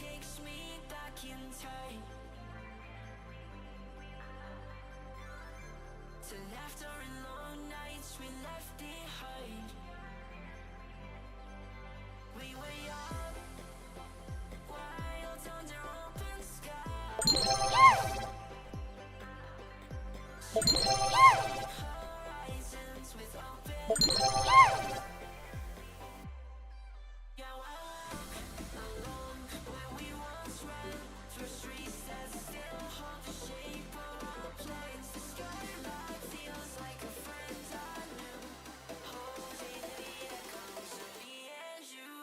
takes me back in time to laughter and long nights we left behind. We were young, wild under open sky. Horizons with open eyes. Yeah, I walk along where we once ran, through streets that still hold the shape of our plans. The skyline feels like a friend I knew, holding the echoes of me and you.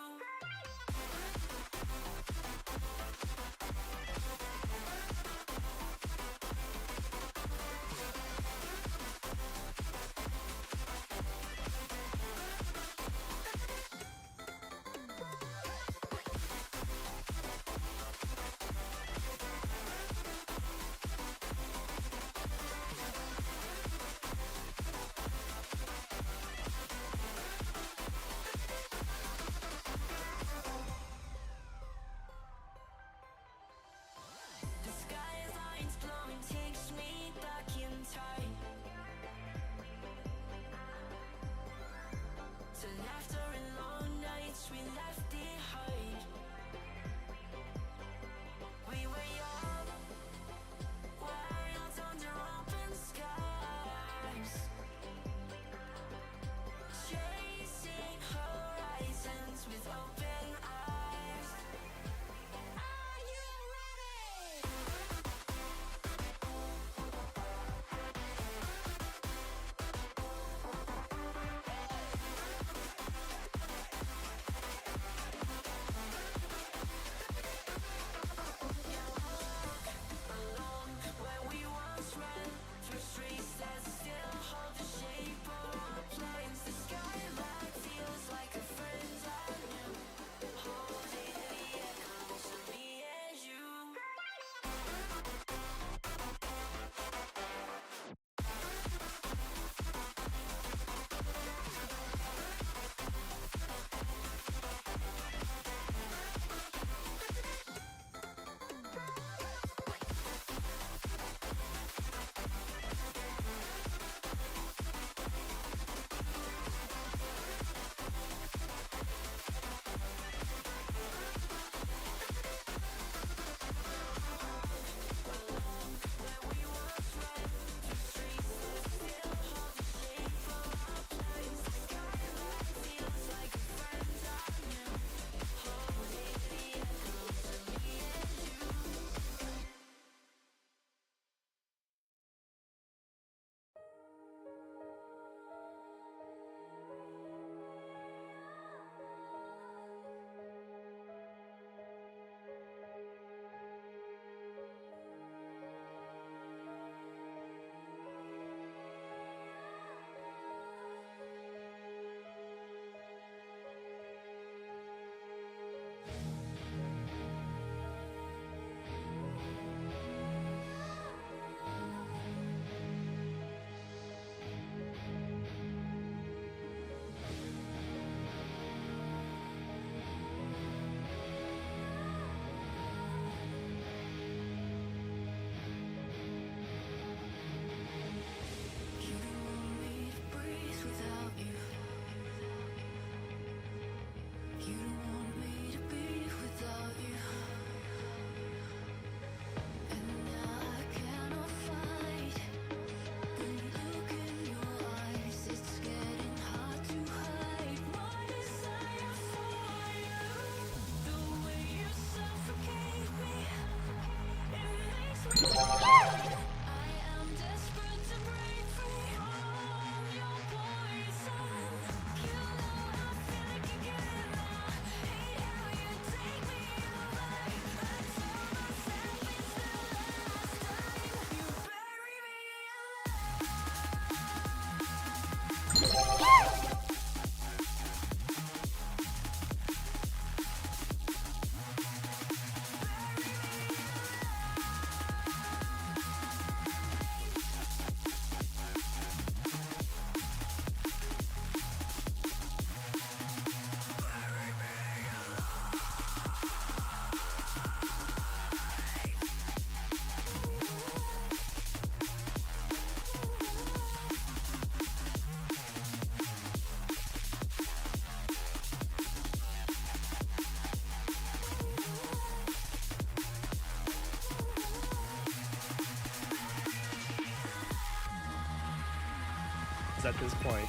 at this point.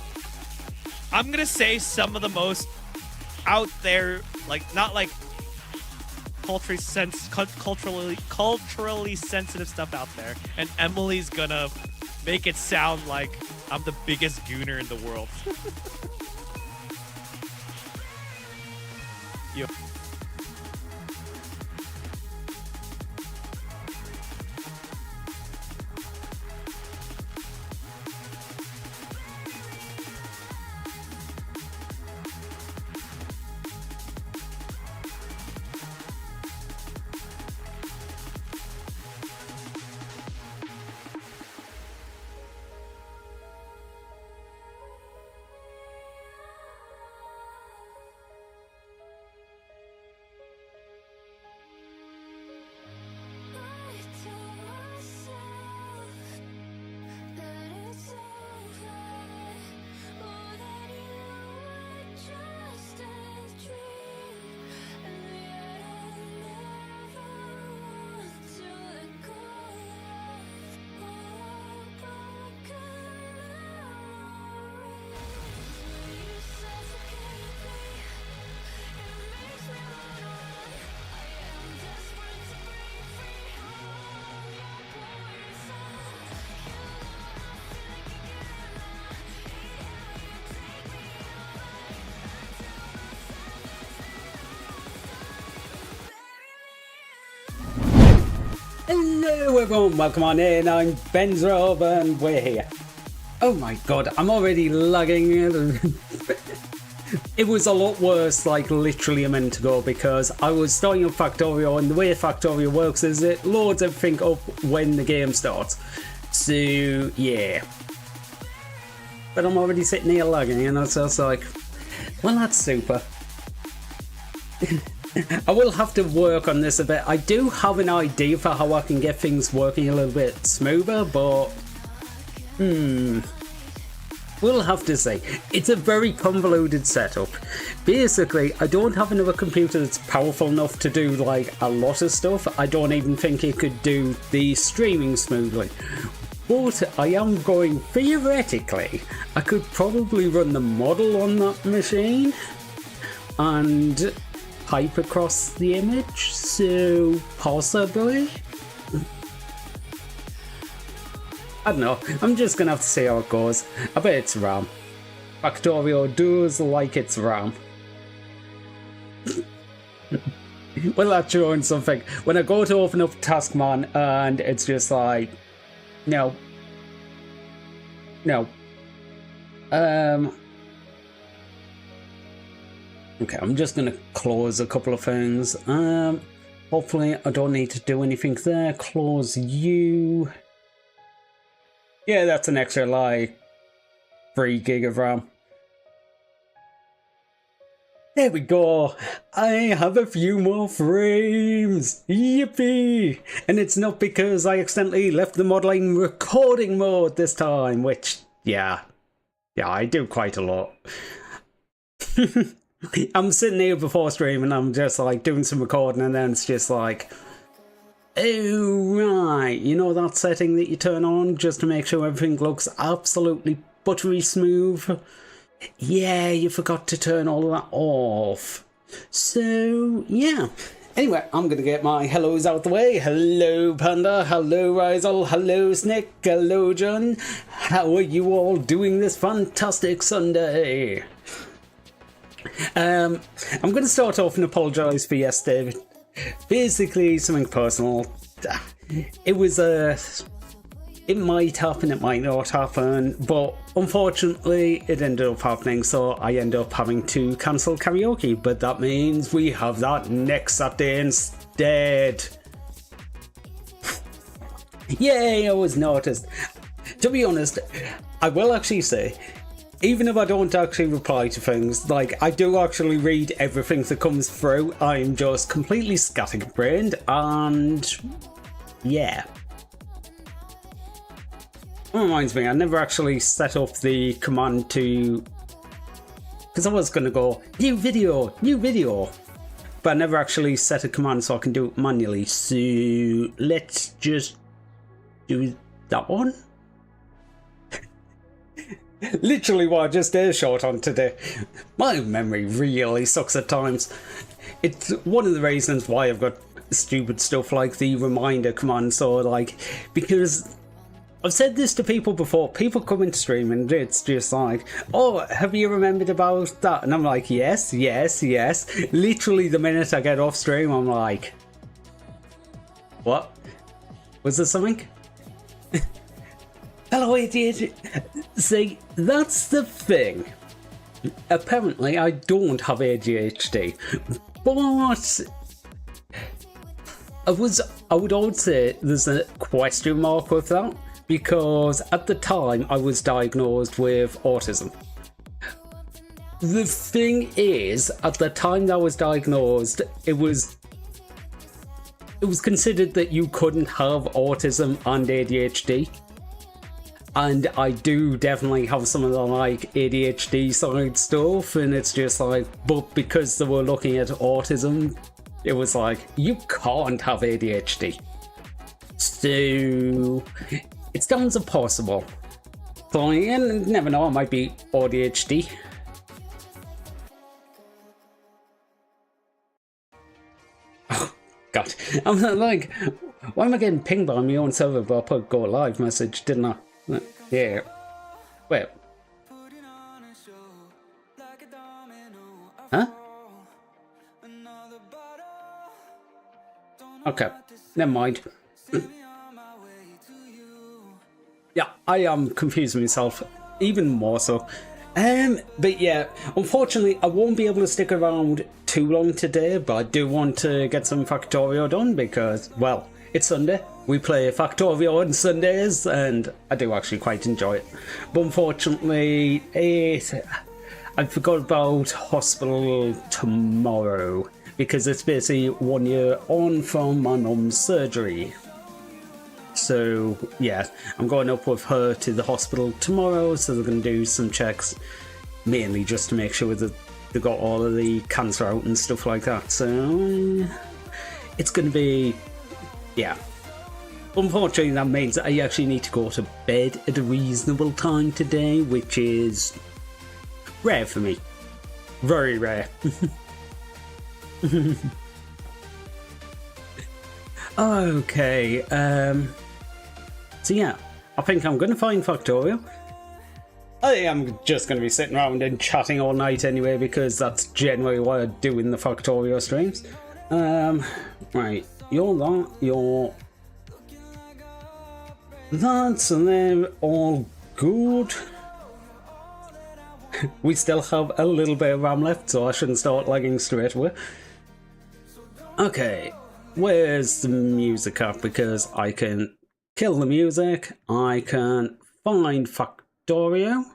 I'm gonna say some of the most out there, like not like culturally sensitive stuff out there, and Emily's gonna make it sound like I'm the biggest gooner in the world. Yo. Hello everyone, welcome on in, I'm Benzrob and we're here. Oh my god, I'm already lagging. It was a lot worse like literally a minute ago because I was starting up Factorio, and the way Factorio works is it loads everything up when the game starts. So yeah. But I'm already sitting here lagging and it's just like, well that's super. I will have to work on this a bit. I do have an idea for how I can get things working a little bit smoother, but we'll have to see. It's a very convoluted setup. Basically, I don't have another computer that's powerful enough to do like a lot of stuff. I don't even think it could do the streaming smoothly. But I am going, theoretically, I could probably run the model on that machine and pipe across the image, so possibly. I don't know, I'm just gonna have to see how it goes. I bet it's RAM. Factorio does like its RAM. Well, that's showing something. When I go to open up Taskman and it's just like, no. Okay, I'm just going to close a couple of things. Hopefully I don't need to do anything there. Close you. Yeah, that's an extra like 3 gig of RAM. There we go. I have a few more frames. Yippee! And it's not because I accidentally left the modeling recording mode this time, which, yeah, I do quite a lot. I'm sitting here before stream and I'm just like doing some recording, and then it's just like, oh right, you know that setting that you turn on just to make sure everything looks absolutely buttery smooth? Yeah, you forgot to turn all of that off. So yeah. Anyway, I'm gonna get my hellos out the way. Hello Panda, hello Rizel, hello Snick, hello John. How are you all doing this fantastic Sunday? I'm going to start off and apologise for yesterday. Basically, something personal. It was it might happen, it might not happen, but unfortunately it ended up happening, so I ended up having to cancel karaoke, but that means we have that next Saturday instead. Yay, I was noticed. To be honest, I will actually say, even if I don't actually reply to things, like, I do actually read everything that comes through. I'm just completely scatterbrained, and yeah. That reminds me, I never actually set up the command to, because I was going to go, new video, but I never actually set a command so I can do it manually. So let's just do that one. Literally what I just earshot on today. My memory really sucks at times. It's one of the reasons why I've got stupid stuff like the reminder command. So like, because I've said this to people before, people come into stream and it's just like, oh, have you remembered about that? And I'm like, yes, yes, yes. Literally the minute I get off stream, I'm like, what? Was there something? Hello, idiot. See, that's the thing. Apparently, I don't have ADHD, but I would always say there's a question mark with that, because at the time I was diagnosed with autism. The thing is, at the time that I was diagnosed, it was considered that you couldn't have autism and ADHD. And I do definitely have some of the like ADHD side stuff, and it's just like, but because they were looking at autism, it was like, you can't have ADHD. So it sounds impossible. So you never know, it might be ADHD. Oh, God. I'm like, why am I getting pinged by my own server? But I put go live message, didn't I? Yeah. Wait. Huh? Okay. Never mind. Yeah, I am confusing myself even more so. But yeah, unfortunately, I won't be able to stick around too long today, but I do want to get some Factorio done because, well, it's Sunday. We play Factorio on Sundays, and I do actually quite enjoy it. But unfortunately, I forgot about hospital tomorrow, because it's basically 1 year on from my mum's surgery. So, yeah, I'm going up with her to the hospital tomorrow, so they're going to do some checks, mainly just to make sure that they got all of the cancer out and stuff like that. So, it's going to be, yeah. Unfortunately, that means I actually need to go to bed at a reasonable time today, which is rare for me. Very rare. Okay, so yeah, I think I'm going to find Factorio. I think I'm just going to be sitting around and chatting all night anyway, because that's generally what I do in the Factorio streams. Right, you're that, you're that, and they're all good. We still have a little bit of RAM left, so I shouldn't start lagging straight away. Okay, where's the music at? Because I can kill the music, I can find Factorio,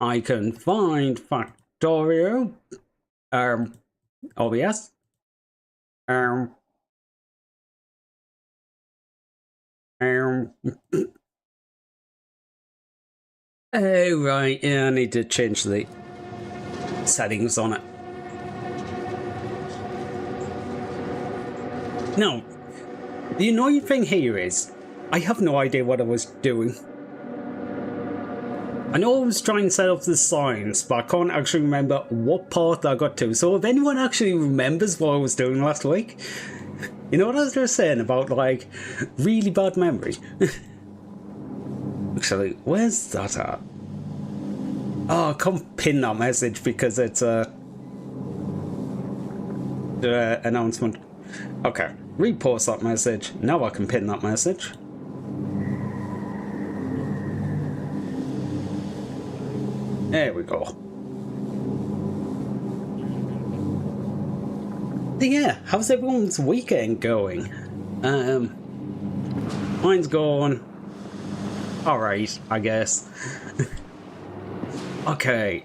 I can find Factorio, OBS, oh right, yeah, I need to change the settings on it. Now, the annoying thing here is, I have no idea what I was doing. I know I was trying to set up the signs, but I can't actually remember what part I got to. So if anyone actually remembers what I was doing last week, you know what I was just saying about, like, really bad memory? Actually, where's that at? Oh, I can't pin that message because it's a announcement. Okay, repost that message. Now I can pin that message. There we go. So yeah, how's everyone's weekend going? Mine's going alright, I guess. Okay,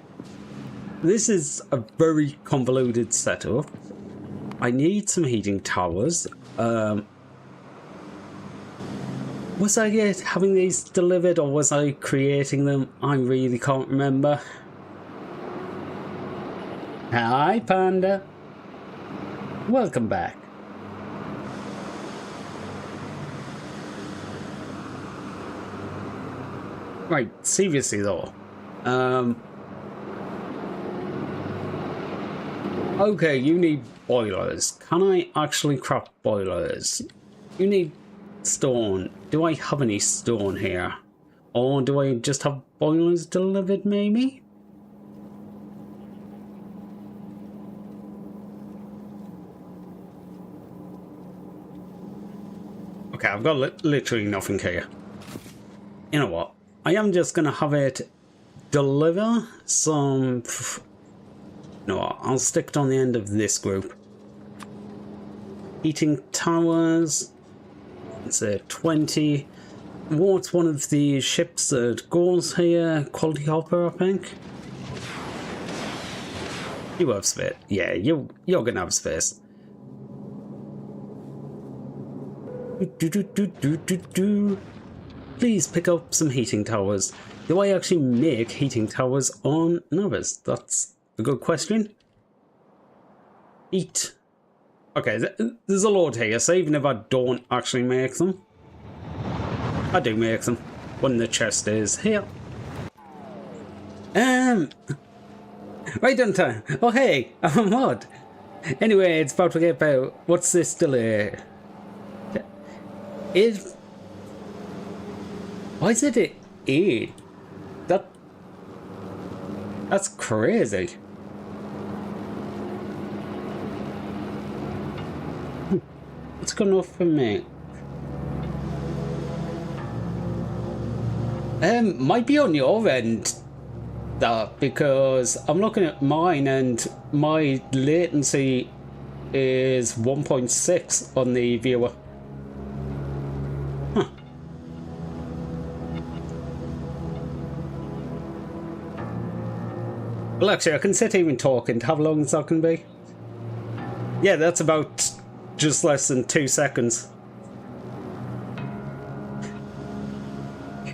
this is a very convoluted setup. I need some heating towers. Was I having these delivered, or was I creating them? I really can't remember. Hi, Panda. Welcome back. Right, seriously though. Okay, you need boilers. Can I actually craft boilers? You need stone. Do I have any stone here? Or do I just have boilers delivered, maybe? Okay, I've got literally nothing here. You know what? I am just gonna have it deliver some... No, I'll stick it on the end of this group. Heating towers. It's a 20. What's one of the ships that goes here? Quality hopper, I think. You have space. Yeah, you're gonna have space. Please pick up some heating towers. Do I actually make heating towers on Novus? That's a good question. Eat. Okay, there's a load here, so even if I don't actually make them, I do make them when the chest is here. Right on time. Oh hey, I'm what? Anyway, it's about to get about. What's this delay? Why is it at 8? That's crazy. It's good enough for me. Might be on your end, that, because I'm looking at mine and my latency is 1.6 on the viewer. Huh. Well, actually, I can sit here and talk, and how long is that can be? Yeah, that's about just less than 2 seconds.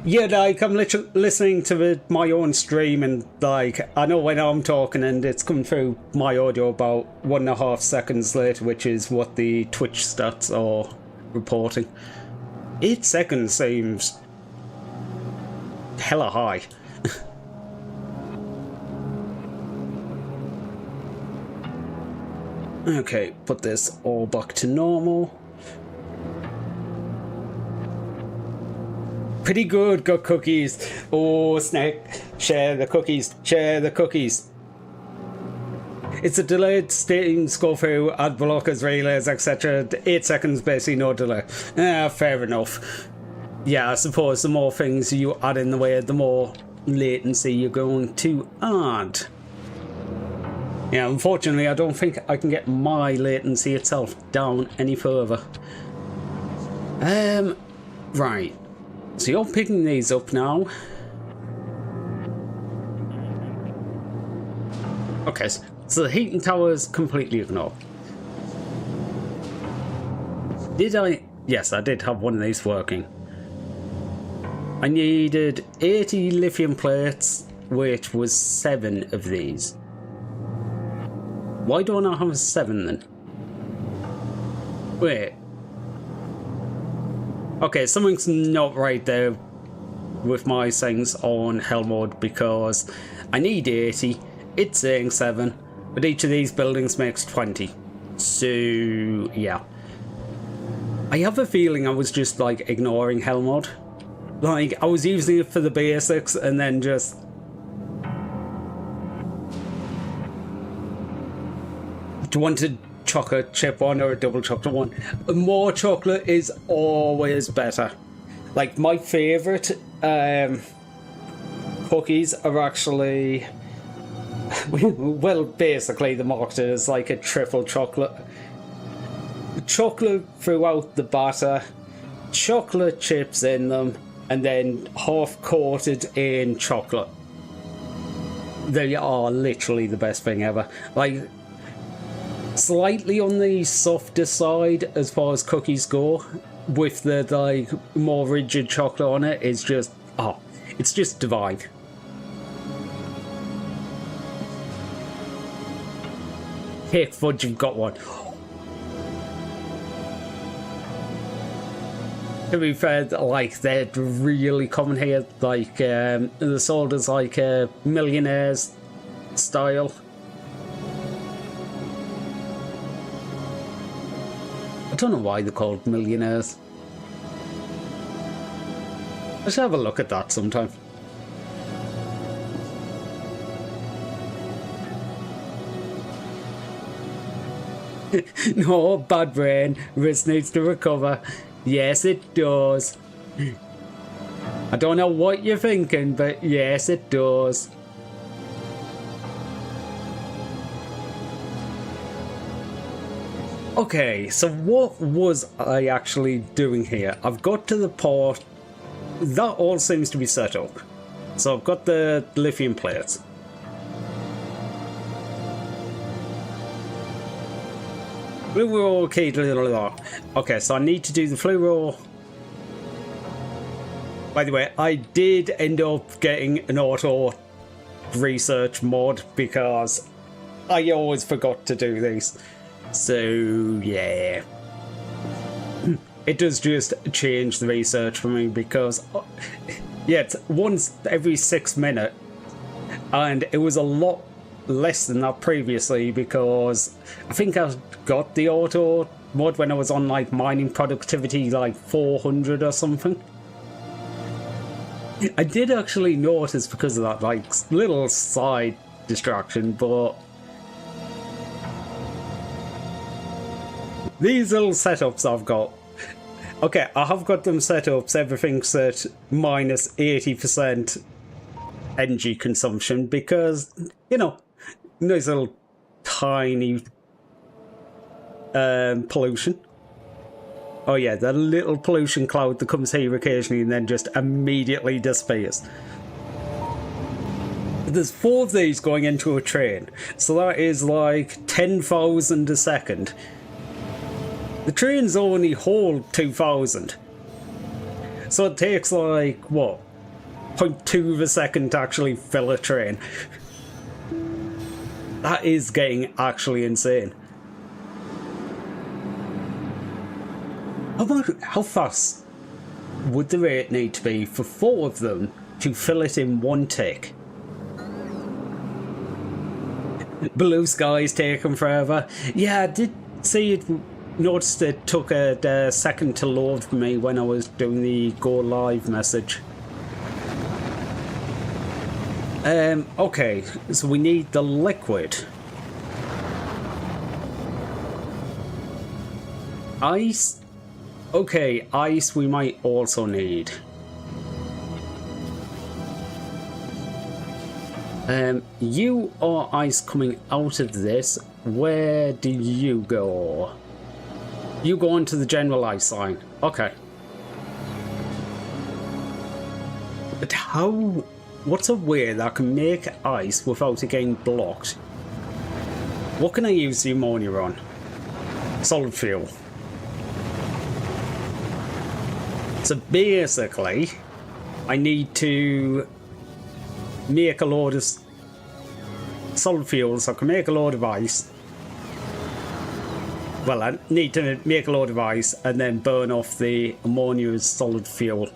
Yeah, like, I'm literally listening to my own stream, and, like, I know when I'm talking and it's coming through my audio about 1.5 seconds later, which is what the Twitch stats are reporting. 8 seconds seems hella high. Okay, put this all back to normal. Pretty good, got cookies. Oh, Snake, share the cookies, share the cookies. It's a delayed things go through, ad blockers, relays, etc. 8 seconds, basically no delay. Fair enough. Yeah, I suppose the more things you add in the way, the more latency you're going to add. Yeah, unfortunately, I don't think I can get my latency itself down any further. Right. So you're picking these up now. Okay, so the heating tower's completely ignored. Did I? Yes, I did have one of these working. I needed 80 lithium plates, which was 7 of these. Why don't I have 7 then? Wait. Okay, something's not right there with my things on hell mode, because I need 80, it's saying 7, but each of these buildings makes 20. So, yeah. I have a feeling I was just, like, ignoring hell mode. Like, I was using it for the basics and then just... Do you want a chocolate chip one or a double chocolate one? More chocolate is always better. Like, my favourite cookies are actually... Well, basically, the marketed as like a triple chocolate. Chocolate throughout the batter, chocolate chips in them, and then half coated in chocolate. They are literally the best thing ever. Like, slightly on the softer side as far as cookies go, with the like more rigid chocolate on it, is just, oh, it's just divine. Cake fudge, you've got one. To be fair, like, they're really common here. Like, they're sold as like millionaires style. I don't know why they're called millionaires. I should have a look at that sometime. No, bad brain. Wrist needs to recover. Yes, it does. I don't know what you're thinking, but yes, it does. Okay, so what was I actually doing here? I've got to the port. That all seems to be set up. So I've got the lithium plates. Fluoro key. Okay, so I need to do the fluoro. By the way, I did end up getting an auto research mod because I always forgot to do these. So yeah, it does just change the research for me because yeah, it's once every 6 minutes, and it was a lot less than that previously because I think I got the auto mod when I was on like mining productivity like 400 or something. I did actually notice because of that like little side distraction, but these little setups I've got. Okay, I have got them set up so everything's at minus 80% energy consumption because, you know, nice little tiny pollution. Oh yeah, the little pollution cloud that comes here occasionally and then just immediately disappears. There's 4 of these going into a train, so that is like 10,000 a second. The trains only hold 2,000. So it takes like, what, 0.2 of a second to actually fill a train. That is getting actually insane. How fast would the rate need to be for 4 of them to fill it in 1 tick? Blue skies taking forever. Yeah, I did see it. Noticed it took a second to load for me when I was doing the go live message. Okay, so we need the liquid. Ice? Okay, ice we might also need. You are ice coming out of this. Where do you go? You go into the general ice line. Okay. But how... What's a way that I can make ice without it getting blocked? What can I use the ammonia on? Solid fuel. So basically, I need to make a load of solid fuel so I can make a load of ice. Well, I need to make a load of ice and then burn off the ammonia as solid fuel.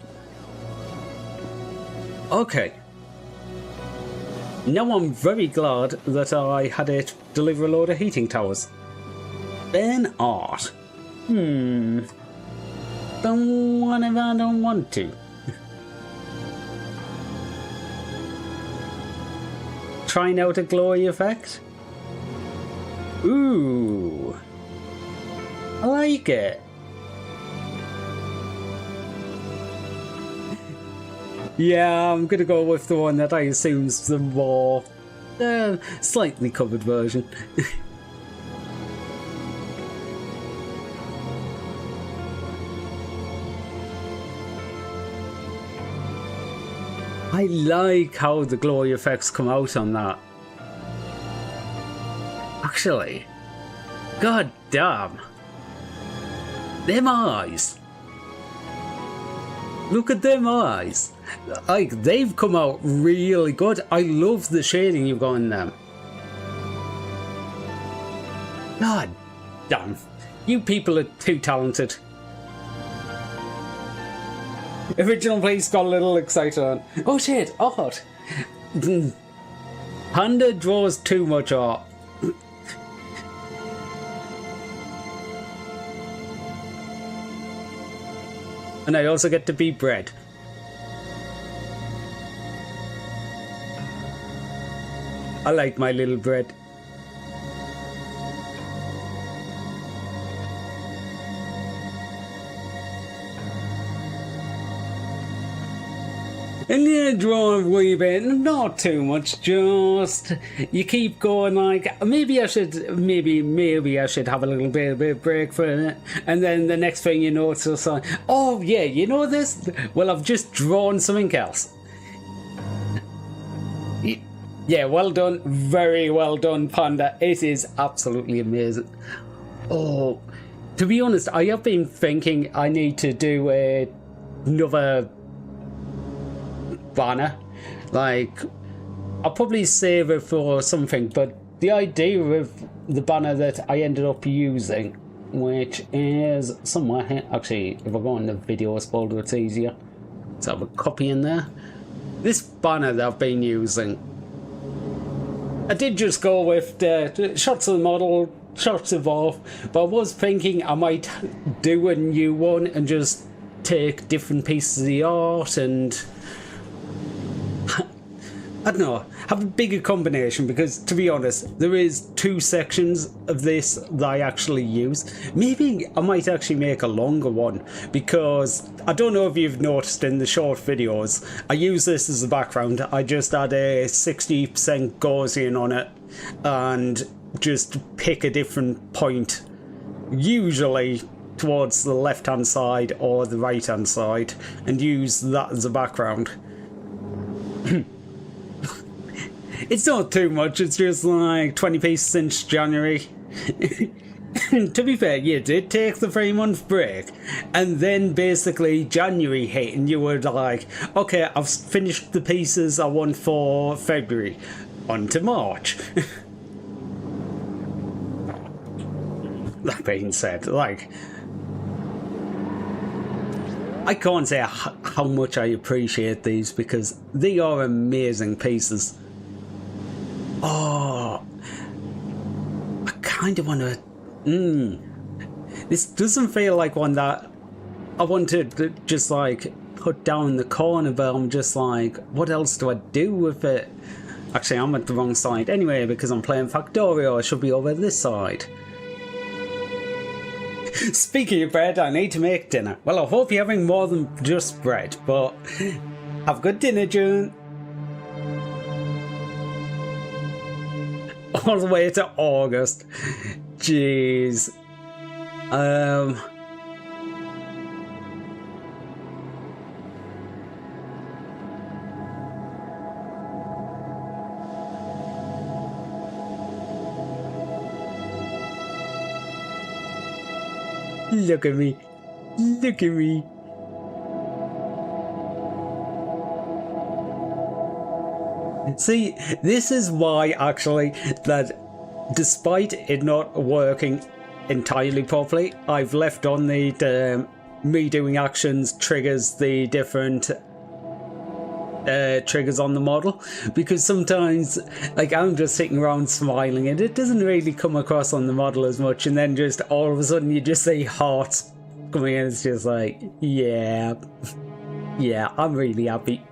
Okay. Now I'm very glad that I had it deliver a load of heating towers. Then art. Don't want if I don't want to. Trying out a glowy effect? Ooh. I like it. Yeah, I'm gonna go with the one that I assume's the more slightly covered version. I like how the glowy effects come out on that. Actually, god damn. Them eyes. Look at them eyes. Like, they've come out really good. I love the shading you've got in them. God damn. You people are too talented. Original place got a little excited on. Oh shit, art. Panda draws too much art. And I also get to be bread. I like my little bread. And yeah, draw a wee bit, not too much, just you keep going like maybe I should have a little bit of a break for it, and then the next thing you know it's just like, oh yeah, you know this? Well, I've just drawn something else. Yeah, well done, very well done, Panda. It is absolutely amazing. Oh, to be honest, I have been thinking I need to do another banner. Like, I'll probably save it for something, but the idea of the banner that I ended up using, which is somewhere here, actually, if I go in the videos folder, it's easier. Let's have a copy in there. This banner that I've been using, I did just go with the shots of the model, shots of off, but I was thinking I might do a new one and just take different pieces of the art and I don't know, have a bigger combination, because to be honest, there is 2 sections of this that I actually use. Maybe I might actually make a longer one, because I don't know if you've noticed in the short videos, I use this as a background. I just add a 60% Gaussian on it and just pick a different point, usually towards the left hand side or the right hand side, and use that as a background. It's not too much, it's just like 20 pieces since January. To be fair, you did take the 3-month break, and then basically January hit and you were like, okay, I've finished the pieces I want for February, on to March. That being said, like, I can't say how much I appreciate these, because they are amazing pieces. Oh, I kind of want to. This doesn't feel like one that I want to just like put down in the corner, but I'm just like, what else do I do with it? Actually, I'm at the wrong side anyway, because I'm playing Factorio. I should be over this side. Speaking of bread, I need to make dinner. Well, I hope you're having more than just bread, but have good dinner, June. All the way to August. Jeez. Look at me. Look at me. See, this is why, actually, that despite it not working entirely properly, I've left on the me doing actions triggers the different triggers on the model, because sometimes, like, I'm just sitting around smiling and it doesn't really come across on the model as much, and then just all of a sudden you just see hearts coming in. It's just like, yeah, I'm really happy.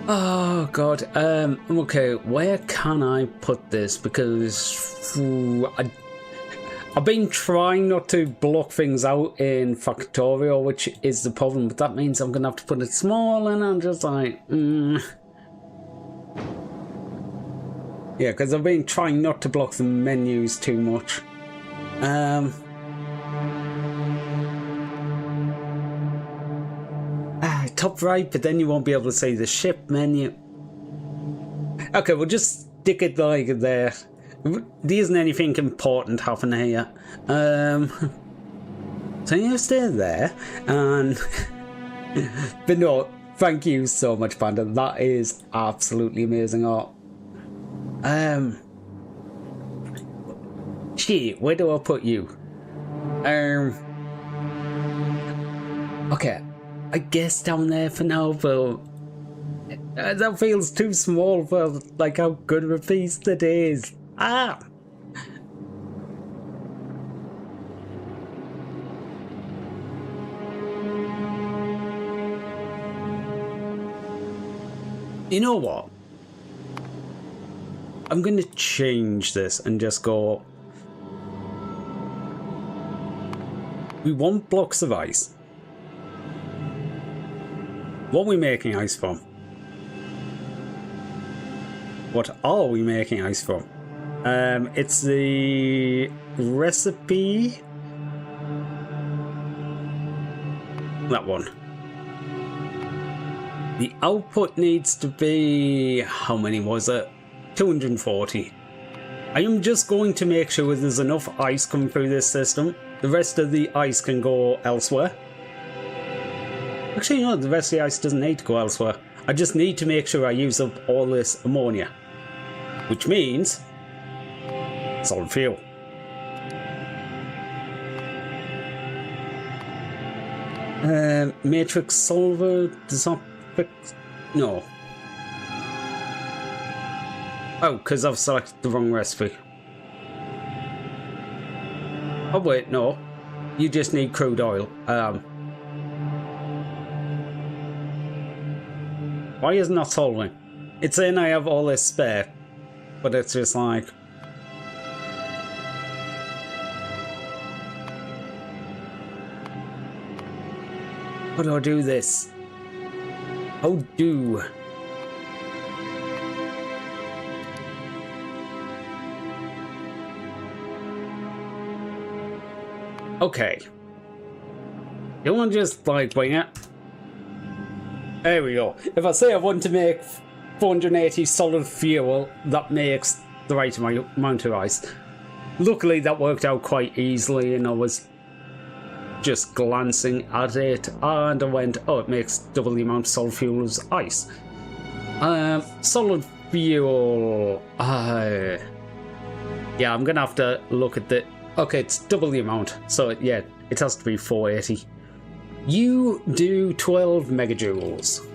Oh god, okay, where can I put this? Because I've been trying not to block things out in Factorio, which is the problem, but that means I'm gonna have to put it small, and I'm just like, Yeah, because I've been trying not to block the menus too much. Top right, but then you won't be able to see the ship menu. Okay, we'll just stick it like there. There isn't anything important happening here. So you stay there, and but no, thank you so much, Panda. That is absolutely amazing art. Shit, Shit, where do I put you? Okay, I guess down there for now, but that feels too small for like how good of a piece that is. Ah! You know what? I'm going to change this and just go... We want blocks of ice. What are we making ice from? What are we making ice from? It's the recipe... That one. The output needs to be... How many was it? 240. I am just going to make sure there's enough ice coming through this system. The rest of the ice can go elsewhere. Actually, no, the rest of the ice doesn't need to go elsewhere. I just need to make sure I use up all this ammonia. Which means... solid fuel. Matrix solver does not fix... No. Oh, because I've selected the wrong recipe. Oh wait, no. You just need crude oil. Why isn't that solving? It's saying I have all this spare, but it's just like... How do I do this? How do... Okay. You want to just like wing it? There we go. If I say I want to make 480 solid fuel, that makes the right amount of ice. Luckily that worked out quite easily, and I was just glancing at it and I went, oh, it makes double the amount of solid fuel as ice. Solid fuel... yeah, I'm gonna have to look at the... Okay, it's double the amount, so yeah, it has to be 480. You do 12 megajoules.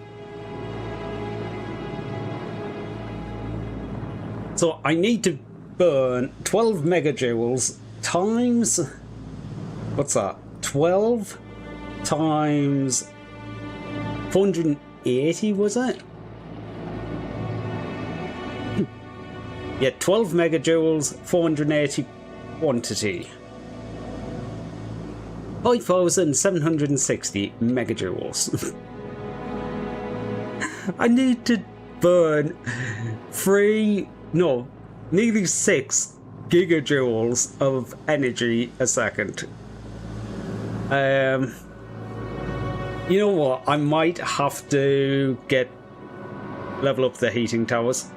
So I need to burn 12 megajoules times... What's that? 12 times 480, was it? Yeah, 12 megajoules, 480 quantity. 5,760 megajoules. I need to burn nearly 6 gigajoules of energy a second. You know what? I might have to level up the heating towers.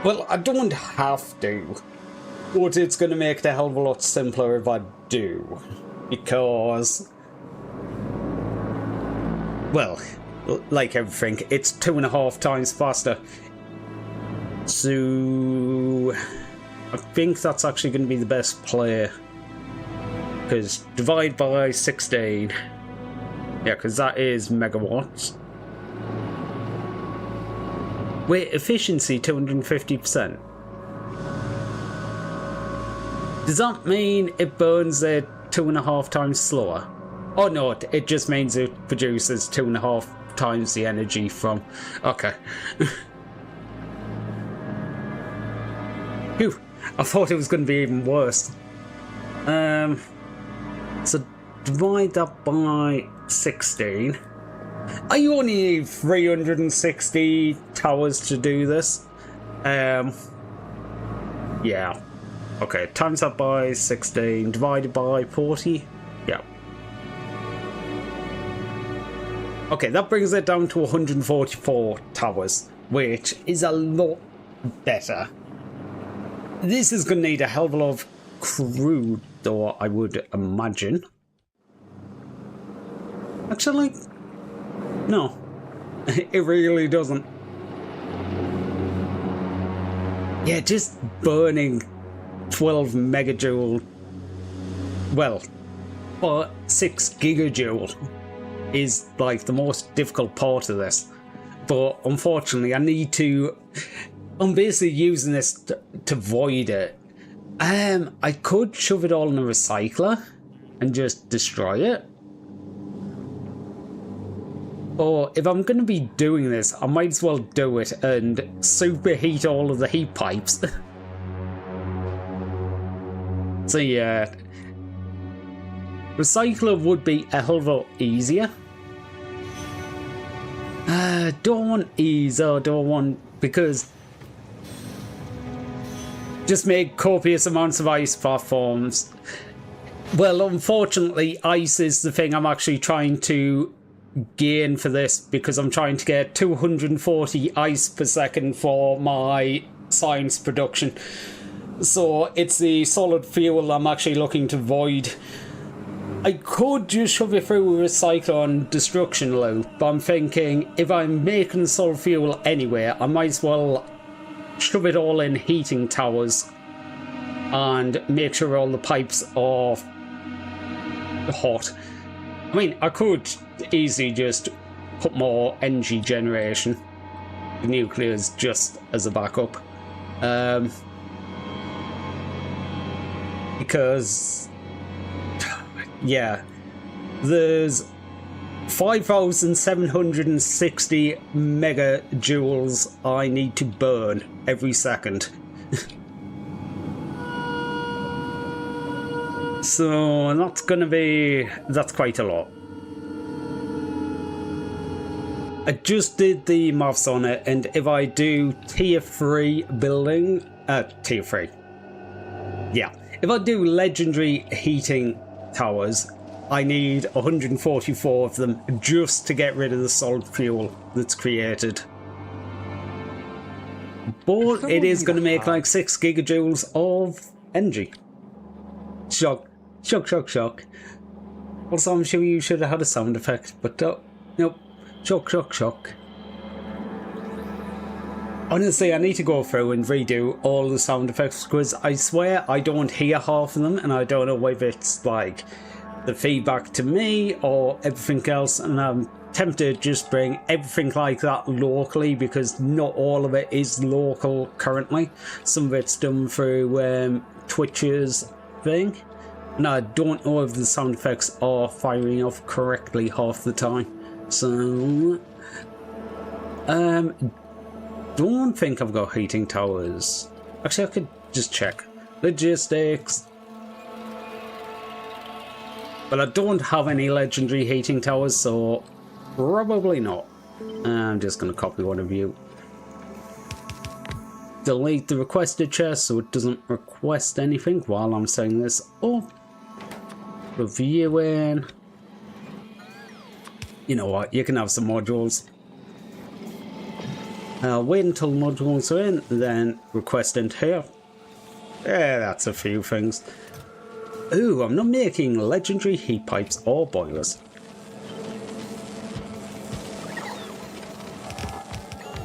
Well, I don't have to, but it's going to make it a hell of a lot simpler if I do, because, well, like everything, it's 2.5 times faster. So I think that's actually going to be the best play, because divide by 16, yeah, because that is megawatts. Wait, efficiency 250%. Does that mean it burns it 2.5 times slower? Oh no, it just means it produces 2.5 times the energy from... Okay. Phew, I thought it was going to be even worse. So divide that by 16. I only need 360 towers to do this. Yeah. Okay, times that by 16, divided by 40. Yeah. Okay, that brings it down to 144 towers, which is a lot better. This is going to need a hell of a lot of crude, though, I would imagine. Actually... No, it really doesn't. Yeah, just burning 12 megajoule, well, or 6 gigajoule is like the most difficult part of this. But unfortunately, I'm basically using this to void it. I could shove it all in a recycler and just destroy it. Or if I'm going to be doing this, I might as well do it and superheat all of the heat pipes. So yeah, recycler would be a hell of a lot easier. Don't want ease or don't want, because just make copious amounts of ice platforms. Well, unfortunately, ice is the thing I'm actually trying to gain for this, because I'm trying to get 240 ice per second for my science production. So it's the solid fuel I'm actually looking to void. I could just shove it through a recycler and destruction loop, but I'm thinking if I'm making solid fuel anyway, I might as well shove it all in heating towers and make sure all the pipes are hot. I mean, I could easily just put more energy generation, the nuclears, just as a backup. Because, yeah, there's 5,760 megajoules I need to burn every second. So that's quite a lot. I just did the maths on it, and if I do tier 3 building, tier 3. Yeah. If I do legendary heating towers, I need 144 of them just to get rid of the solid fuel that's created. But it is going to make like 6 gigajoules of energy. Shock. Shock, shock, shock. Also, I'm sure you should have had a sound effect, but nope. Shock, shock, shock. Honestly, I need to go through and redo all the sound effects, because I swear I don't hear half of them, and I don't know whether it's like the feedback to me or everything else, and I'm tempted to just bring everything like that locally, because not all of it is local currently. Some of it's done through Twitch's thing, and I don't know if the sound effects are firing off correctly half the time. So, don't think I've got heating towers. Actually, I could just check. Logistics. But I don't have any legendary heating towers, so probably not. I'm just going to copy one of you. Delete the requested chest so it doesn't request anything while I'm saying this. Oh, reviewing. You know what? You can have some modules. I'll wait until modules are in, then request into here. Yeah, that's a few things. Ooh, I'm not making legendary heat pipes or boilers.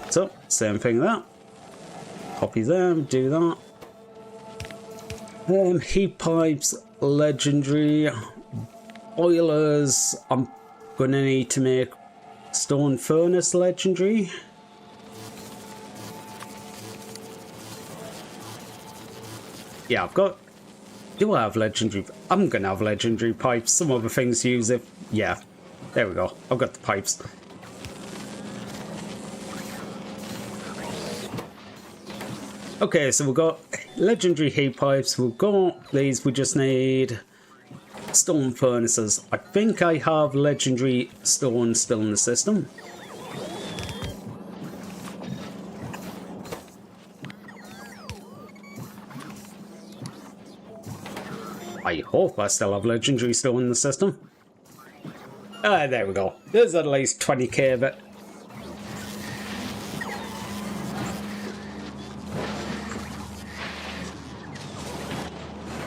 So, same thing there. Copy them, do that. Heat pipes, legendary. Boilers, I'm gonna need to make stone furnace legendary. Yeah, do I have legendary? I'm gonna have legendary pipes. Some other things use it. Yeah, there we go. I've got the pipes. Okay, so we've got legendary heat pipes. We've got these. We just need stone furnaces. I think I have legendary stone still in the system. I hope I still have legendary stone in the system. There we go. There's at least 20k of it.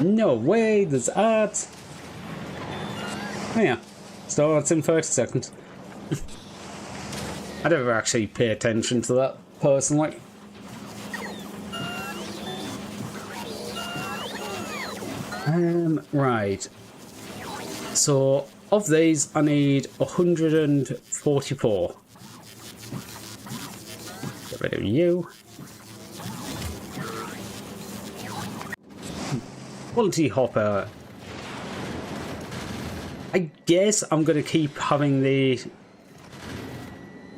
No way, there's ads. Oh yeah, starts in 30 seconds. I never actually pay attention to that, personally. Right. So, of these, I need 144. Get rid of you. Quality hopper. I guess I'm going to keep having the...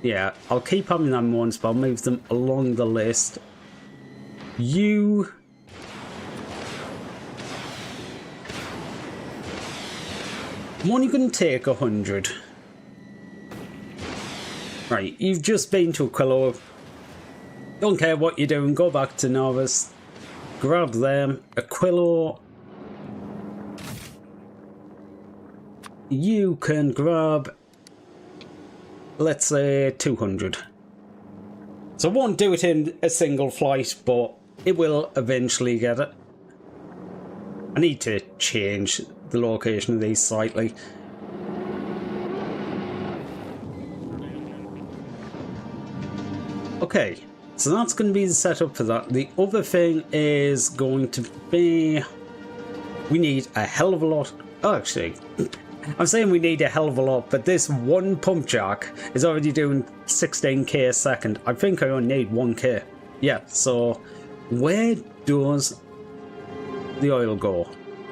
Yeah, I'll keep having them ones, but I'll move them along the list. You... I'm only going to take 100. Right, you've just been to Aquilo. Don't care what you're doing, go back to Novice. Grab them. Aquilo. You can grab, let's say, 200. So I won't do it in a single flight, but it will eventually get it. I need to change the location of these slightly. Okay, so that's going to be the setup for that. The other thing is going to be... We need a hell of a lot... Oh, actually... I'm saying we need a hell of a lot, but this one pump jack is already doing 16k a second. I think I only need 1k. Yeah, so where does the oil go?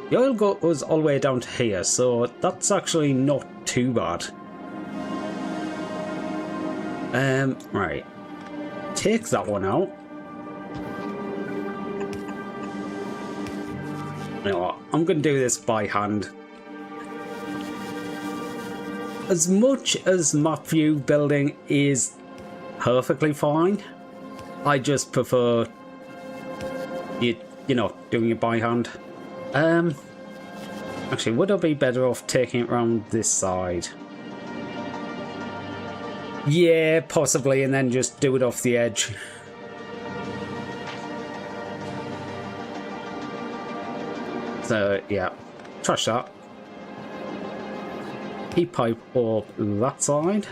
The oil goes all the way down to here, so that's actually not too bad. Right. Take that one out. You know what? I'm going to do this by hand. As much as map view building is perfectly fine, I just prefer you know, doing it by hand. Actually, would I be better off taking it around this side? Yeah, possibly, and then just do it off the edge. So, yeah, trash that. Heat pipe up that side.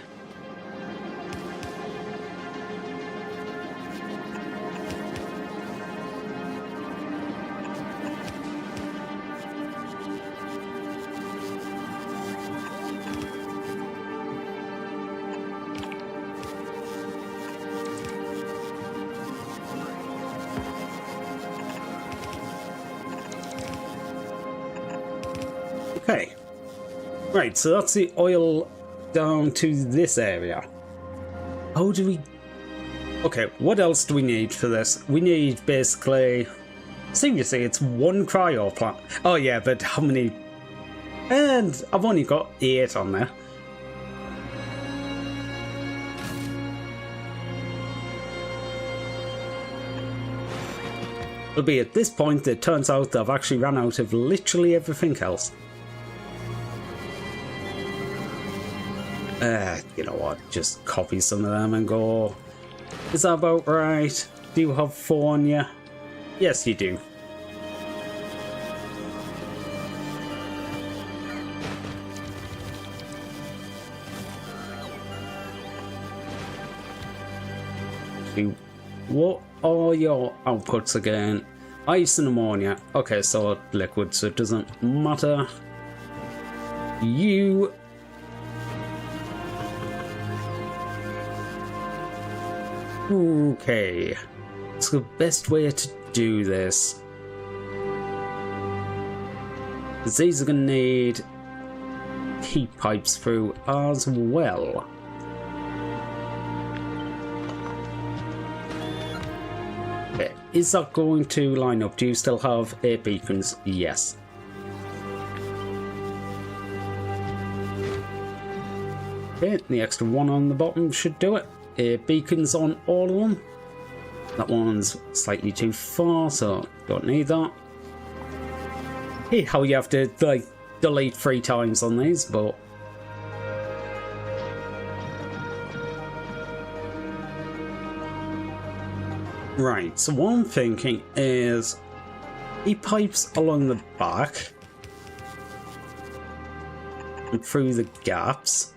Okay. Right, so that's the oil down to this area. How do we... Okay, what else do we need for this? We need basically... Seriously, it's one cryo plant. Oh yeah, but how many... And I've only got 8 on there. It'll be at this point that it turns out that I've actually run out of literally everything else. You know what, just copy some of them and go, is that about right? Do you have 4 on you? Yes, you do. What are your outputs again? Ice and ammonia. Okay, so liquid, so it doesn't matter. You... Okay, it's the best way to do this. These are going to need heat pipes through as well. Okay, is that going to line up? Do you still have 8 beacons? Yes. Okay, the extra one on the bottom should do it. Beacons on all of them. That one's slightly too far, so don't need that. Hey, how you have to like delete 3 times on these, but right. So what I'm thinking is heat pipes along the back and through the gaps.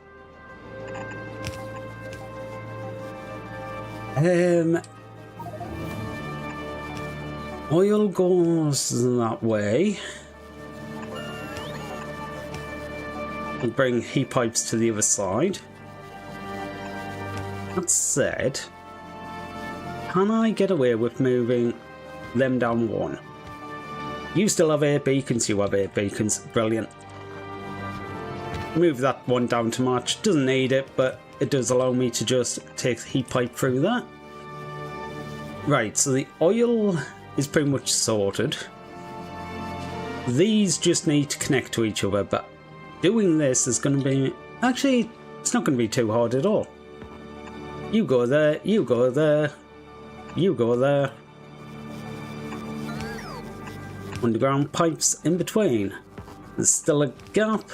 Oil goes that way. I'll bring heat pipes to the other side. That said, can I get away with moving them down one? You still have 8 beacons, you have 8 beacons. Brilliant. Move that one down to match. Doesn't need it, but it does allow me to just take the heat pipe through that. Right, so the oil is pretty much sorted. These just need to connect to each other, but doing this is going to be... Actually, it's not going to be too hard at all. You go there, you go there, you go there. Underground pipes in between. There's still a gap.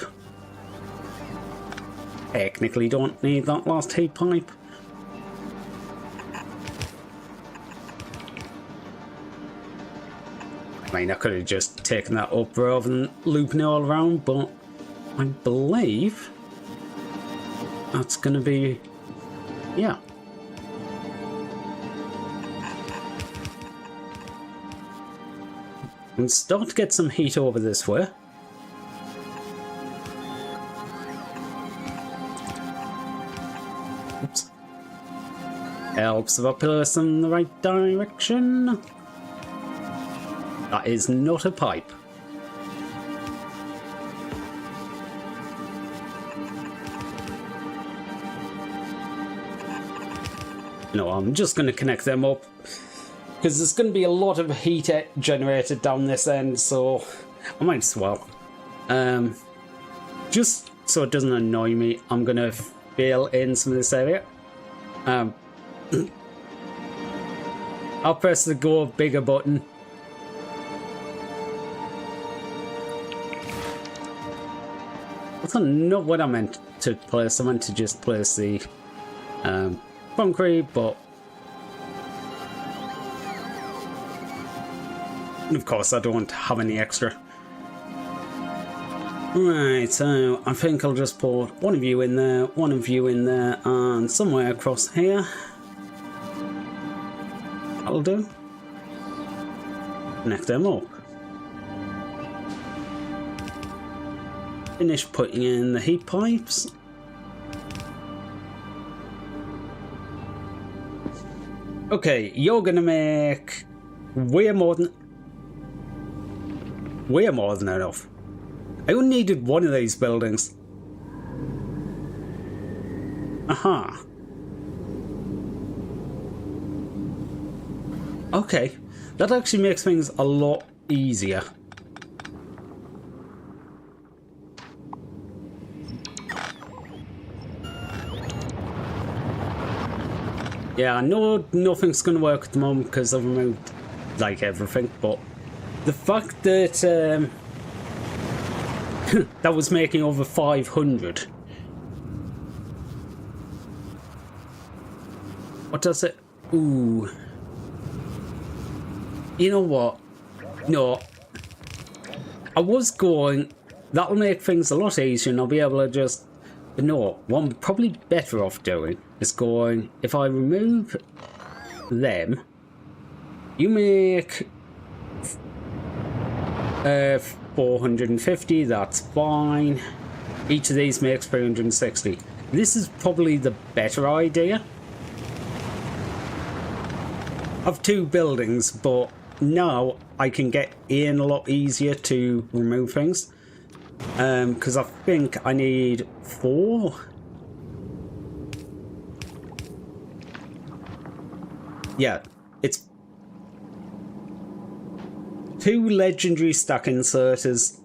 Technically don't need that last heat pipe. I mean, I could have just taken that up rather than looping it all around, but I believe that's going to be... yeah. And start to get some heat over this way. Oops. Helps if I place them in the right direction. That is not a pipe. No, I'm just going to connect them up. Because there's going to be a lot of heat generated down this end, so I might as well. Just so it doesn't annoy me, I'm going to fill in some of this area. I'll press the go bigger button. That's not what I meant to place. I meant to just place the concrete, but of course I don't have any extra. Right, so I think I'll just put one of you in there, one of you in there, and somewhere across here. That'll do. Connect them up. Finish putting in the heat pipes. Okay, you're gonna make way more than enough. I only needed one of these buildings. Aha. Okay, that actually makes things a lot easier. Yeah, I know nothing's going to work at the moment because I've removed, like, everything, but the fact that that was making over 500. What does it? Ooh. You know what? No. I was going, that'll make things a lot easier and I'll be able to just... But no, what I'm probably better off doing is going, if I remove them, you make 450, that's fine. Each of these makes 360. This is probably the better idea. I've two buildings, but now I can get in a lot easier to remove things. Because I think I need 4. Yeah, it's 2 legendary stack inserters.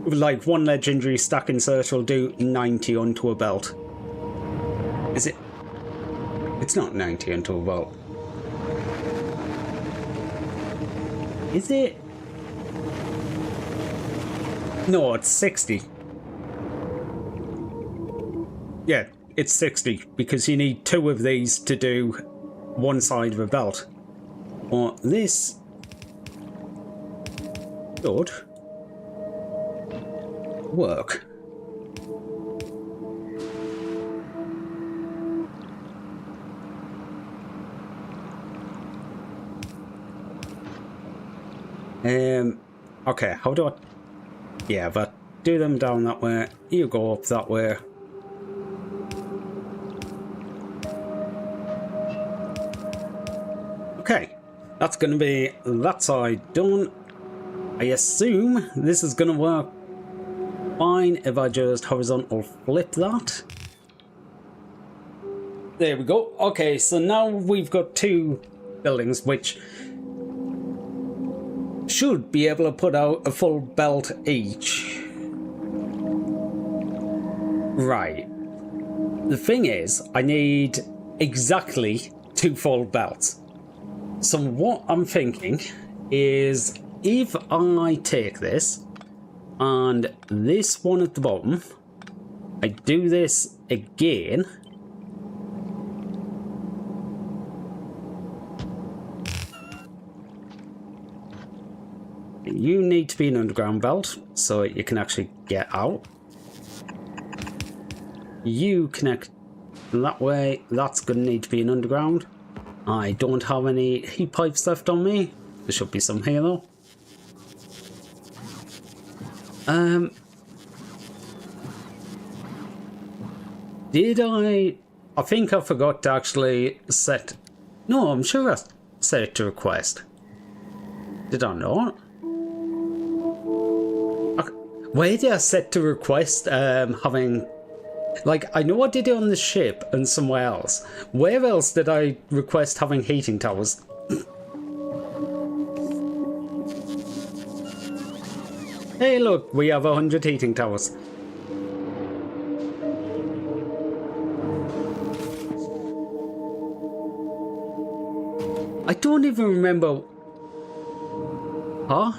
Like, 1 legendary stack insert will do 90 onto a belt. Is it? It's not 90 onto a belt. Is it? No, it's 60. Yeah, it's 60 because you need 2 of these to do 1 side of a belt. Or this should work. Okay, how do I... Yeah, but do them down that way. You go up that way. Okay, that's going to be that side done. I assume this is going to work fine if I just horizontal flip that. There we go. Okay, so now we've got two buildings which should be able to put out a full belt each. Right. The thing is, I need exactly 2 full belts. So what I'm thinking is if I take this and this one at the bottom, I do this again. You need to be an underground belt so you can actually get out. You connect that way. That's going to need to be an underground. I don't have any heat pipes left on me. There should be some here though. Did I think I forgot to actually set... No, I'm sure I set it to request. Did I not? Where did I set to request having... Like, I know I did it on the ship and somewhere else. Where else did I request having heating towers? Hey look, we have 100 heating towers. I don't even remember... Huh?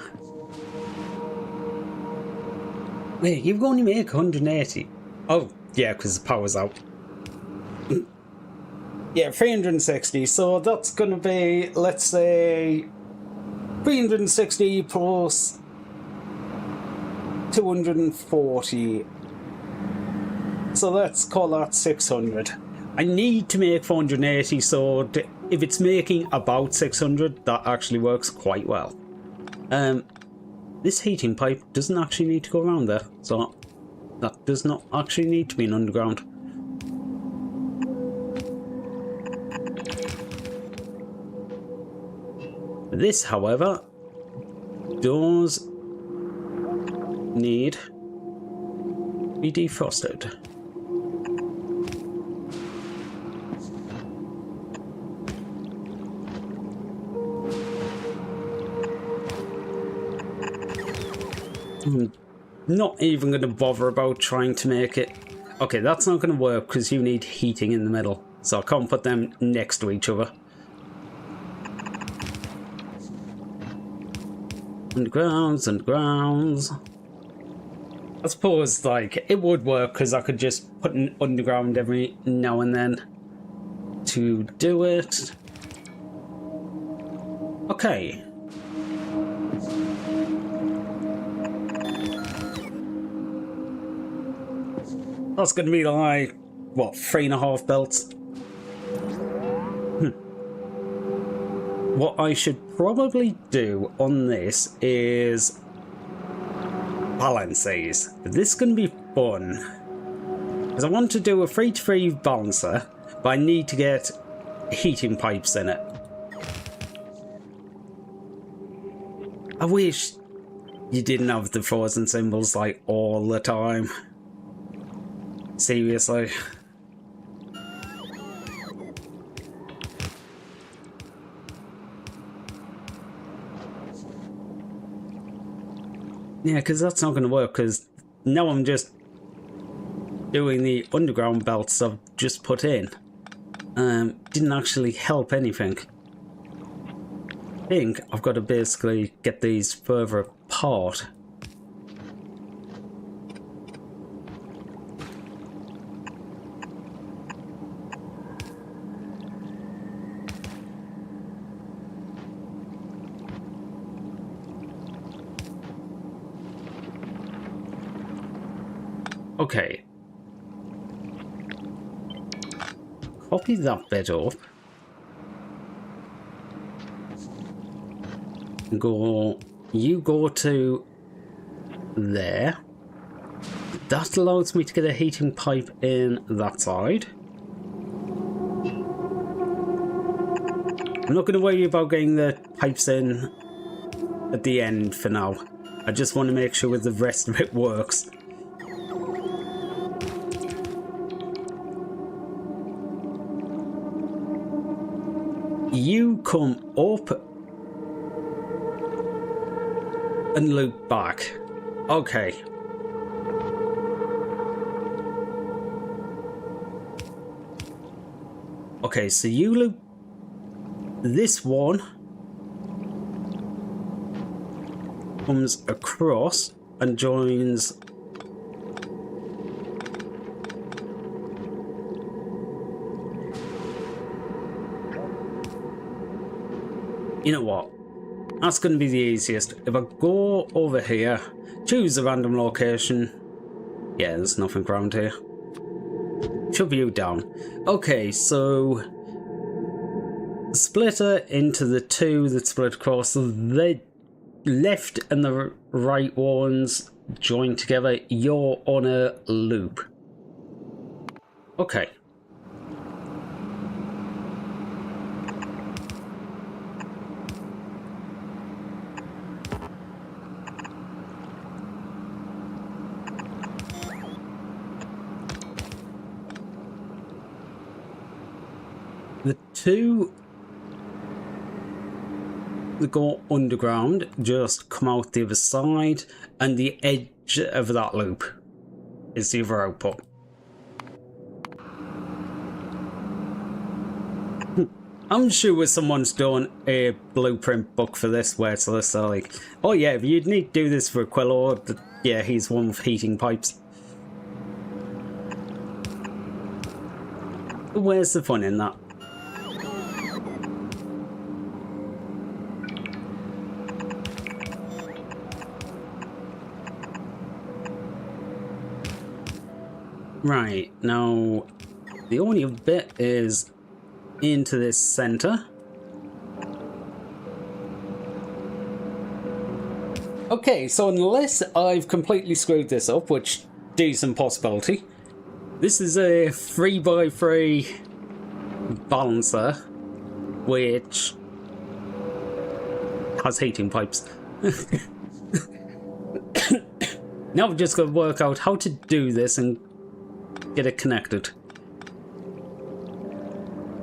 Wait, you only make 180. Oh, yeah, because the power's out. Yeah, 360. So that's going to be, let's say, 360 plus 240. So let's call that 600. I need to make 480, so if it's making about 600, that actually works quite well. This heating pipe doesn't actually need to go around there, so that does not actually need to be an underground. This, however, does need to be defrosted. I'm not even going to bother about trying to make it... Okay, that's not going to work because you need heating in the middle, so I can't put them next to each other. Undergrounds, undergrounds. I suppose, like, it would work because I could just put an underground every now and then to do it. Okay. That's going to be like, what, 3.5 belts? What I should probably do on this is balance these. This is going to be fun. Because I want to do a 3-to-3 balancer, but I need to get heating pipes in it. I wish you didn't have the frozen symbols like all the time. Seriously. Yeah, because that's not going to work, because now I'm just doing the underground belts I've just put in. Didn't actually help anything. I think I've got to basically get these further apart. Okay. Copy that bit up. Go. You go to there. that allows me to get a heating pipe in that side. I'm not going to worry about getting the pipes in at the end for now. I just want to make sure the rest of it works. You come up and loop back. Okay. Okay, so you loop this one comes across and joins you know what, that's going to be the easiest. If I go over here, choose a random location. Yeah, there's nothing around here. Shove you down. Okay, so splitter into the two that split across. So the left and the right ones join together. You're on a loop. Okay. The two that go underground just come out the other side, and the edge of that loop is the other output. I'm sure someone's done a blueprint book for this where it's like, oh yeah, if you'd need to do this for Quillo, yeah, he's one with heating pipes. Where's the fun in that? Right, now the only bit is into this center. Okay, so unless I've completely screwed this up, which decent possibility, this is a 3x3 balancer which has heating pipes. Now I've just got to work out how to do this and get it connected.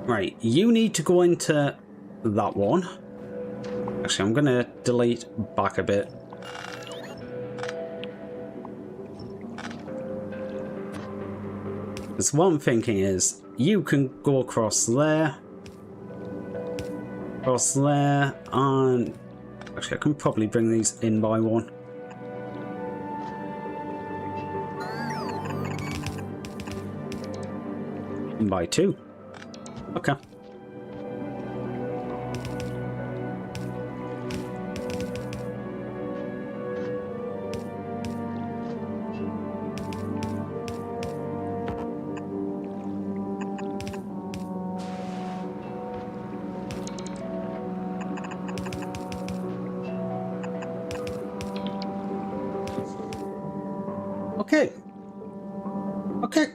Right, you need to go into that one. Actually, I'm gonna delete back a bit. Because what I'm thinking is, you can go across there, and actually I can probably bring these in by one. By two. Okay. Okay. Okay.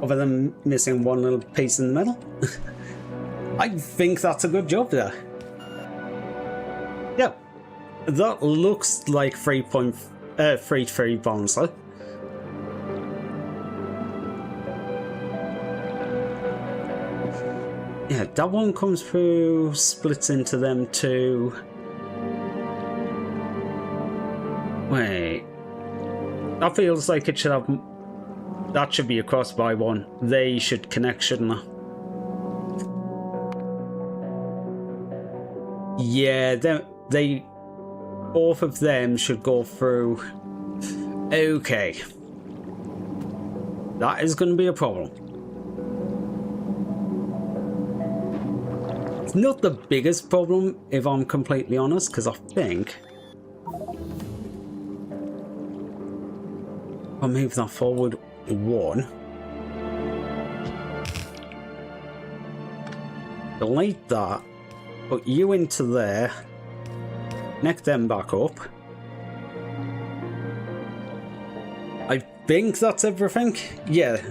Other than missing one little piece in the middle. I think that's a good job there. Yeah. That looks like 3.3 balancer. Yeah, that one comes through, splits into them two. Wait. That feels like it should have... That should be across by one. They should connect, shouldn't they? Yeah, they... Both of them should go through... Okay. That is going to be a problem. It's not the biggest problem, if I'm completely honest, because I think... I'll move that forward one. Delete that. Put you into there. Connect them back up. I think that's everything. Yeah.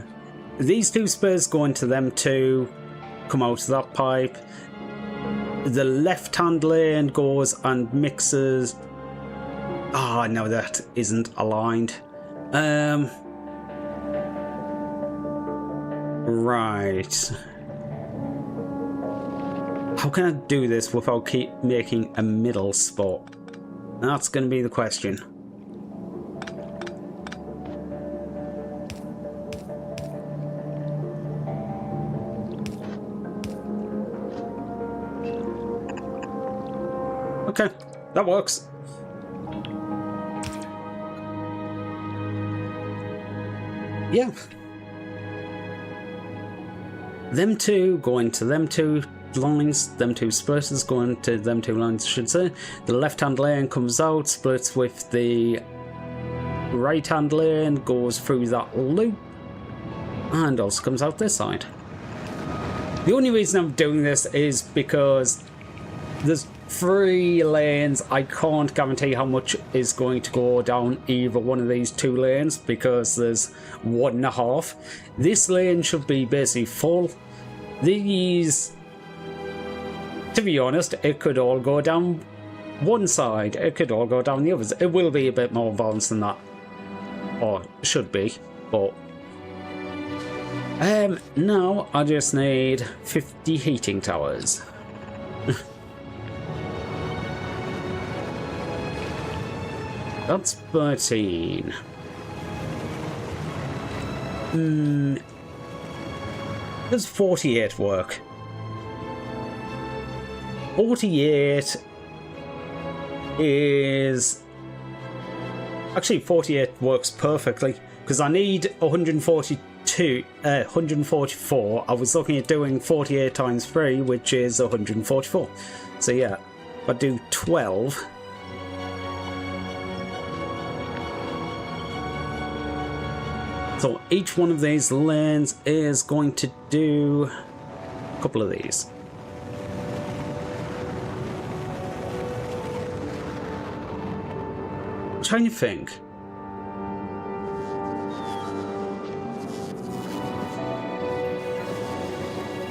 These two spurs go into them two, come out of that pipe. The left-hand lane goes and mixes... Ah, no, that isn't aligned. Right. How can I do this without keep making a middle spot? That's going to be the question. Okay, that works. Yeah. Them two go into them two lines, them two splitters go into them two lines, I should say. The left-hand lane comes out, splits with the right-hand lane, goes through that loop, and also comes out this side. The only reason I'm doing this is because there's 3 lanes. I can't guarantee how much is going to go down either one of these 2 lanes because there's 1.5. This lane should be basically full. These, to be honest, it could all go down one side, it could all go down the others. It will be a bit more balanced than that, or should be, but now I just need 50 heating towers. That's 13. Does 48 work? 48 is... Actually, 48 works perfectly, because I need 144. I was looking at doing 48 times 3, which is 144. So yeah, if I do 12... So each one of these lanes is going to do a couple of these. I'm trying to think.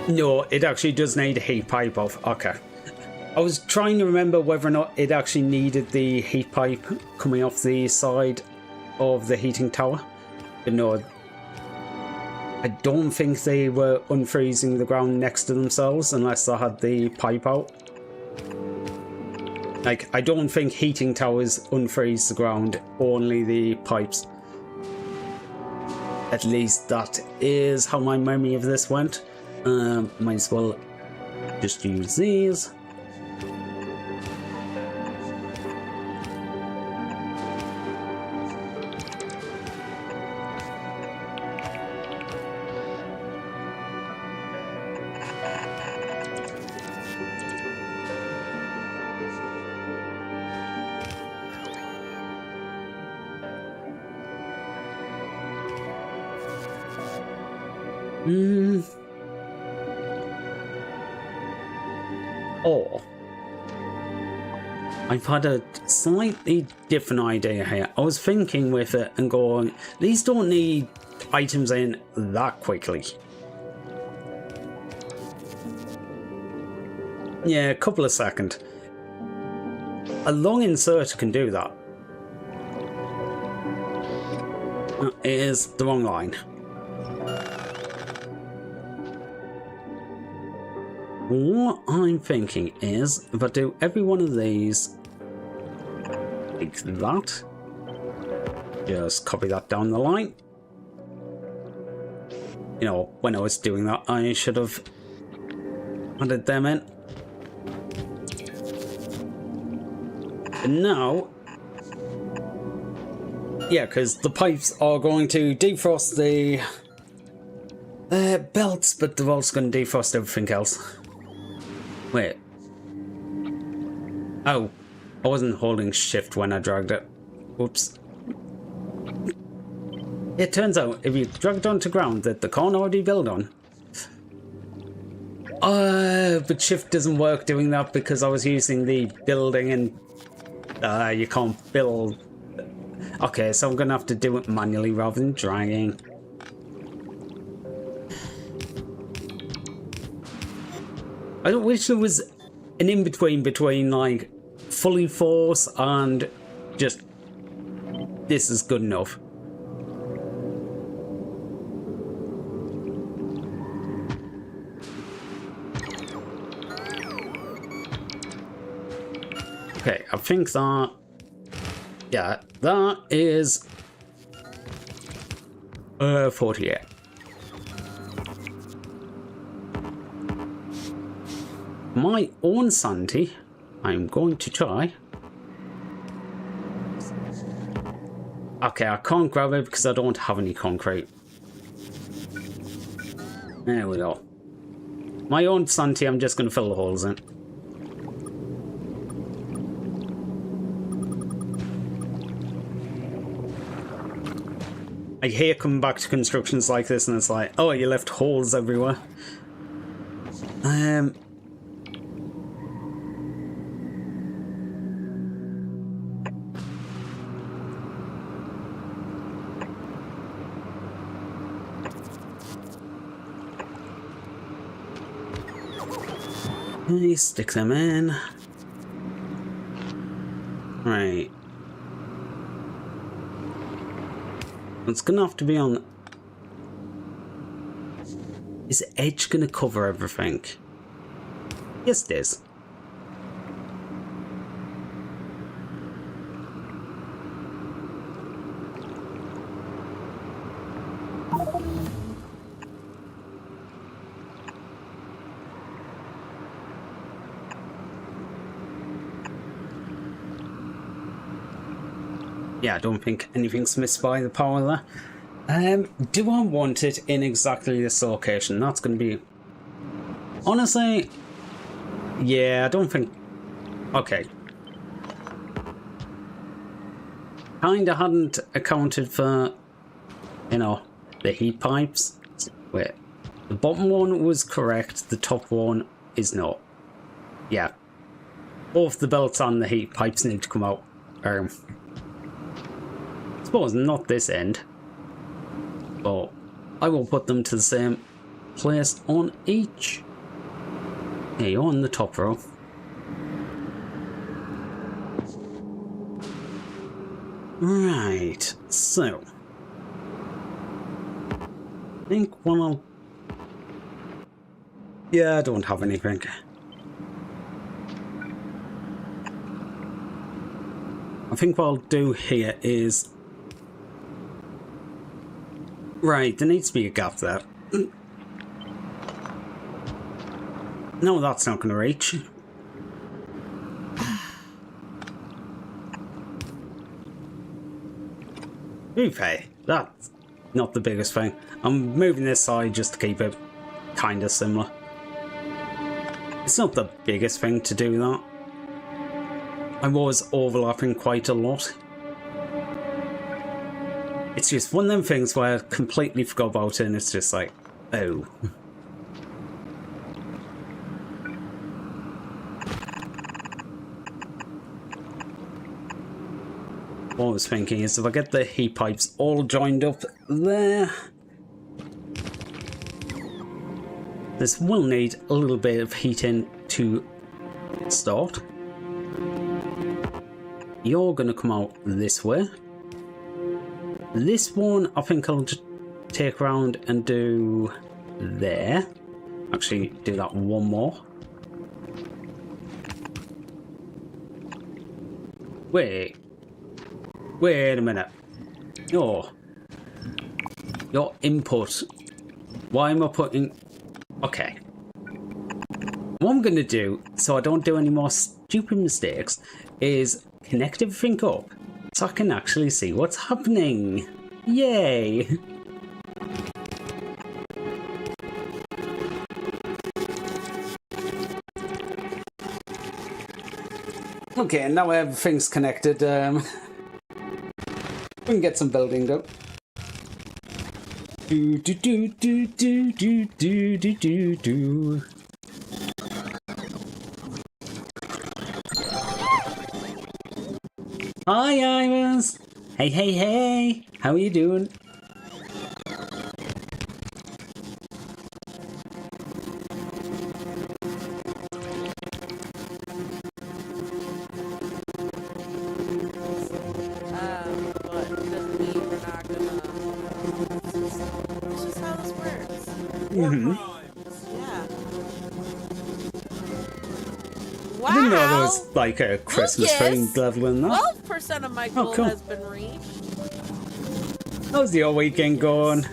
No, it actually does need a heat pipe off. Okay. I was trying to remember whether or not it actually needed the heat pipe coming off the side of the heating tower. But no, I don't think they were unfreezing the ground next to themselves unless they had the pipe out. Like, I don't think heating towers unfreeze the ground, only the pipes. At least that is how my memory of this went. Might as well just use these. Or I've had a slightly different idea here. I was thinking with it and going, these don't need items in that quickly. Yeah, a couple of seconds. A long insert can do that. That is the wrong line. What I'm thinking is, if I do every one of these like that, just copy that down the line. You know, when I was doing that, I should have added them in. And now, yeah, because the pipes are going to defrost the belts, but they're also going to defrost everything else. Wait. Oh, I wasn't holding shift when I dragged it. Oops. It turns out if you drag it onto ground that they can't already build on. But shift doesn't work doing that because I was using the building and you can't build. Okay, so I'm gonna have to do it manually rather than dragging. I don't wish there was an in-between between like fully force and just this is good enough. Okay, I think that, yeah, that is 48. My own sanity, I'm going to try. Okay, I can't grab it because I don't have any concrete. There we go. My own sanity, I'm just going to fill the holes in. I hate coming back to constructions like this and it's like, oh, you left holes everywhere. Stick them in. Right. It's gonna have to be on. Is the edge gonna cover everything? Yes, it is. Yeah, I don't think anything's missed by the power there. Do I want it in exactly this location? That's going to be... Honestly, yeah, I don't think... Okay. Kinda hadn't accounted for, you know, the heat pipes. Wait, the bottom one was correct, the top one is not. Yeah. Both the belts and the heat pipes need to come out. I suppose not this end, but I will put them to the same place on each. There you are, on the top row. Right, so I think what I'll... Yeah, I don't have anything. I think what I'll do here is... Right, there needs to be a gap there. No, that's not going to reach. Okay, that's not the biggest thing. I'm moving this side just to keep it kind of similar. It's not the biggest thing to do that. I was overlapping quite a lot. It's just one of them things where I completely forgot about it and it's just like, oh. What I was thinking is if I get the heat pipes all joined up there, this will need a little bit of heating to start. You're going to come out this way. This one, I think I'll just take around and do there. Actually, do that one more. Wait a minute. Your input. Why am I putting... Okay. What I'm going to do, so I don't do any more stupid mistakes, is connect everything up. So I can actually see what's happening. Yay! Okay, now everything's connected. We can get some building done. Do do do do do do do do do do. Hi, Iris. Hey, hey, hey! How are you doing? But it doesn't mean we're not gonna. It's just how this works. Yeah. Wow. I didn't know there was like a Christmas tree level in that. 12% of my Oh, goal cool. has been reached. How's your weekend going?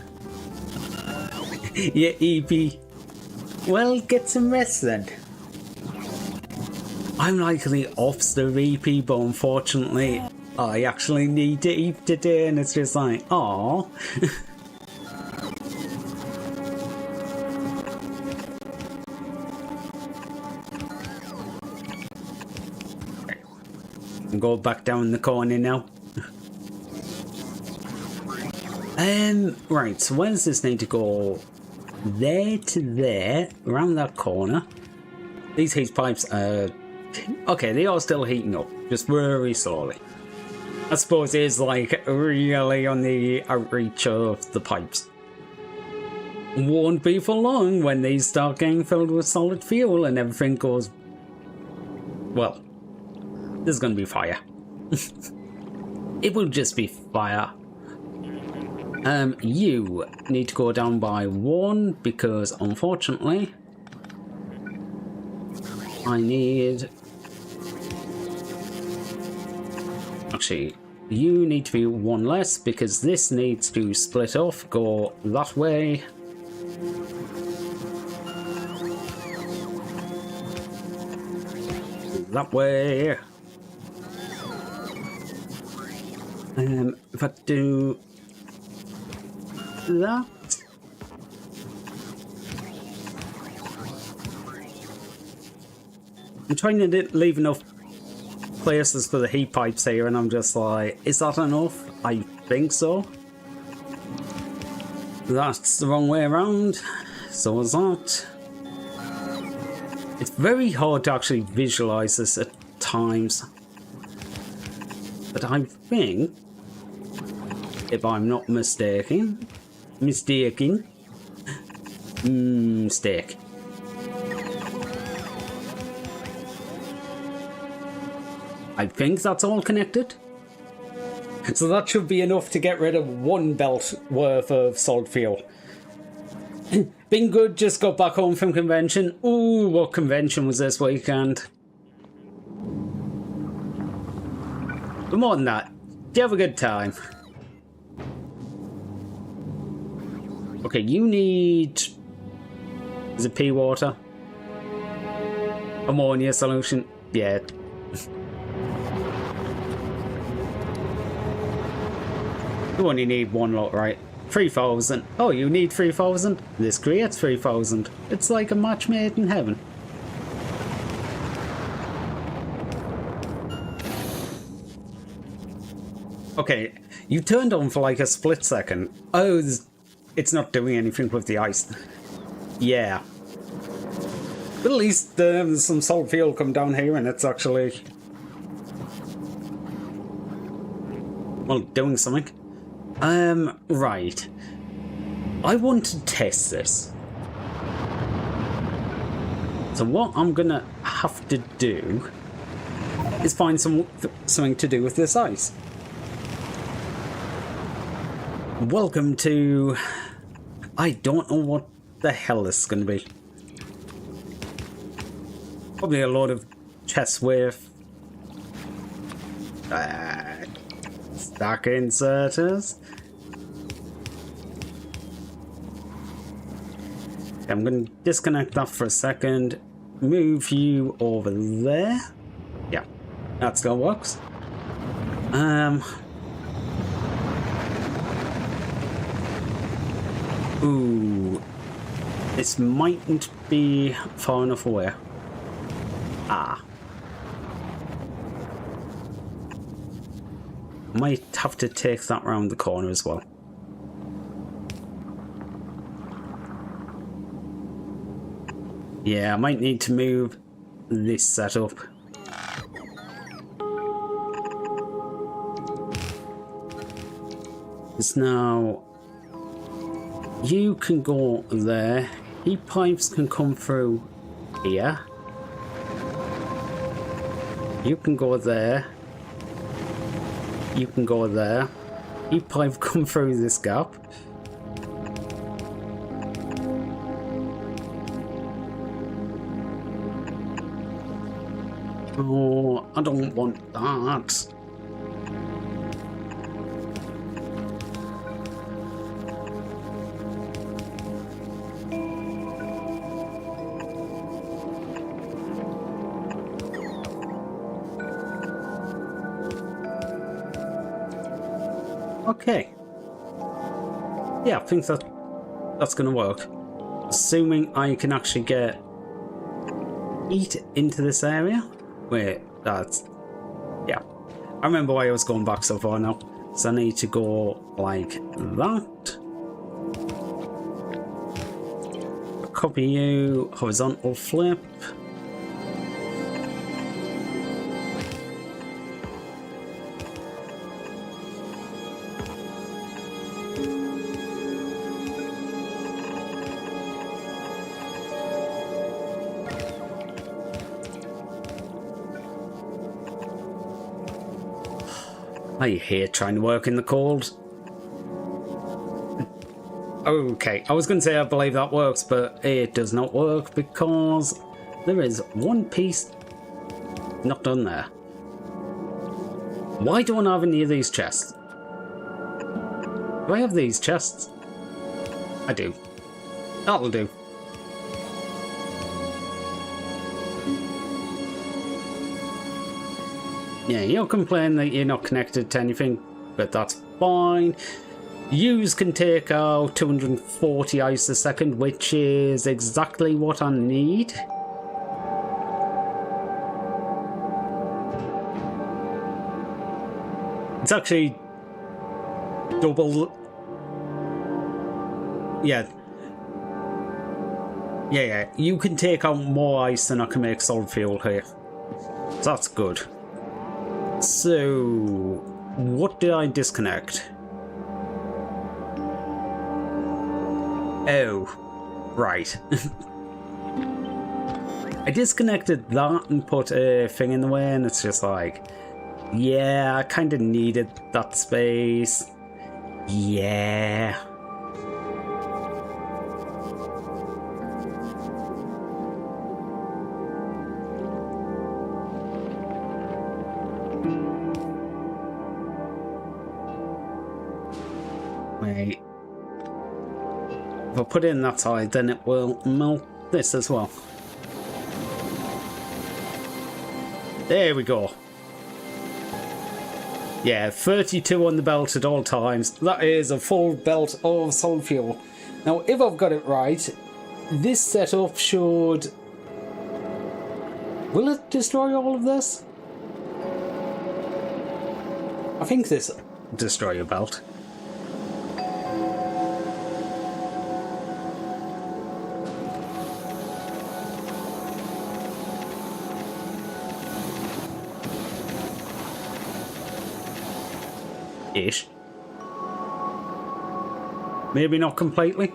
Yeah, EP. Well, get some rest then. I'm likely off the EP, but unfortunately, I actually need to eat today, and it's just like, aww. Go back down the corner now. Right, so where does this need to go? There to there, around that corner. These heat pipes are... Okay, they are still heating up, just very slowly. I suppose it is like really on the outreach of the pipes. Won't be for long when these start getting filled with solid fuel and everything goes... Well, there's gonna be fire. It will just be fire. You need to go down by 1 because unfortunately I need... Actually, you need to be 1 less because this needs to split off, go that way. That way. If I do that. I'm trying to leave enough places for the heat pipes here, and I'm just like, is that enough? I think so. That's the wrong way around. So is that. It's very hard to actually visualize this at times. But I think, if I'm not mistaken, mistake. I think that's all connected. So that should be enough to get rid of 1 belt worth of solid fuel. Been good, just got back home from convention. Ooh, what convention was this weekend? But more than that, do you have a good time? Okay, you need... Is it pea water? Ammonia solution? Yeah. You only need 1 lot, right? 3,000. Oh, you need 3,000? This creates 3,000. It's like a match made in heaven. Okay, you turned on for like a split second. Oh, it's not doing anything with the ice. Yeah. But at least there's some solid fuel come down here and it's actually... well, doing something. Right. I want to test this. So what I'm gonna have to do is find something to do with this ice. Welcome to... I don't know what the hell this is gonna be. Probably a lot of chests with... stack inserters. I'm going to disconnect that for a second. Move you over there. Yeah, that still works. Ooh. This mightn't be far enough away. Ah. Might have to take that round the corner as well. Yeah, I might need to move this setup. is now you can go there. Heat pipes can come through here. You can go there. You can go there. Heat pipe come through this gap. Oh, I don't want that. Okay. Yeah, I think that's gonna work. Assuming I can actually get heat into this area. Wait, that's... yeah. I remember why I was going back so far now. So I need to go like that. Copy you, horizontal flip. I hate trying to work in the cold. Okay, I was going to say I believe that works, but it does not work because there is one piece not done there. Why don't I have any of these chests? Do I have these chests? I do. That'll do. Yeah, you'll complain that you're not connected to anything, but that's fine. Use can take out 240 ice a second, which is exactly what I need. It's actually double. Yeah. Yeah, you can take out more ice than I can make solid fuel here. So that's good. So, what did I disconnect? Oh, right. I disconnected that and put a thing in the way, and it's just like, yeah, I kind of needed that space. Yeah. Wait. If I put it in that side, then it will melt this as well. There we go. Yeah, 32 on the belt at all times. That is a full belt of solid fuel. Now, if I've got it right, this setup should... will it destroy all of this? I think this destroy your belt. Ish. Maybe not completely.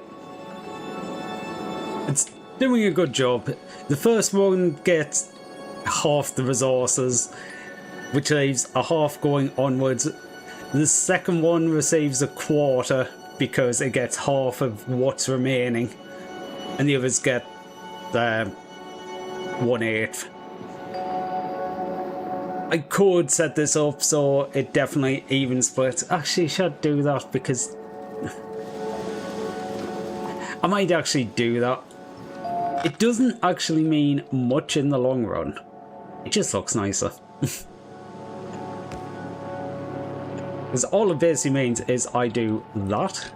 It's doing a good job. The first one gets half the resources, which leaves a half going onwards. The second one receives a quarter because it gets half of what's remaining, and the others get 1/8. I could set this up so it definitely even splits. Actually, should do that because I might actually do that. It doesn't actually mean much in the long run. It just looks nicer. Because all it basically means is I do that.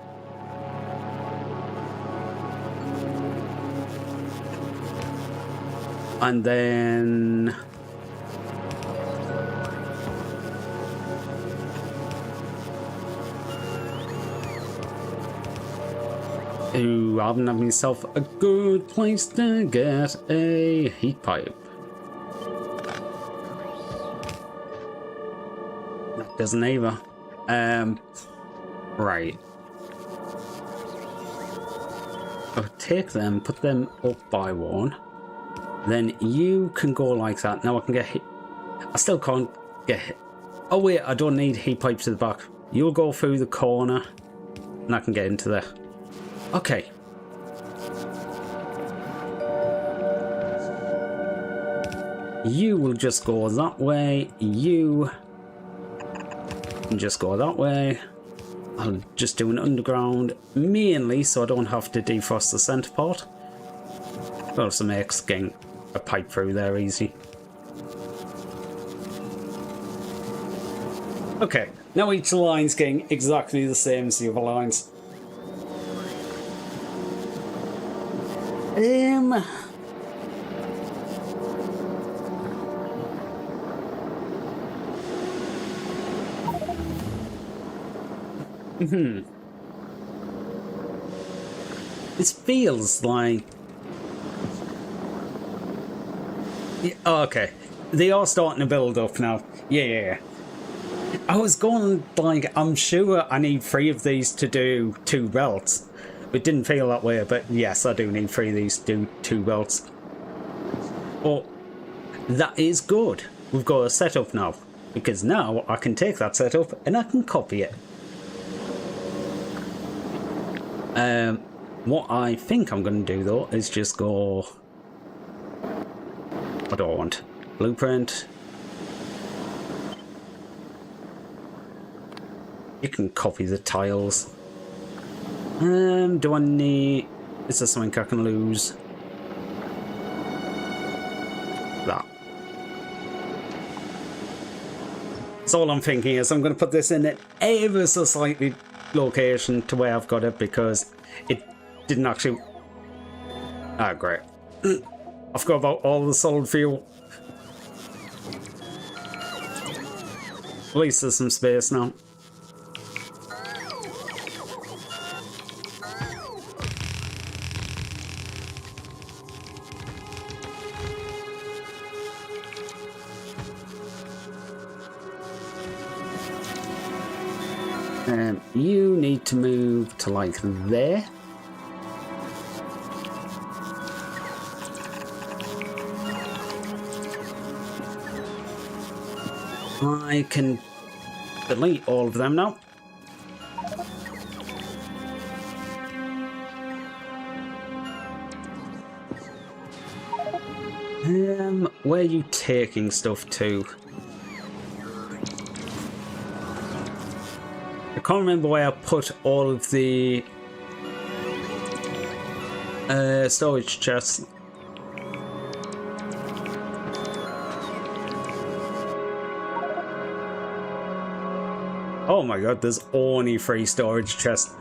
And then... ooh, I haven't had myself a good place to get a heat pipe. That doesn't either. Right. I'll take them, put them up by one. Then you can go like that. Now I can get hit. I still can't get hit. Oh wait, I don't need heat pipe to the back. You'll go through the corner and I can get into there. Okay. You will just go that way. You can just go that way. I'll just do an underground mainly so I don't have to defrost the centre part. It also makes getting a pipe through there easy. Okay, now each line's getting exactly the same as the other lines. This feels like... Yeah, oh, okay. They are starting to build up now. Yeah. I was going like, I'm sure I need 3 of these to do 2 belts. It didn't feel that way, but yes, I do need 3 of these to do 2 belts. But that is good. We've got a setup now. Because now I can take that setup and I can copy it. What I think I'm going to do though is just go... What do I want? Blueprint. You can copy the tiles. Do I need... Is there something I can lose? That. So all I'm thinking is I'm going to put this in an ever so slightly location to where I've got it because it didn't actually... Ah, great. I forgot about all the solid fuel. At least there's some space now. You need to move to like there. I can delete all of them now. Where are you taking stuff to? I can't remember where I put all of the storage chests. Oh my god, there's only 3 storage chests.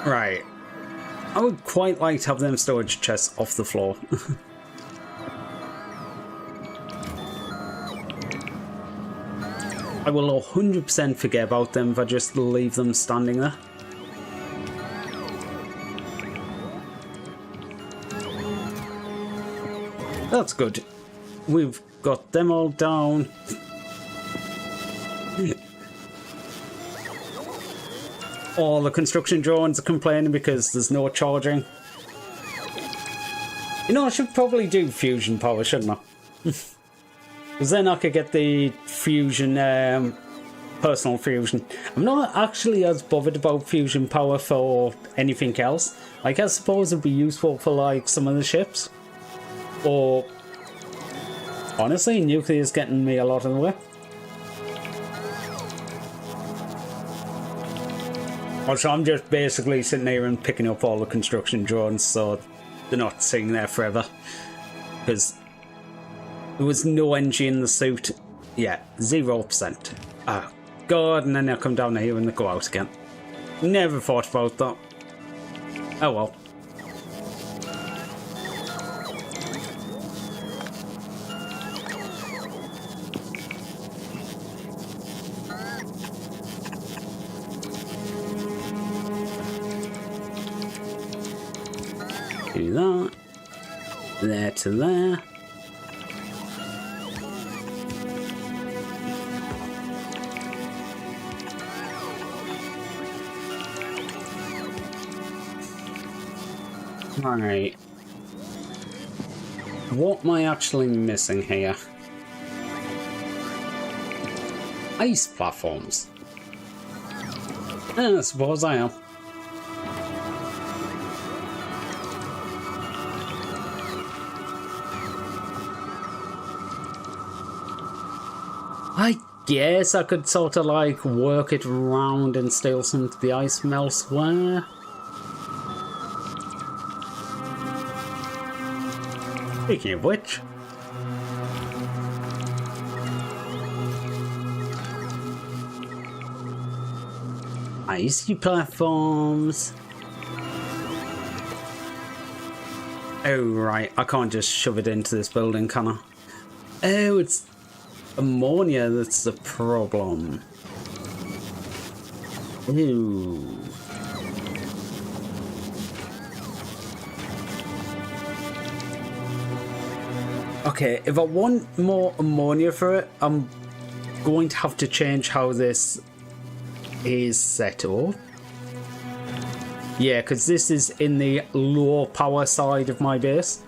Right. I would quite like to have them storage chests off the floor. I will 100% forget about them if I just leave them standing there. That's good. We've got them all down. All the construction drones are complaining because there's no charging. You know, I should probably do fusion power, shouldn't I? Because then I could get the fusion, personal fusion. I'm not actually as bothered about fusion power for anything else. Like, I suppose it'd be useful for, like, some of the ships. Or, honestly, nuclear's getting me a lot of the way. Also, I'm just basically sitting here and picking up all the construction drones, so they're not sitting there forever. Because there was no energy in the suit. Yeah, 0%. Ah, God, and then I come down here and they go out again. Never thought about that. Oh well. Do that. There to there. Right. What am I actually missing here? Ice platforms. I suppose I am. I guess I could sort of like work it around and steal some of the ice from elsewhere. Speaking of which, icy platforms. Oh right, I can't just shove it into this building, can I? Oh, it's ammonia that's the problem. Ooh. Okay, if I want more ammonia for it, I'm going to have to change how this is set up. Yeah, because this is in the low power side of my base.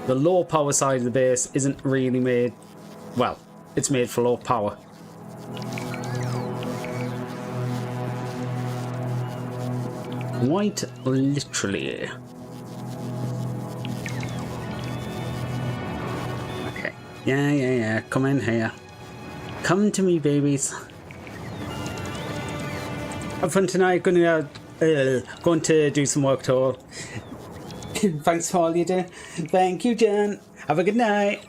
The low power side of the base isn't really made... Well, it's made for low power. Quite literally. Okay. Yeah. Come in here. Come to me, babies. Have fun tonight. Going to do some work tour. Thanks for all you do. Thank you, Jen. Have a good night.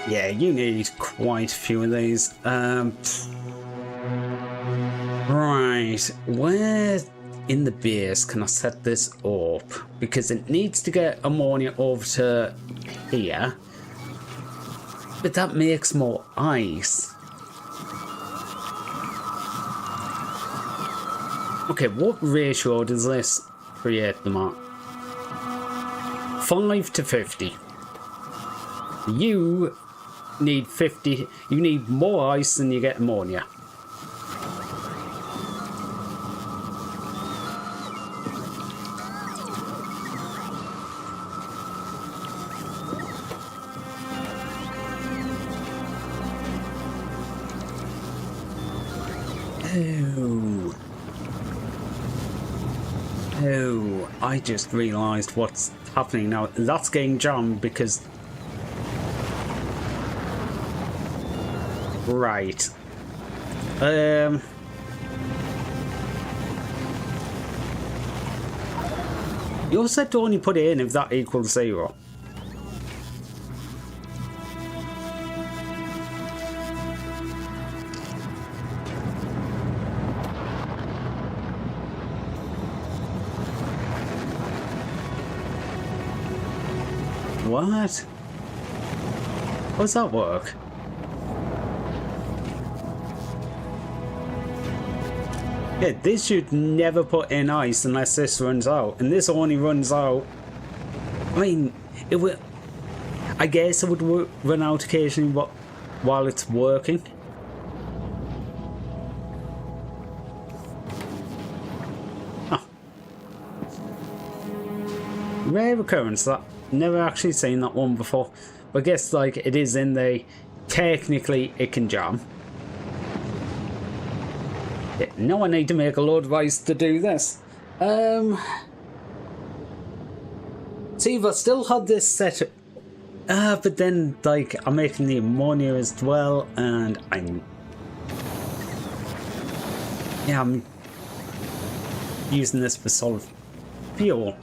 Yeah, you need quite a few of these. Right, where in the base can I set this up? Because it needs to get ammonia over to here. But that makes more ice. Okay, what ratio does this create them at? 5 to 50. You need 50. You need more ice than you get ammonia. Oh, I just realised what's happening now. That's getting jammed because... Right. You're said to only put it in if that equals 0. What? How does that work? Yeah, this should never put in ice unless this runs out, and this only runs out. I mean, it would. I guess it would run out occasionally, but while it's working. Oh. Rare occurrence. That never actually seen that one before. But I guess like it is in the. Technically, it can jam. Yeah, now I need to make a load of ice to do this. See, if I still had this set... but then, like, I'm making the ammonia as well, and I'm... Yeah, I'm using this for solid fuel.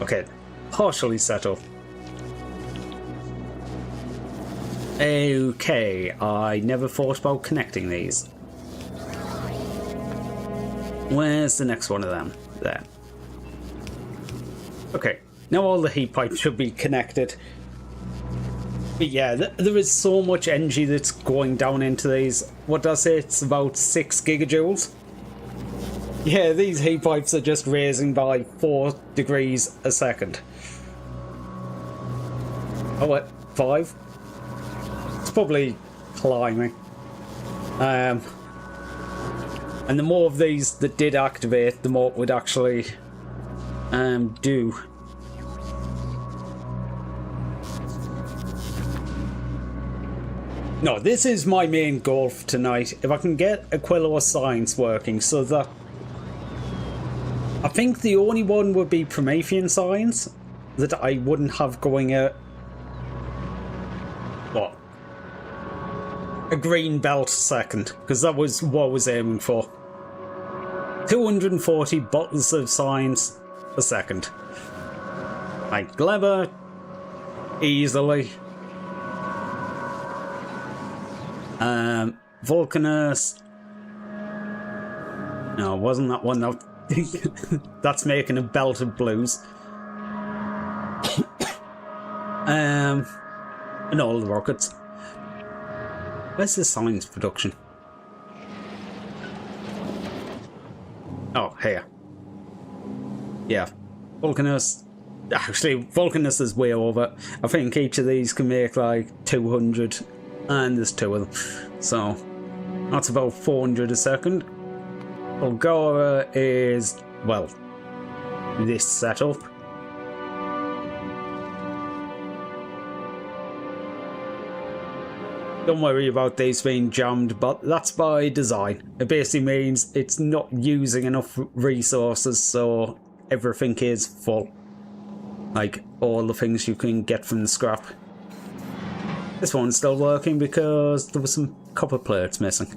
Okay, partially set up. Okay, I never thought about connecting these. Where's the next one of them? There. Okay, now all the heat pipes should be connected. But yeah, there is so much energy that's going down into these. What does it? It's about 6 gigajoules. Yeah, these heat pipes are just raising by 4 degrees a second. Oh, what? 5? It's probably climbing. And the more of these that did activate, the more it would actually do. No, this is my main goal for tonight. If I can get Aquilo Science working so that... I think the only one would be Promethean Science that I wouldn't have going at... What? A green belt second, because that was what I was aiming for. 240 bottles of science a second. Like Gleber, easily. Vulcanus. No, wasn't that one that... That's making a belt of blues. And all the rockets. Where's the science production? Oh, here. Yeah. Vulcanus. Actually, Vulcanus is way over. I think each of these can make like 200. And there's 2 of them. So, that's about 400 a second. Ulgora is, well, this setup. Don't worry about these being jammed, but that's by design. It basically means it's not using enough resources, so everything is full. Like, all the things you can get from the scrap. This one's still working because there were some copper plates missing.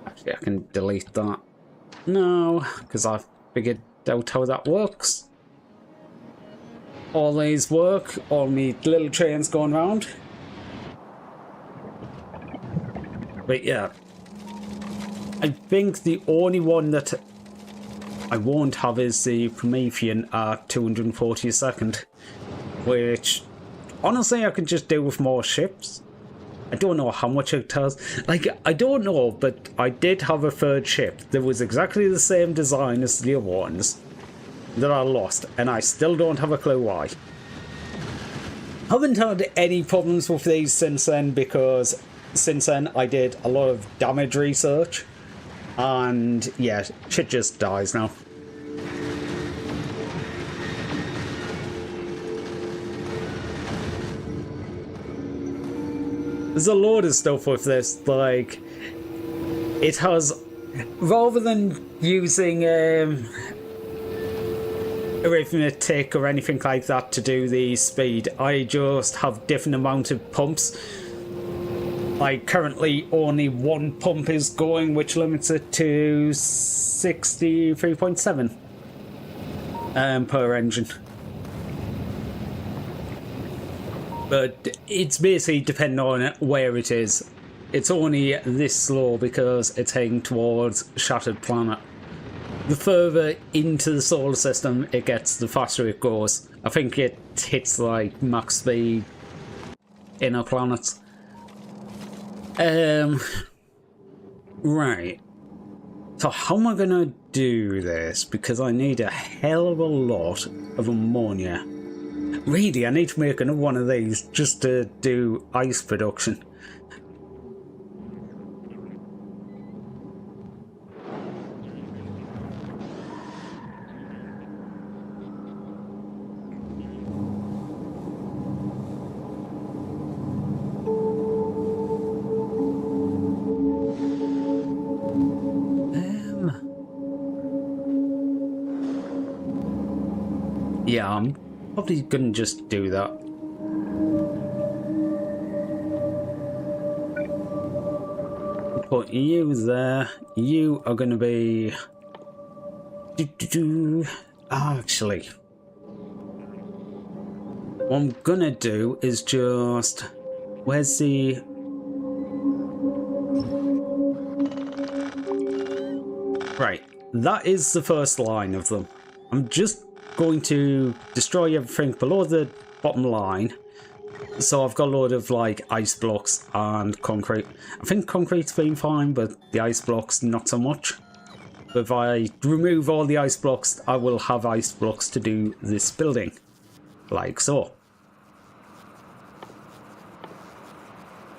Actually, I can delete that. No, because I've figured out how that works. All these work, all me little trains going round. But yeah, I think the only one that I won't have is the Promethean at 240 a second, which honestly I could just do with more ships. I don't know how much it does. Like, I don't know, but I did have a third ship that was exactly the same design as the other ones that I lost, and I still don't have a clue why. Haven't had any problems with these since then, because since then I did a lot of damage research, and yeah, shit just dies now. There's a load of stuff with this, like, it has, rather than using arithmetic or anything like that to do the speed, I just have different amount of pumps. Like, currently only one pump is going, which limits it to 63.7 per engine. But it's basically depending on where it is. It's only this slow because it's heading towards Shattered Planet. The further into the solar system it gets, the faster it goes. I think it hits like max speed inner planets. Right. So how am I gonna do this? Because I need a hell of a lot of ammonia. Really, I need to make another one of these just to do ice production. Yeah, I'm probably gonna just do that. Put you there. You are gonna be... Actually, what I'm gonna do is just... Where's the... Right, that is the first line of them. I'm just going to destroy everything below the bottom line. So I've got a load of like ice blocks and concrete. I think concrete's been fine, but the ice blocks not so much. But if I remove all the ice blocks, I will have ice blocks to do this building. Like so.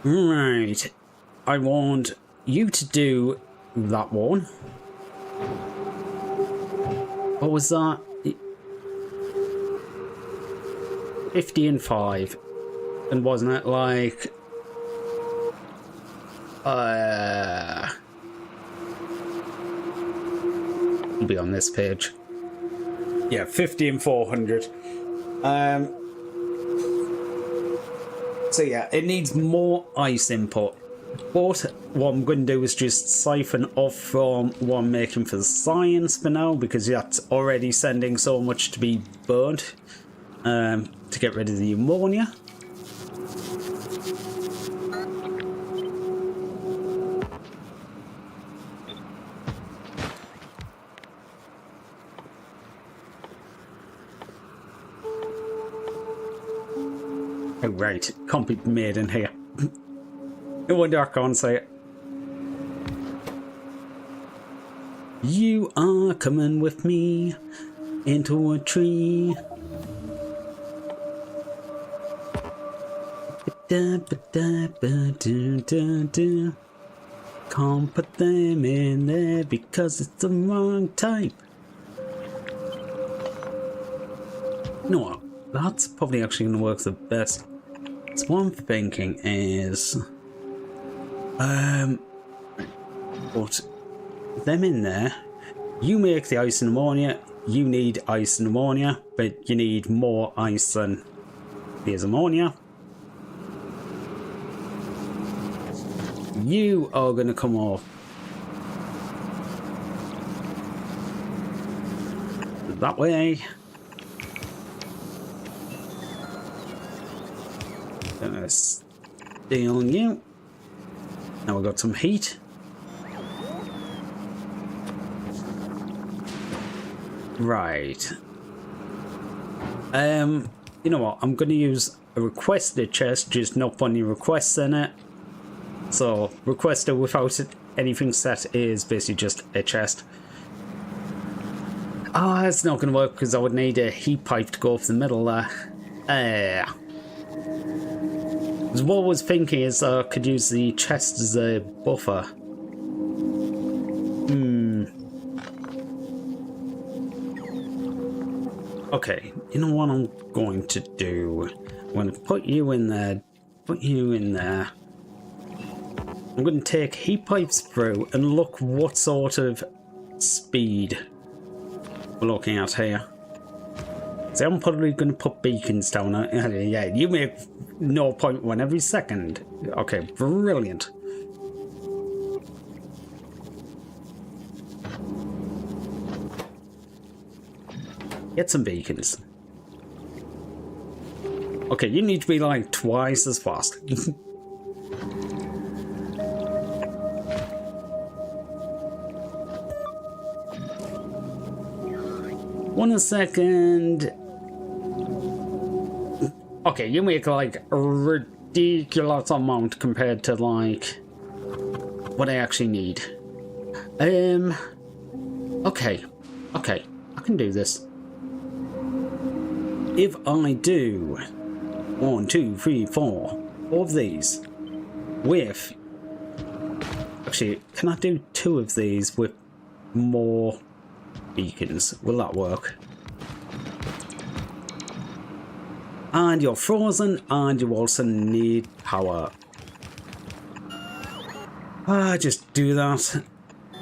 Right. I want you to do that one. What was that? 50 and 5. And wasn't it like... It'll be on this page. Yeah, 50 and 400. So yeah, it needs more ice input. But what I'm going to do is just siphon off from what I'm making for the science for now, because that's already sending so much to be burnt to get rid of the ammonia. Oh right, can't be made in here. No wonder I can't say it. You are coming with me into a tree. Can't put them in there because it's the wrong type. You know what? That's probably actually going to work the best. So what I'm thinking is... put them in there. You make the ice and ammonia. You need ice and ammonia, but you need more ice than there's ammonia. You are going to come off that way. Gonna stay on you. Now we've got some heat. Right. You know what? I'm going to use a requested chest, just not put any requests in it. So, requested without anything set is basically just a chest. Ah, it's not going to work because I would need a heat pipe to go off the middle there. What I was thinking is I could use the chest as a buffer. Okay, you know what I'm going to do? I'm going to put you in there, put you in there. I'm going to take heat pipes through and look what sort of speed we're looking at here. See, I'm probably going to put beacons down. Yeah, you make 0.1 every second. Okay, brilliant. Get some beacons. Okay, you need to be like twice as fast. One second. Okay, you make like a ridiculous amount compared to like what I actually need. Okay, I can do this. If I do 1, 2, 3, 4 of these with, actually, can I do 2 of these with more beacons? Will that work? And you're frozen, and you also need power. Just do that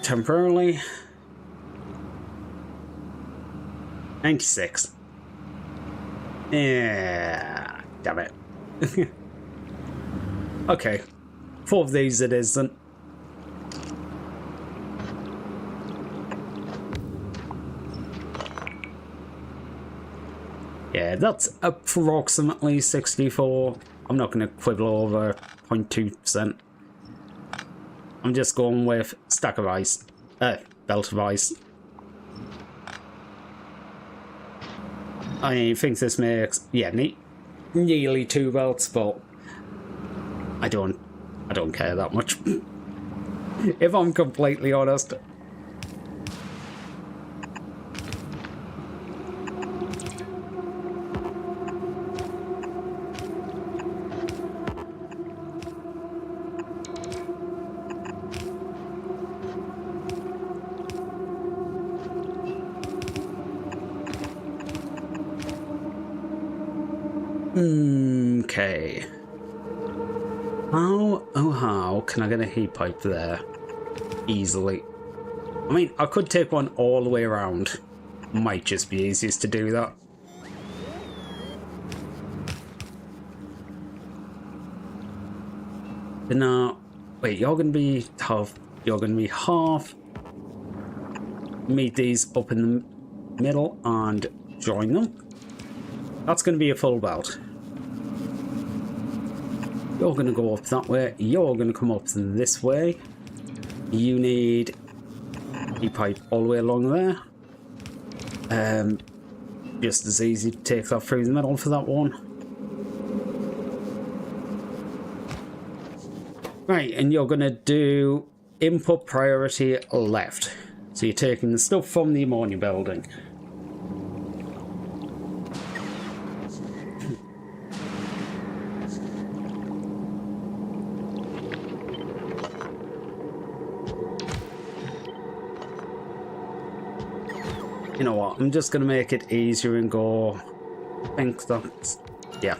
temporarily. 96. Yeah, damn it. Okay, 4 of these it is then. Yeah, that's approximately 64. I'm not going to quibble over 0.2%. I'm just going with stack of ice. belt of ice. I think this makes, yeah, nearly 2 belts, but I don't care that much. If I'm completely honest. Okay. How can I get a heat pipe there easily? I mean, I could take one all the way around. Might just be easiest to do that. But now, wait, you're gonna be half. Meet these up in the middle and join them. That's gonna be a full belt. You're gonna go up that way. You're gonna come up this way. You need a pipe all the way along there. Just as easy to take that through the middle for that one. Right, and you're gonna do input priority left. So you're taking the stuff from the ammonia building. You know what, I'm just gonna make it easier and go, I think that's, yeah.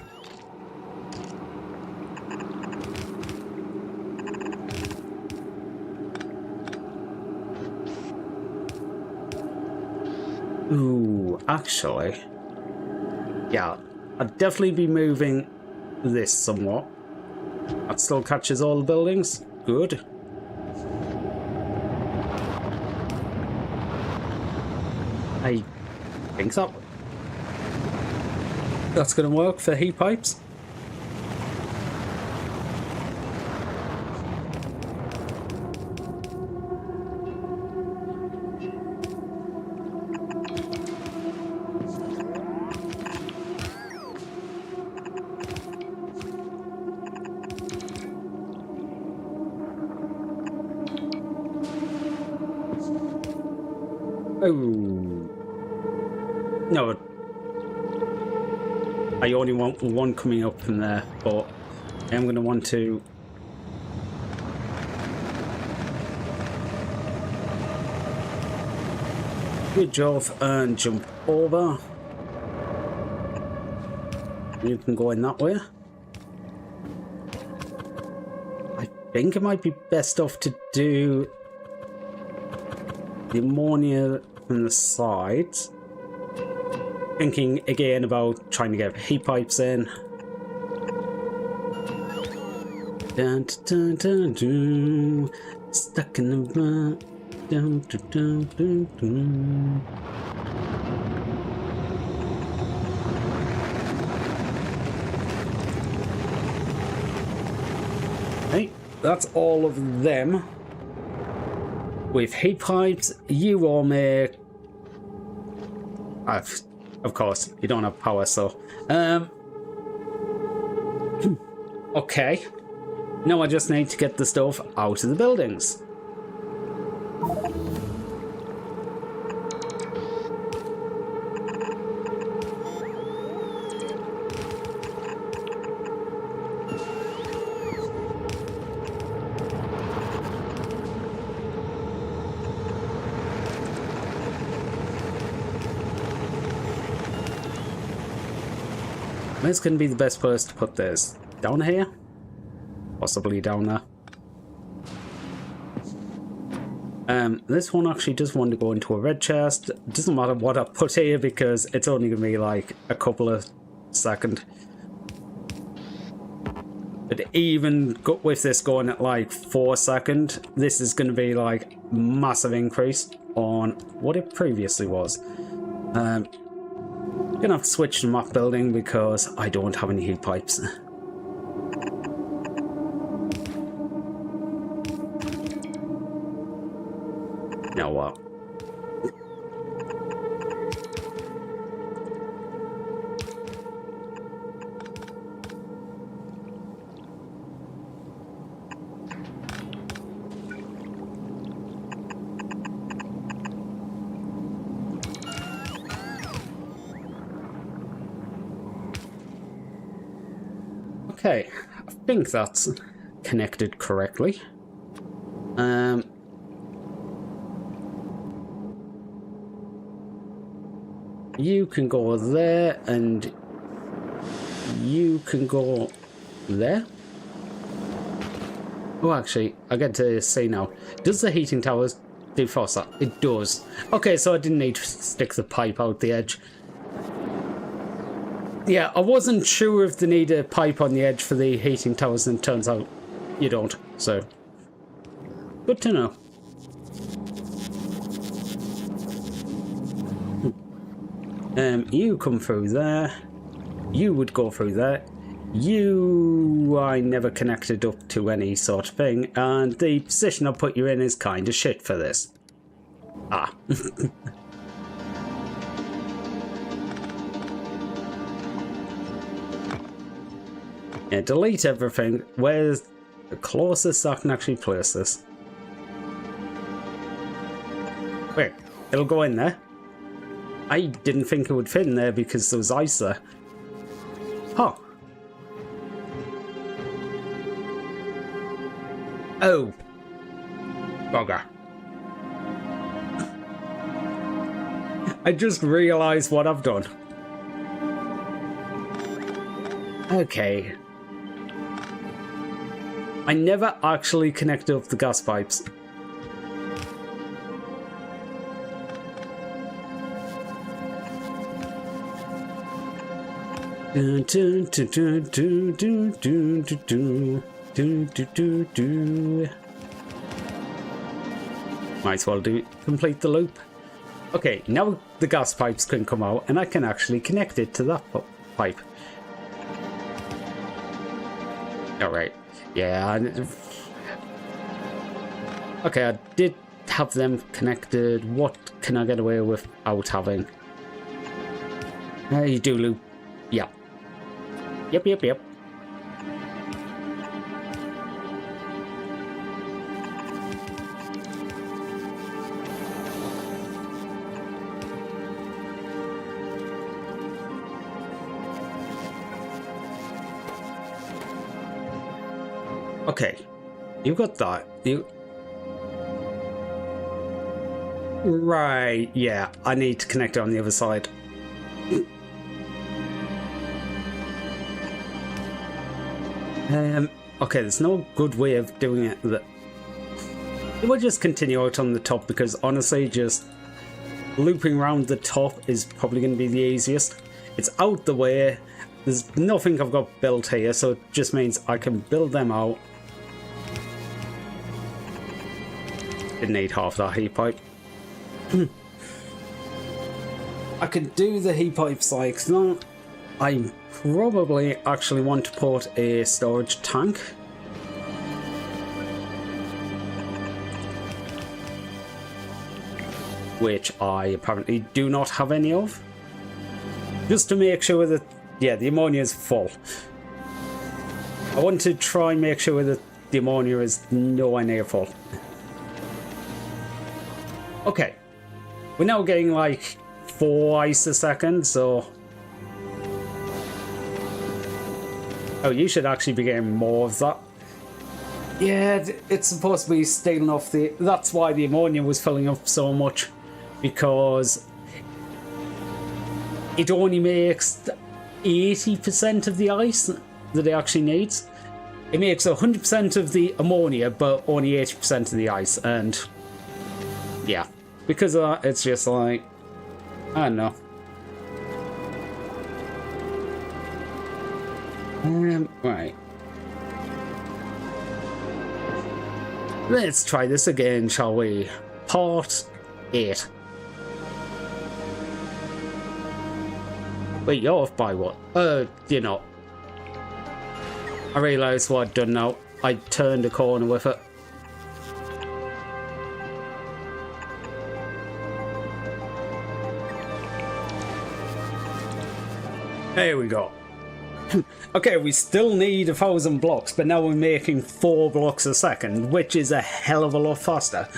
Ooh, actually, yeah, I'd definitely be moving this somewhat. That still catches all the buildings, good. I think that's going to work for heat pipes. Oh. No, I only want one coming up from there, but I'm going to want to bridge off and jump over. You can go in that way. I think it might be best off to do the ammonia from the sides. Thinking again about trying to get heat pipes in. Dun, dun, dun, dun. Stuck in the mud. Dun, dun, dun, dun, dun. Hey, that's all of them. With heat pipes, you all make. Of course, you don't have power, so... Okay. Now I just need to get the stuff out of the buildings. Where's going to be the best place to put this? Down here? Possibly down there. This one actually does want to go into a red chest. It doesn't matter what I put here because it's only going to be like a couple of seconds. But even with this going at like 4 seconds, this is going to be like massive increase on what it previously was. Gonna have to switch to map building because I don't have any heat pipes. Now what? Okay, I think that's connected correctly. You can go there, and you can go there. Oh, actually, I get to see now. Does the heating towers defrost that? It does. Okay, so I didn't need to stick the pipe out the edge. Yeah, I wasn't sure if they need a pipe on the edge for the heating towers, and it turns out you don't. So, good to know. You come through there. You would go through there. You, I never connected up to any sort of thing, and the position I put you in is kind of shit for this. Ah. Yeah, delete everything. Where's the closest I can actually place this? Wait, it'll go in there. I didn't think it would fit in there because there was ice there. Huh. Oh. Bugger. I just realised what I've done. Okay. I never actually connected up the gas pipes. Might as well complete the loop. Okay, now the gas pipes can come out and I can actually connect it to that pipe. Alright, yeah. Okay, I did have them connected. What can I get away without having? You do loop. Yeah. Yep. Okay, you got that. Right, yeah, I need to connect it on the other side. Okay, there's no good way of doing it. We'll just continue out on the top because honestly, just looping around the top is probably going to be the easiest. It's out the way. There's nothing I've got built here, so it just means I can build them out. Didn't need half that heat pipe. I could do the heat pipes like that. I probably actually want to put a storage tank. Which I apparently do not have any of. Just to make sure that, yeah, the ammonia is full. I want to try and make sure that the ammonia is nowhere near full. Okay. We're now getting like 4 ice a second, so... Oh, you should actually be getting more of that. Yeah, it's supposed to be stealing off the... That's why the ammonia was filling up so much. Because... it only makes 80% of the ice that it actually needs. It makes 100% of the ammonia, but only 80% of the ice. And... yeah. Because of that, it's just like... I don't know. Right. Let's try this again, shall we? Part 8. Wait, you're off by what? You're not. I realised what I'd done now. I turned a corner with it. There we go. Okay, we still need 1,000 blocks, but now we're making 4 blocks a second, which is a hell of a lot faster.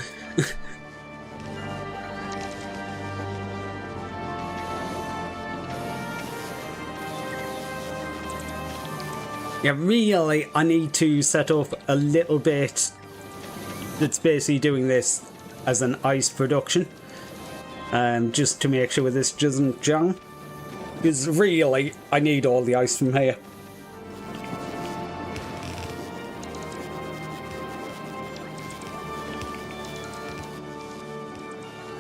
Yeah, really, I need to set up a little bit that's basically doing this as an ice production. Just to make sure this doesn't jam. Because really, I need all the ice from here.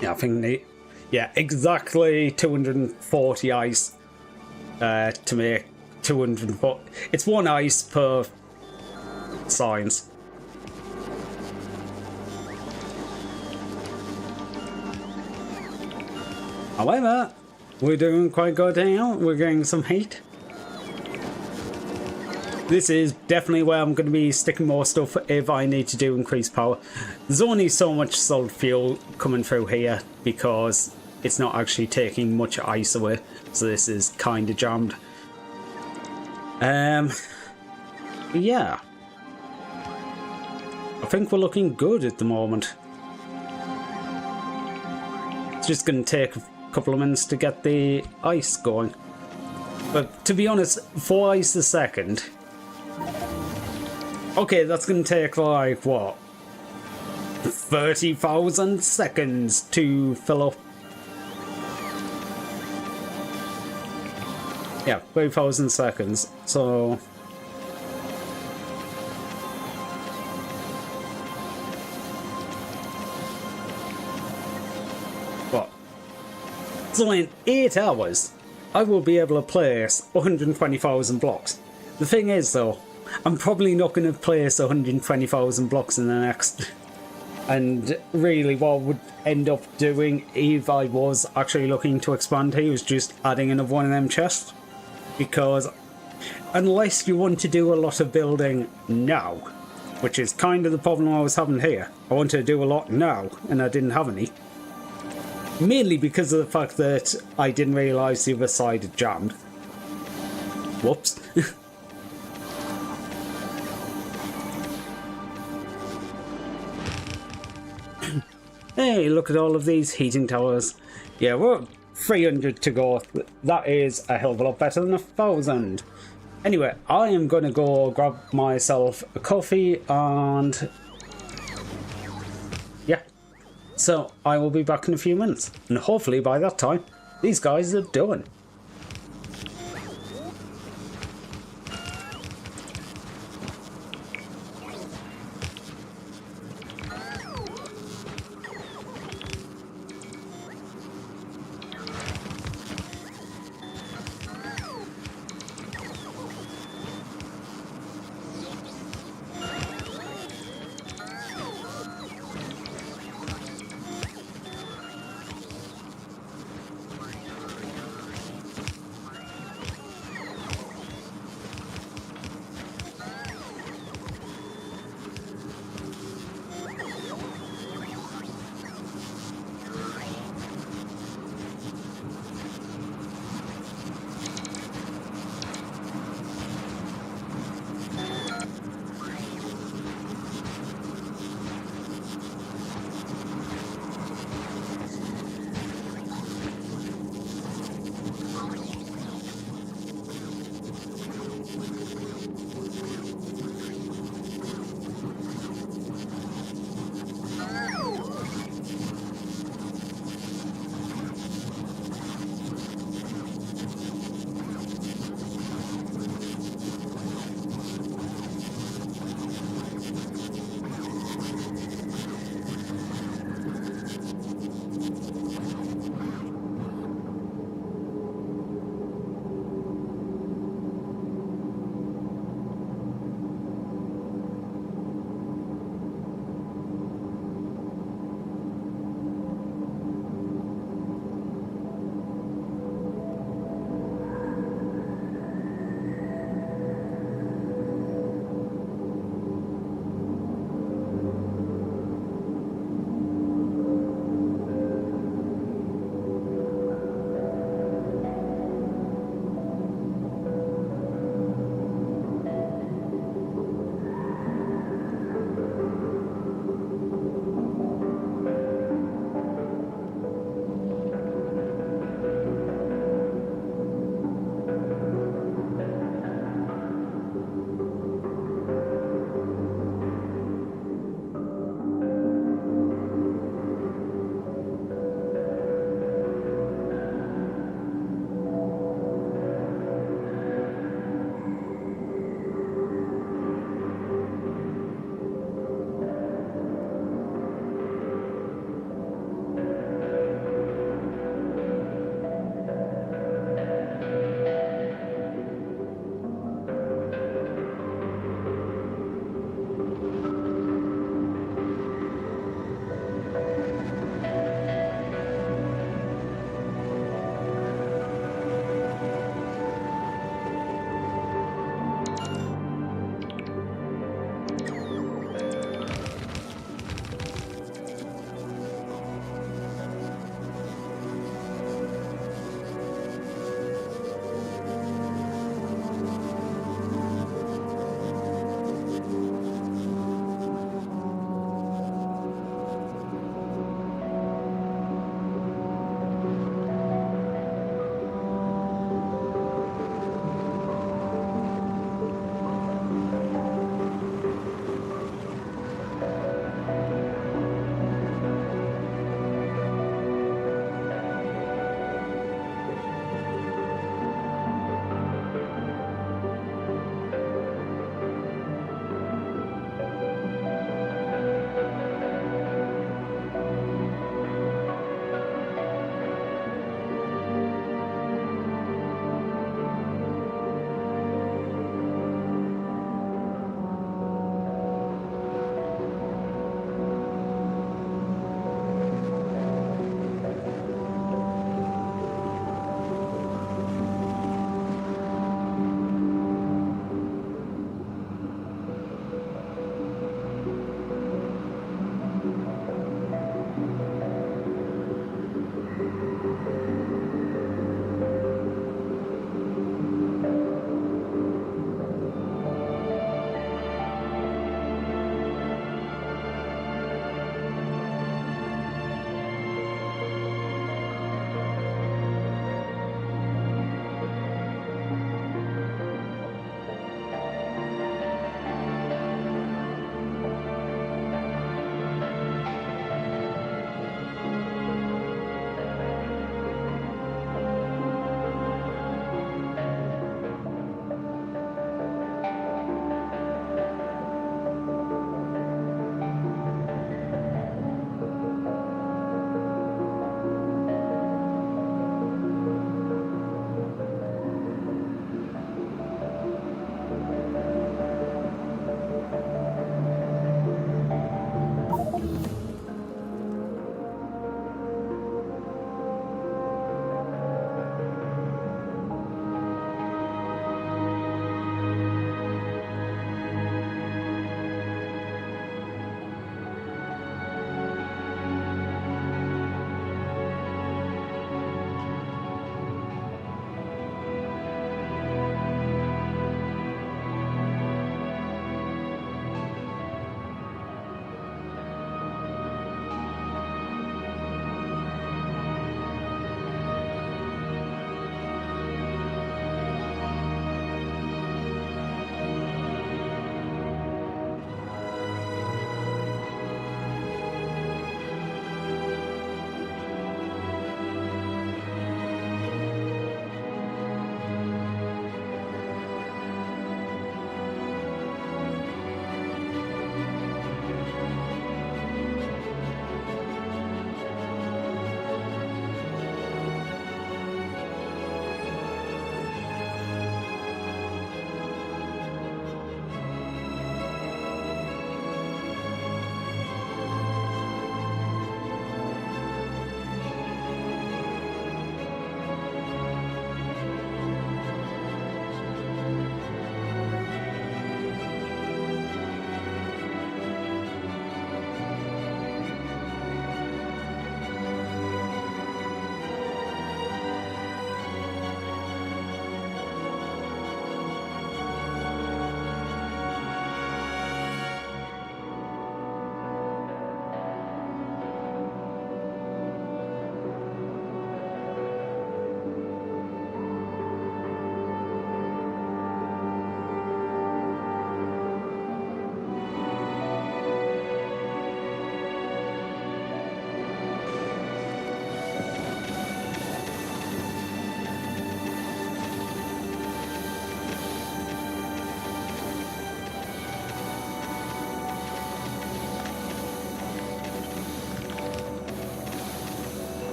Yeah, I think exactly 240 ice to make 240. It's 1 ice per signs. However, we're doing quite good here. We're getting some heat. This is definitely where I'm going to be sticking more stuff if I need to do increased power. There's only so much solid fuel coming through here because it's not actually taking much ice away. So this is kind of jammed. Yeah. I think we're looking good at the moment. It's just going to take a couple of minutes to get the ice going. But to be honest, 4 ice a second. Okay, that's going to take like, what? 30,000 seconds to fill up. Yeah, 30,000 seconds. So... what? So in 8 hours, I will be able to place 120,000 blocks. The thing is, though, I'm probably not going to place 120,000 blocks in the next... And really what I would end up doing if I was actually looking to expand here was just adding another one of them chests. Because unless you want to do a lot of building now, which is kind of the problem I was having here. I wanted to do a lot now and I didn't have any. Mainly because of the fact that I didn't realise the other side had jammed. Whoops. Hey, look at all of these heating towers. Yeah, we're 300 to go. That is a hell of a lot better than 1,000. Anyway, I am going to go grab myself a coffee and... yeah. So, I will be back in a few minutes. And hopefully by that time, these guys are done.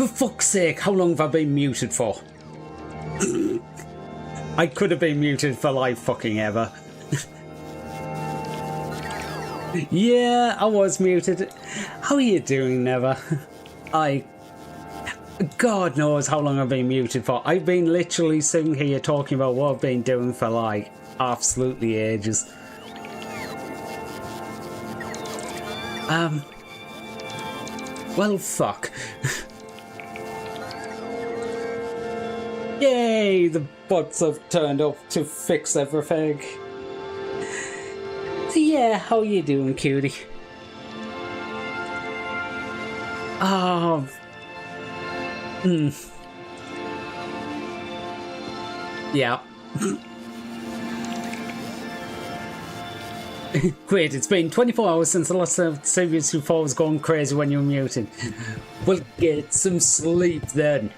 For fuck's sake, how long have I been muted for? I could have been muted for like fucking ever. Yeah, I was muted. How are you doing, Never? God knows how long I've been muted for. I've been literally sitting here talking about what I've been doing for like absolutely ages. Well, fuck. Yay, the bots have turned up to fix everything. So yeah, how you doing, cutie? Oh. Yeah. Great, it's been 24 hours since the last series you thought was going crazy when you were muted. Well, get some sleep then.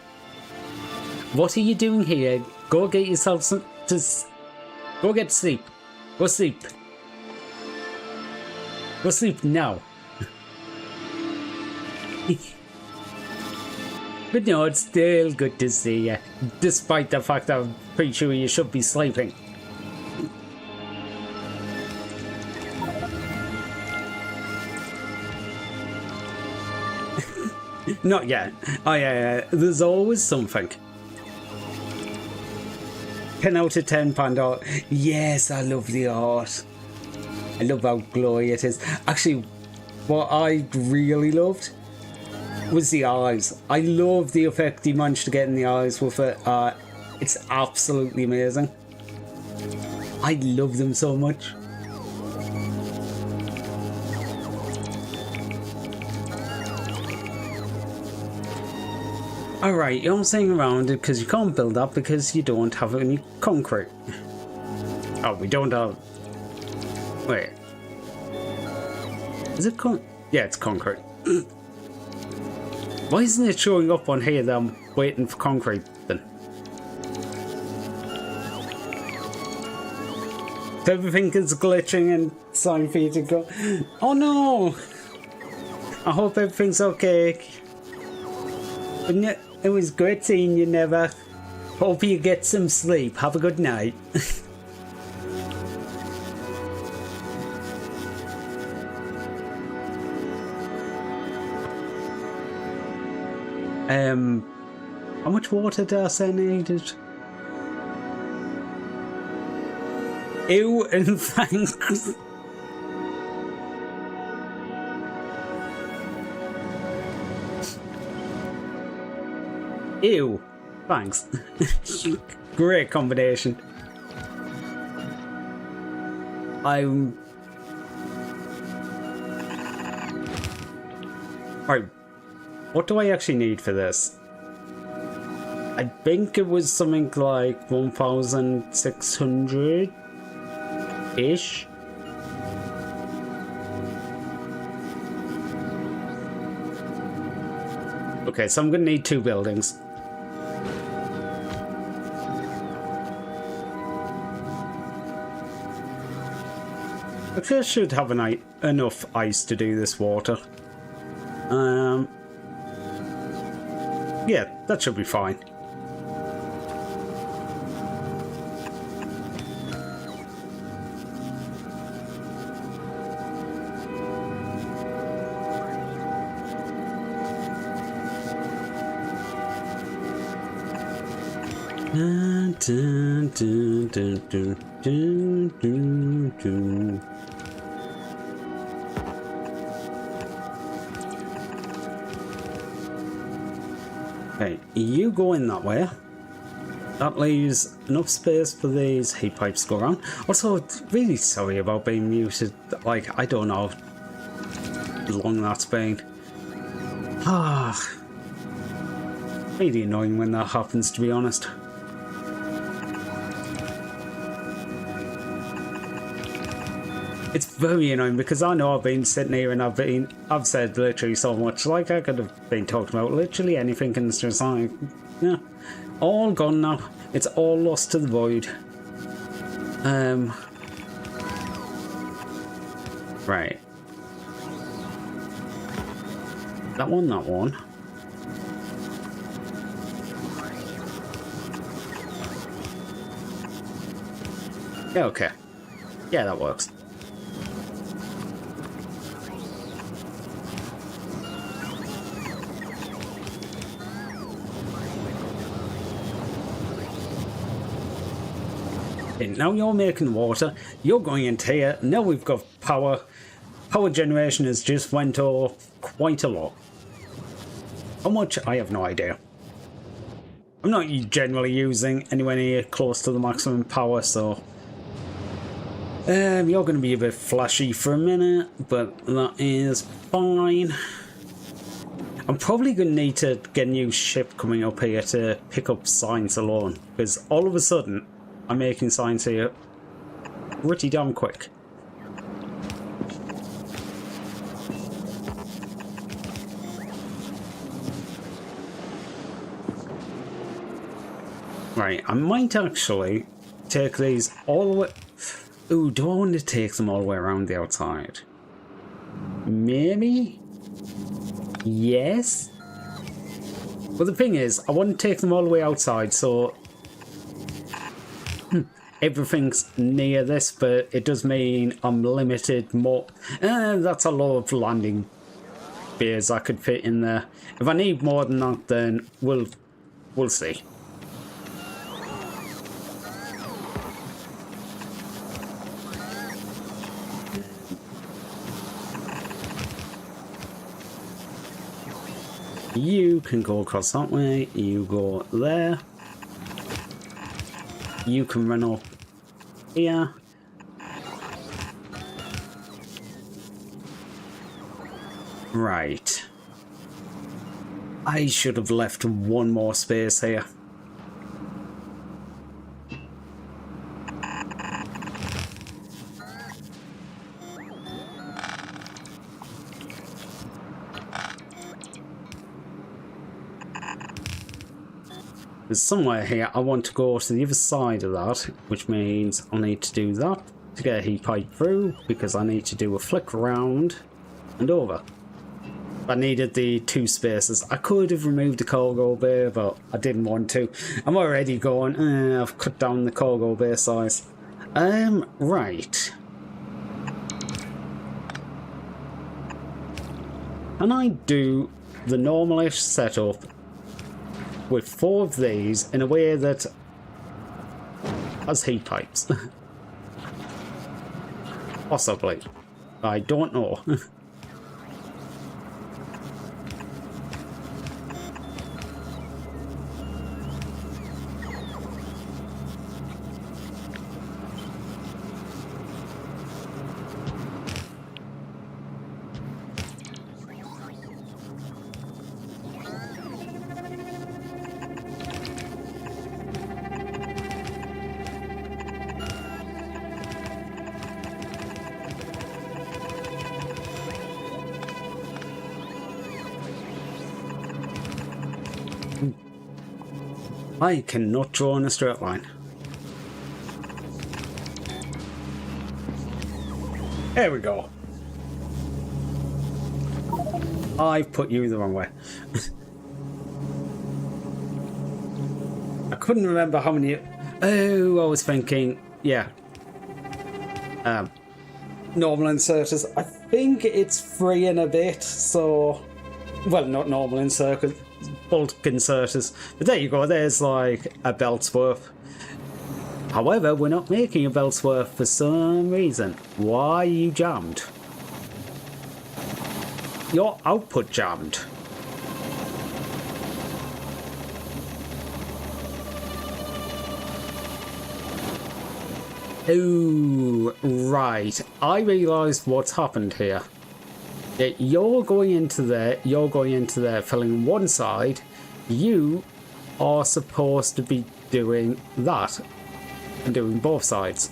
What are you doing here? Go get yourself some... Go get sleep. Go sleep. Go sleep now. But no, it's still good to see you, despite the fact that I'm pretty sure you should be sleeping. Not yet. Oh yeah, there's always something. 10 out of 10 Panda. Yes, I love the art. I love how glowy it is. Actually, what I really loved was the eyes. I love the effect he managed to get in the eyes with it. It's absolutely amazing. I love them so much. Alright, you're saying around it because you can't build up because you don't have any concrete. Oh, we don't have... Wait. Is it Yeah, it's concrete. Why isn't it showing up on here that I'm waiting for concrete then? Everything is glitching and it's time for you to go. Oh no! I hope everything's okay. But it was great seeing you, Never. Hope you get some sleep. Have a good night. How much water did I say needed? Ew, and thanks. Ew, thanks. Great combination. Right, what do I actually need for this? I think it was something like 1,600-ish. Okay, so I'm gonna need 2 buildings. Actually, I should have enough ice to do this water. Yeah, that should be fine. Dun, dun, dun, dun, dun, dun, dun, dun. Okay, you go in that way. That leaves enough space for these heat pipes to go around. Also, really sorry about being muted. Like, I don't know how long that's been. Really annoying when that happens, to be honest. It's very annoying because I know I've been sitting here and I've said literally so much. Like, I could have been talking about literally anything and it's just like, yeah, all gone now. It's all lost to the void. Right. That one. Yeah, okay. Yeah, that works. Okay, now you're making water, you're going into here, now we've got power. Power generation has just went up quite a lot. How much? I have no idea. I'm not generally using anywhere near close to the maximum power, so... you're going to be a bit flashy for a minute, but that is fine. I'm probably going to need to get a new ship coming up here to pick up science alone, because all of a sudden I'm making science here pretty damn quick. Right, I might actually take these all the way... Ooh, do I want to take them all the way around the outside? Maybe? Yes? But the thing is, I want to take them all the way outside, so... everything's near this, but it does mean I'm limited more... that's a lot of landing bays I could fit in there. If I need more than that, then we'll see. You can go across that way, you go there. You can run up here. Right. I should have left one more space here. There's somewhere here I want to go to the other side of that, which means I need to do that to get a heat pipe through, because I need to do a flick around and over. I needed the 2 spaces. I could have removed the cargo bay, but I didn't want to. I'm already going, I've cut down the cargo bay size. Right. Can I do the normalish setup with 4 of these in a way that has heat pipes? Possibly. I don't know. I cannot draw in a straight line. There we go. I've put you the wrong way. I couldn't remember how many... Oh, I was thinking... Yeah. Normal inserters. I think it's 3 and a bit, so... Well, not normal inserters. Bulk inserters. But there you go, there's like a belt's worth. However, we're not making a belt's worth for some reason. Why are you jammed? Your output jammed. Oh, right. I realised what's happened here. You're going into there, filling one side. You are supposed to be doing that and doing both sides.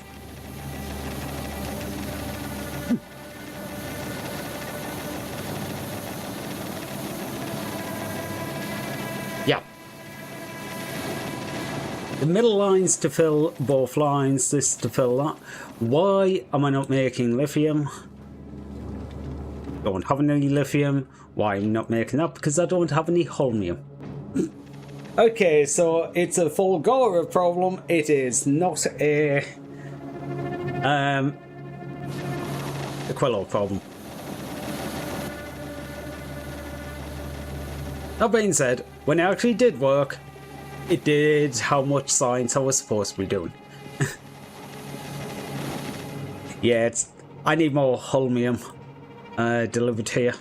Yeah. The middle line's to fill both lines, this to fill that. Why am I not making lithium? Don't have any lithium. Why am I not making that? Because I don't have any holmium. Okay, so it's a full Gora problem. It is not a Aquilo problem. That being said, when it actually did work, it did how much science I was supposed to be doing. Yeah, I need more holmium delivered here.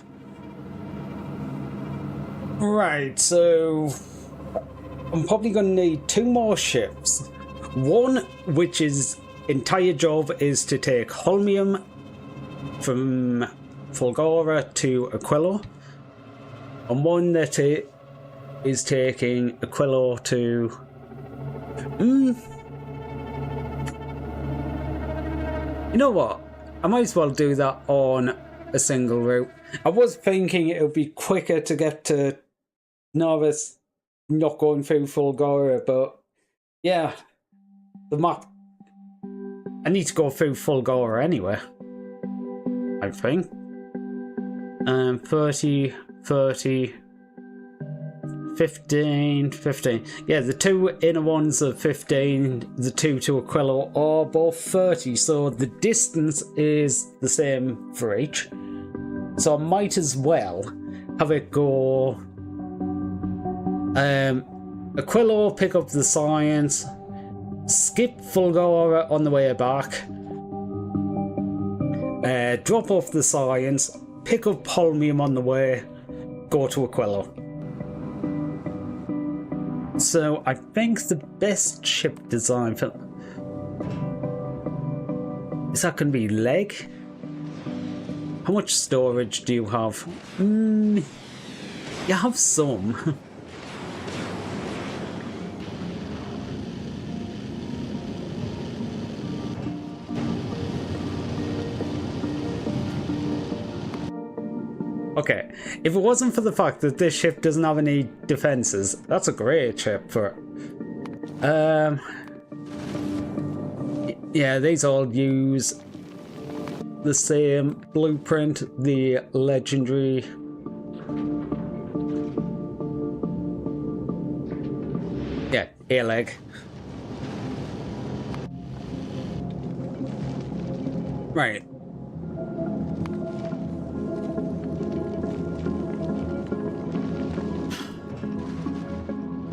Right, so I'm probably going to need 2 more ships. One, which is entire job is to take holmium from Fulgora to Aquilo, and one that is taking Aquilo to... You know what? I might as well do that on a single route. I was thinking it would be quicker to get to Novice not going through Fulgora, but yeah, the map... I need to go through Fulgora anyway, I think. 30, 30, 15, 15. Yeah, the 2 inner ones are 15, the 2 to Aquilo are both 30, so the distance is the same for each. So I might as well have it go Aquilo, pick up the science, skip Fulgora on the way back, drop off the science, pick up holmium on the way, go to Aquilo. So I think the best ship design for... Is that going to be leg? How much storage do you have? You have some. Okay, if it wasn't for the fact that this ship doesn't have any defenses, that's a great ship for it. Yeah, these all use the same blueprint, the legendary... Yeah, air leg. Right.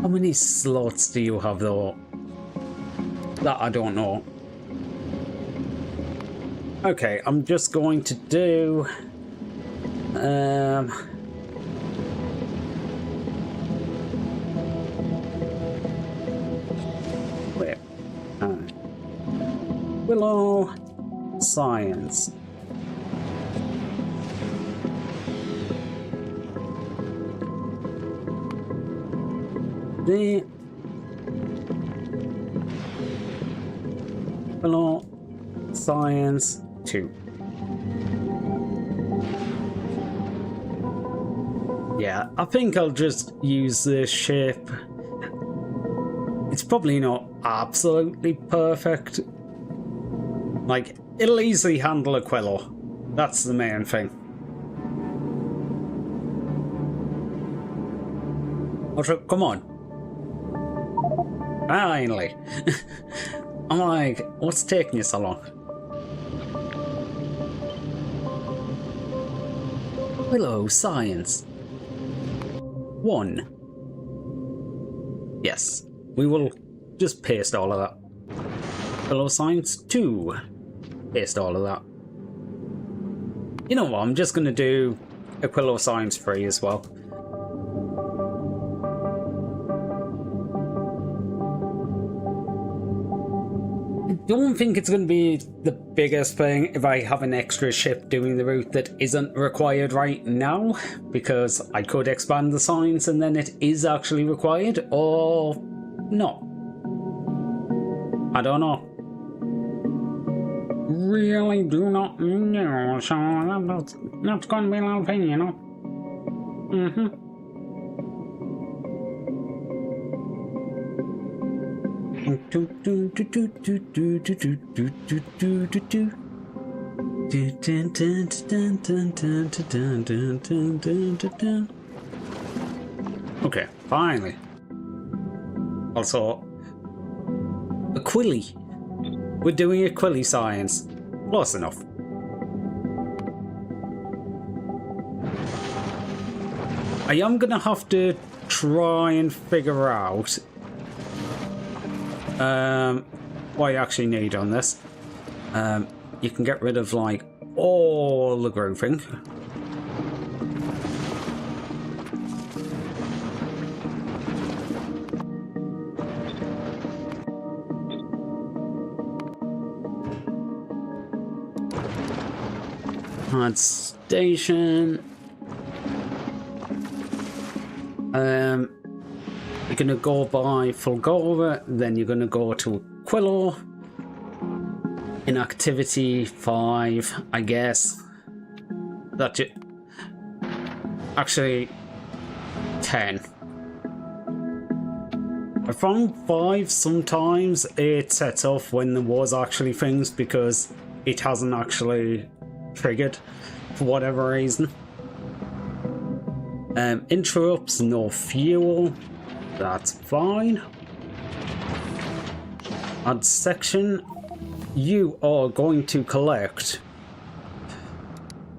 How many slots do you have though? That I don't know. Okay, I'm just going to do where? Willow Science. The Willow Science 2. Yeah, I think I'll just use this ship. It's probably not absolutely perfect. Like, it'll easily handle Aquilo. That's the main thing. Come on. Finally. I'm like, what's taking you so long? Willow Science 1. Yes, we will just paste all of that. Willow Science 2. Paste all of that. You know what, I'm just going to do Aquilo Science 3 as well. I don't think it's going to be the biggest thing if I have an extra ship doing the route that isn't required right now, because I could expand the science and then it is actually required, or not. I don't know. Really do not know, so that's going to be a little thing, you know. Okay, finally. Also, Aquili. We're doing a quilly science. Close enough. I am gonna have to try and figure out what you actually need on this. You can get rid of like all the grouping. Add station. You're gonna go by Fulgora, then you're gonna go to Quillo. In activity 5, I guess. That's it. Actually, 10. I found 5 sometimes it sets off when there was actually things because it hasn't actually triggered for whatever reason. Interrupts, no fuel. That's fine. Add section. You are going to collect.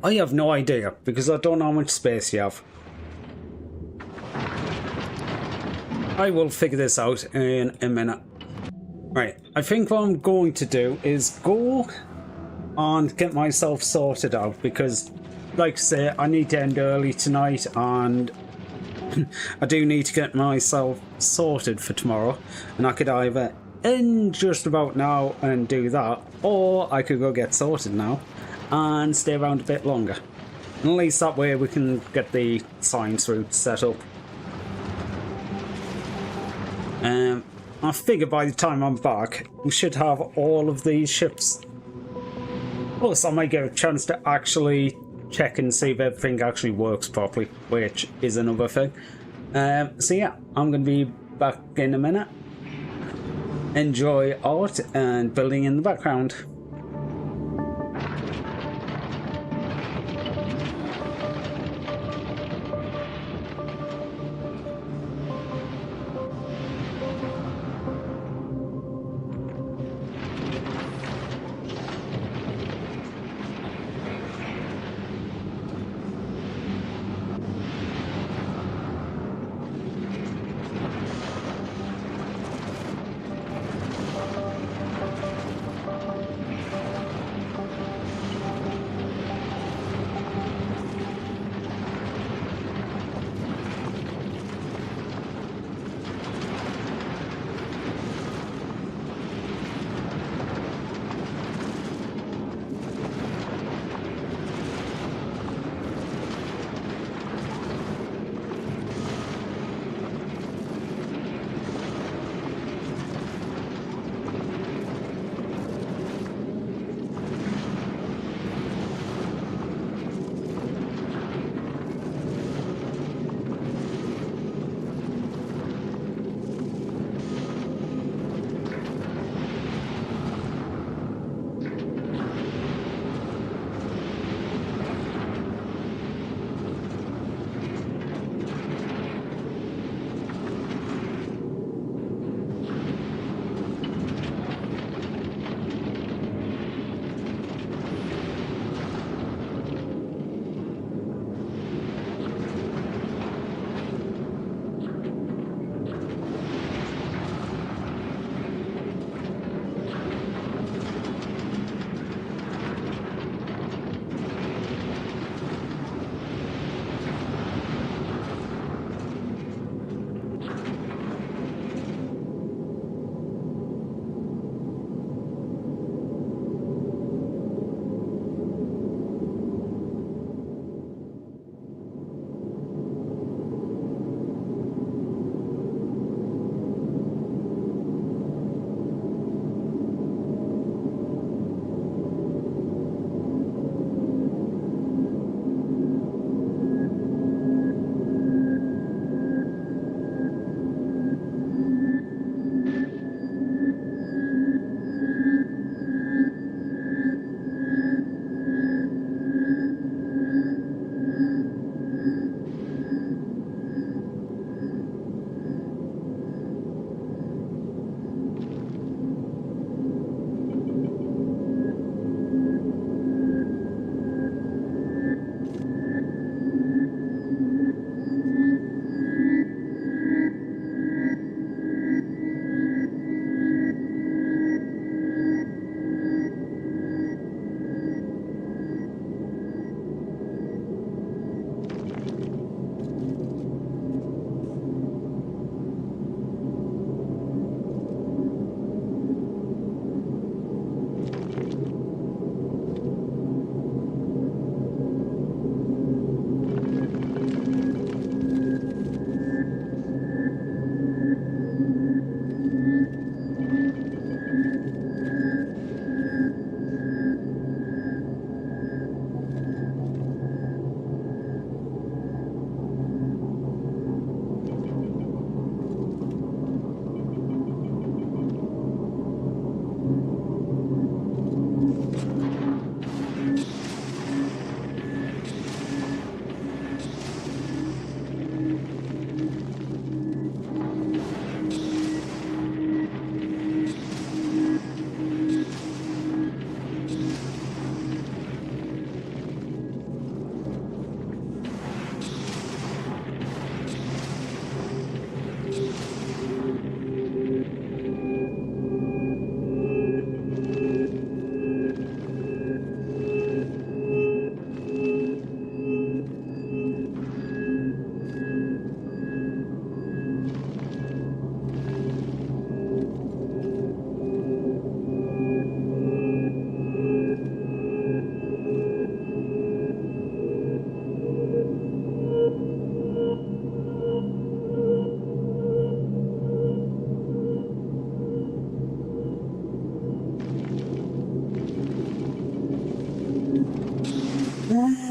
I have no idea because I don't know how much space you have. I will figure this out in a minute. Right, I think what I'm going to do is go and get myself sorted out because, like I say, I need to end early tonight and I do need to get myself sorted for tomorrow, and I could either end just about now and do that, or I could go get sorted now and stay around a bit longer. And at least that way we can get the science route set up. I figure by the time I'm back, we should have all of these ships. Plus, I might get a chance to actually check and see if everything actually works properly, which is another thing. So yeah, I'm going to be back in a minute. Enjoy art and building in the background.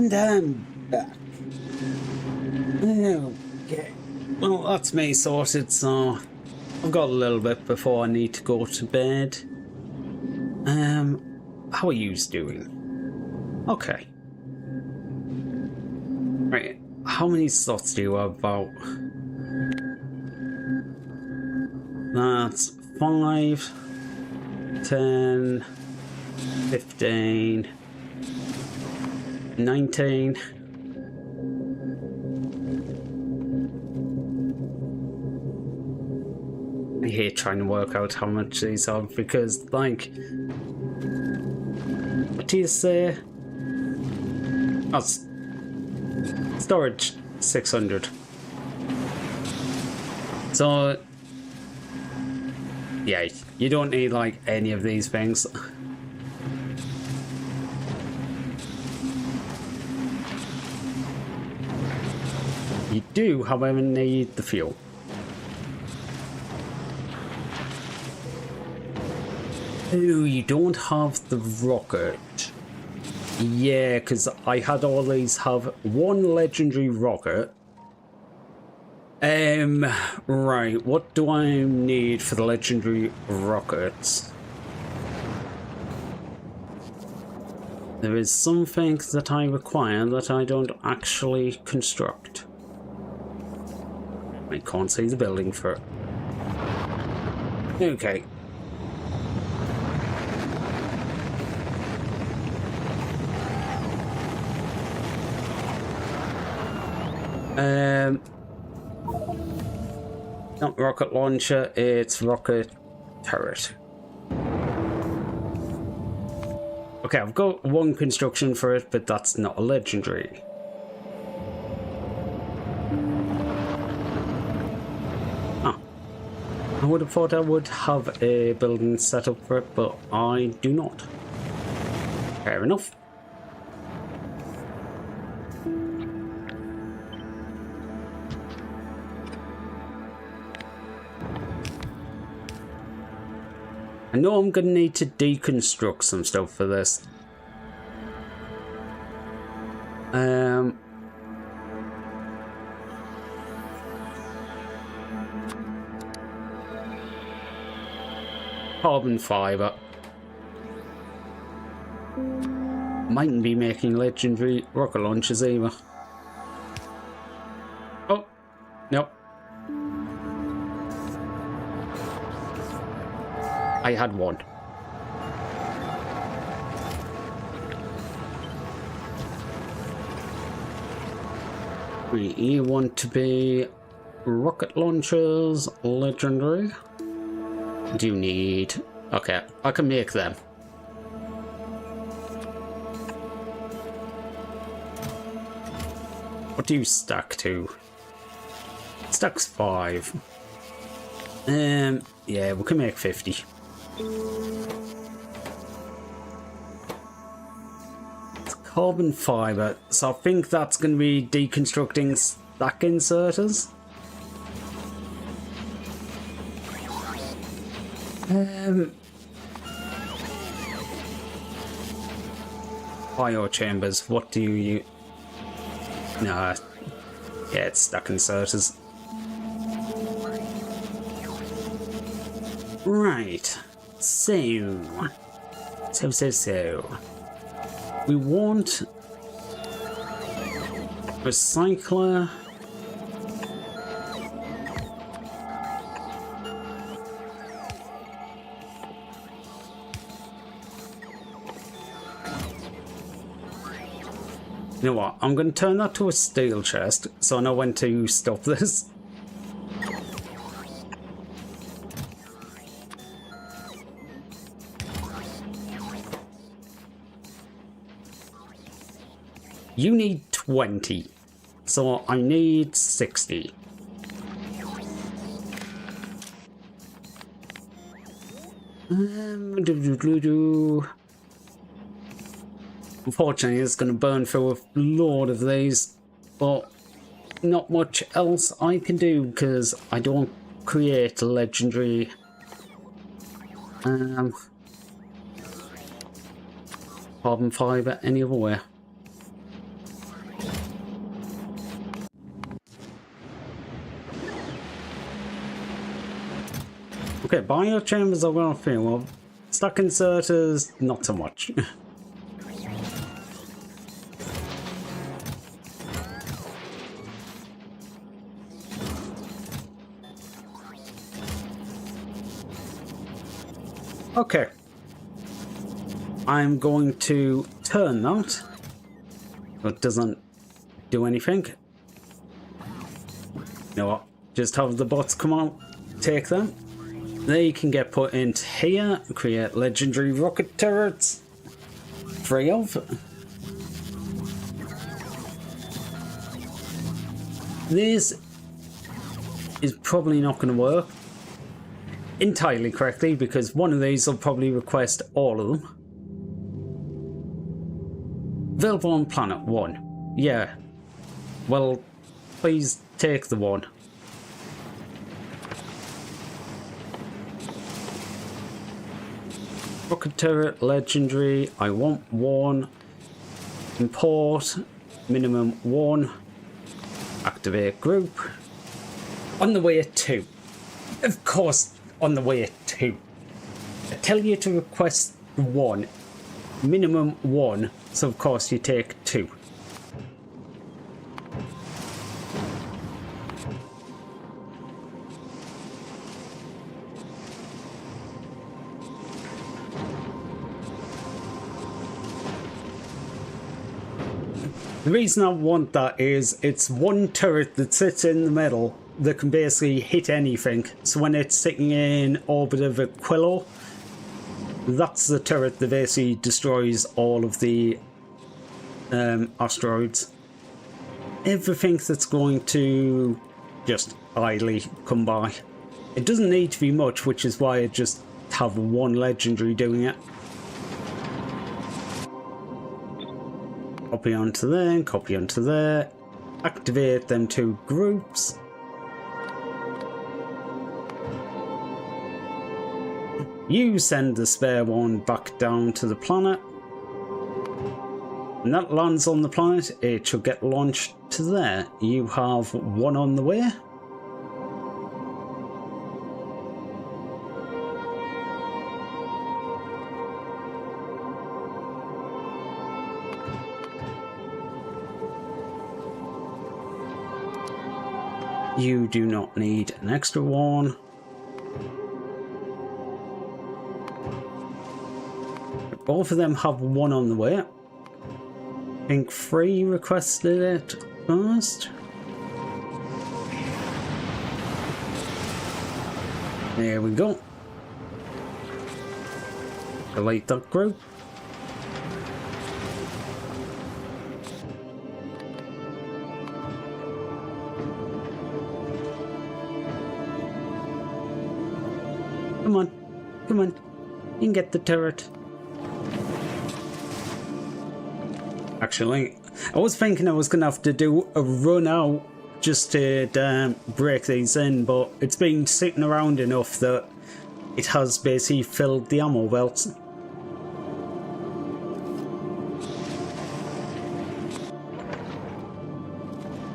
And I'm back. Okay. Well, that's me sorted, so I've got a little bit before I need to go to bed. How are you doing? Okay. Right, how many slots do you have about? That's 5, 10, 15, 19. I hate trying to work out how much these are because, like, what do you say? Oh, storage 600. So, yeah, you don't need like any of these things. You do, however, need the fuel. Oh, you don't have the rocket. Yeah, because I had all these have one legendary rocket. Right, what do I need for the legendary rockets? There is something that I require that I don't actually construct. I can't see the building for it. Okay. Not rocket launcher, it's rocket turret. Okay, I've got one construction for it, but that's not a legendary. Ah. I would have thought I would have a building set up for it, but I do not. Fair enough. I know I'm gonna need to deconstruct some stuff for this. Carbon fiber. Mightn't be making legendary rocket launchers either. Oh, nope. I had one. We want to be rocket launchers, legendary. Do you need? Okay, I can make them. What do you stack to? Stacks 5. Yeah, we can make 50. It's carbon fiber, so I think that's going to be deconstructing stack inserters. Bio chambers, what do you Nah, yeah, it's stack inserters. Right, so we want recycler. You know what, I'm going to turn that to a steel chest so I know when to stop this. You need 20, so I need 60. Unfortunately, it's going to burn through a load of these, but not much else I can do because I don't create legendary carbon fiber any other way. Okay, biochambers I've got a few of. Stack inserters, not so much. Okay. I'm going to turn that. It doesn't do anything. You know what? Just have the bots come out, take them. They can get put into here, create legendary rocket turrets. 3 of. This is probably not going to work entirely correctly because one of these will probably request all of them. Available on planet 1. Yeah. Well, please take the 1. Rocket turret, legendary. I want 1. Import. Minimum 1. Activate group. On the way at 2. Of course, on the way at 2. I tell you to request 1. Minimum 1. So of course you take 2. The reason I want that is it's one turret that sits in the middle that can basically hit anything. So when it's sitting in orbit of Aquilo, that's the turret that basically destroys all of the asteroids. Everything that's going to just idly come by. It doesn't need to be much, which is why I just have 1 legendary doing it. Copy onto there, copy onto there. Activate them 2 groups. You send the spare one back down to the planet. When that lands on the planet, it should get launched to there. You have 1 on the way. You do not need an extra one. Both of them have 1 on the way. I think 3 requested it first. There we go. Delete that group. Come on, come on, you can get the turret. Actually, I was thinking I was going to have to do a run out just to break these in, but it's been sitting around enough that it has basically filled the ammo belts.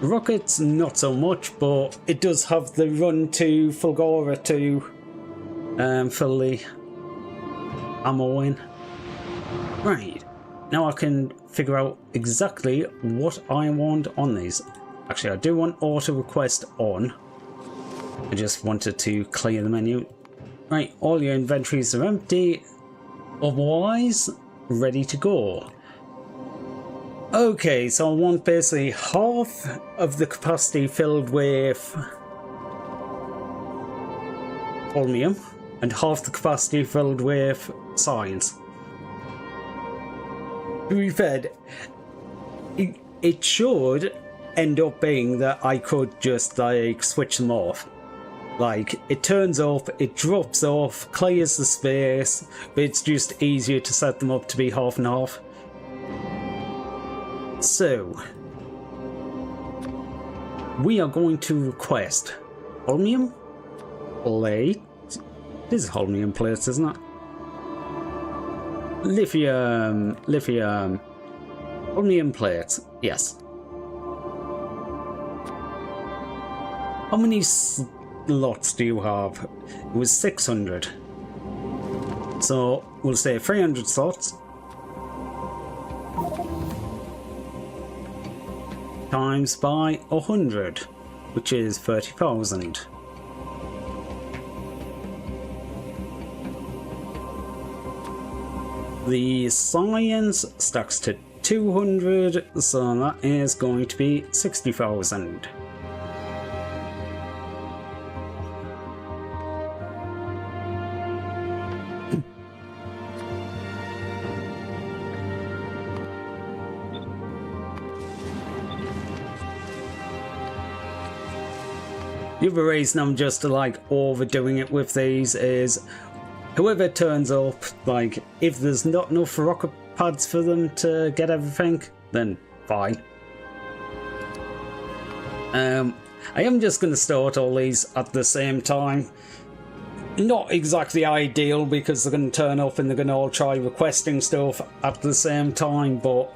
Rockets, not so much, but it does have the run to Fulgora to fill the ammo in. Right, now I can figure out exactly what I want on these. Actually, I do want auto request on. I just wanted to clear the menu. Right, all your inventories are empty. Otherwise, ready to go. Okay, so I want basically half of the capacity filled with holmium and half the capacity filled with science. To be fair, it should end up being that I could just like switch them off. Like, it turns off, it drops off, clears the space, but it's just easier to set them up to be half and half. So, we are going to request holmium plate. This is holmium plates, isn't it? Lithium, holmium plates, yes. How many lots do you have? It was 600. So we'll say 300 slots times by 100, which is 30,000. The science stacks to 200, so that is going to be 60,000. The other reason I'm just like overdoing it with these is whoever turns up, like if there's not enough rocket pads for them to get everything, then fine. I am just going to start all these at the same time. Not exactly ideal because they're going to turn up and they're going to all try requesting stuff at the same time, but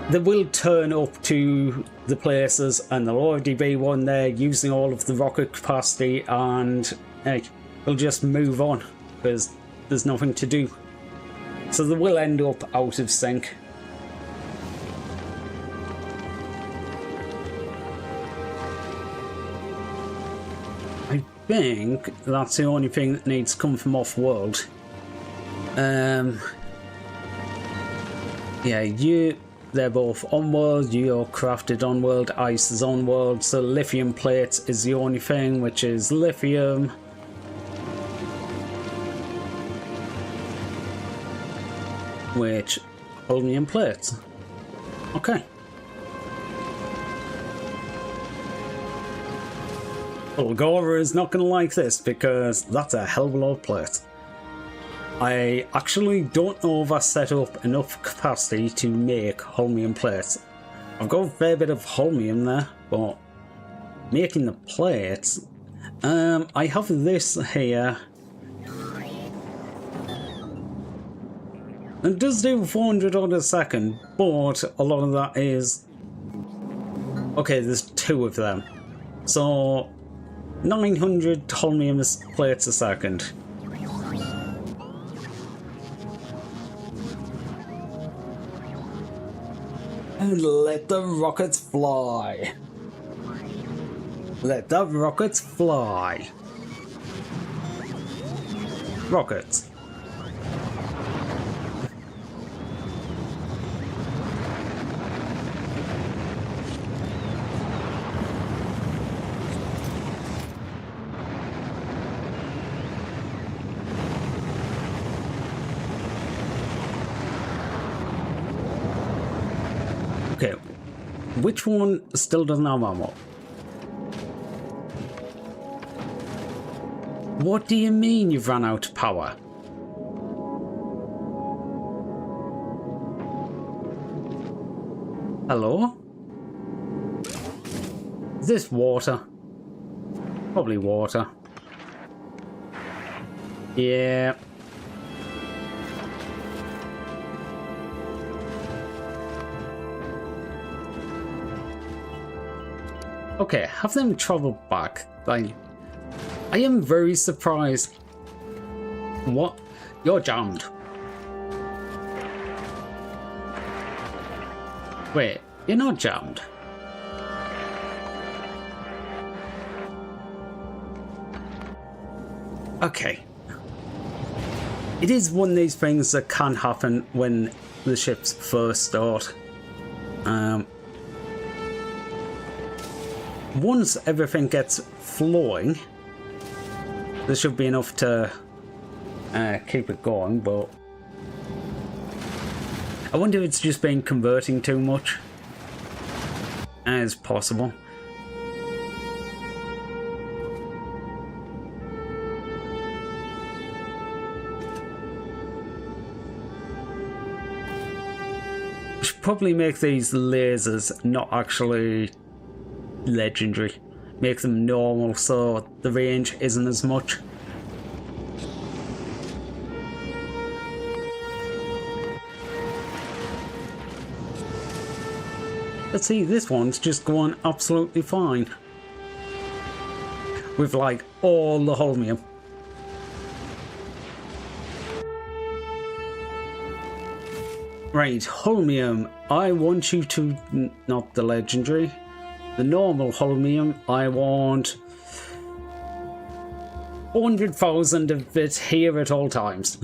they will turn up to the places and there'll already be one there using all of the rocket capacity, and hey, they'll just move on because there's nothing to do. So they will end up out of sync. I think that's the only thing that needs to come from off-world. Yeah, they're both on-world, you're crafted on-world, ice is on-world, so lithium plates is the only thing, which is lithium. Which, holmium plates. Okay. Ulgora is not going to like this because that's a hell of a lot of plates. I actually don't know if I set up enough capacity to make holmium plates. I've got a fair bit of holmium there, but making the plates, I have this here. It does do 400 odd a second, but a lot of that is... Okay, there's two of them. So, 900 holmium plates a second. And let the rockets fly. Let the rockets fly. Rockets. Okay, which one still doesn't have ammo? What do you mean you've run out of power? Hello? Is this water? Probably water. Yeah. Okay, have them travel back. I am very surprised. What? You're jammed. Wait, you're not jammed. Okay. It is one of these things that can happen when the ships first start. Once everything gets flowing, there should be enough to keep it going, but I wonder if it's just been converting too much. As possible. We should probably make these lasers not actually legendary. Make them normal so the range isn't as much. Let's see, this one's just going absolutely fine. with like all the holmium. Right, holmium, I want you to, not the legendary, the normal holmium, I want 400,000 of it here at all times.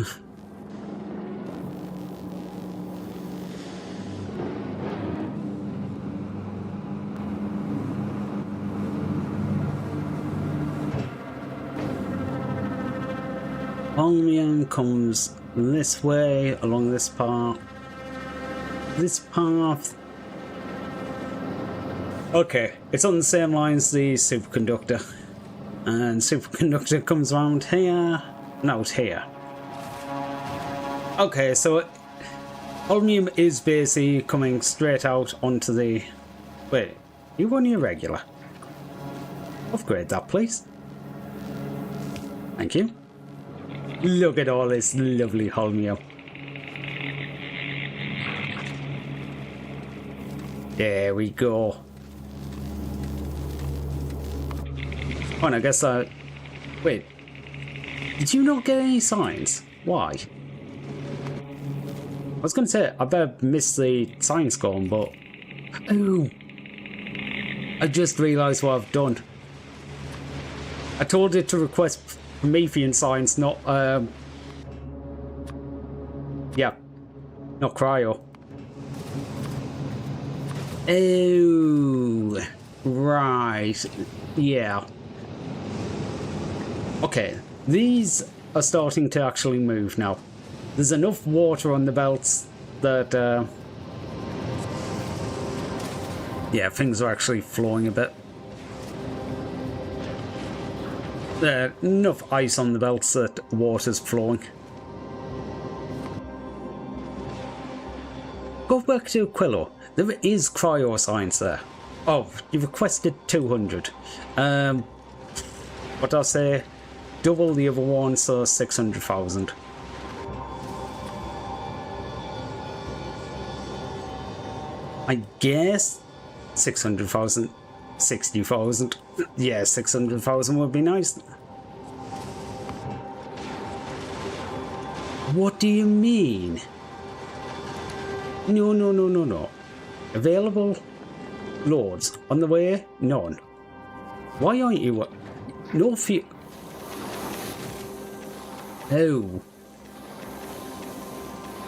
Holmium comes this way, along this path. This path. Okay, it's on the same line as the superconductor. And superconductor comes around here and out here. Okay, so holmium is basically coming straight out onto the... Wait, you run your regular? Upgrade that, please. Thank you. Look at all this lovely holmium. There we go. Oh, and I guess wait. Did you not get any signs? Why? I was going to say, I better miss the sign score, but... Oh! I just realised what I've done. I told it to request Promethean signs, not, yeah. Not cryo. Oh, right. Yeah. Okay, these are starting to actually move now. There's enough water on the belts that, yeah, things are actually flowing a bit. Enough ice on the belts that water's flowing. Go back to Quillo. There is cryo science there. Oh, you requested 200. What I'll say, double the other one, so 600,000. I guess 600,000, 60,000. Yeah, 600,000 would be nice. What do you mean? No, no, no, no, no. Available loads. On the way, none. Why aren't you? No fuel. Oh.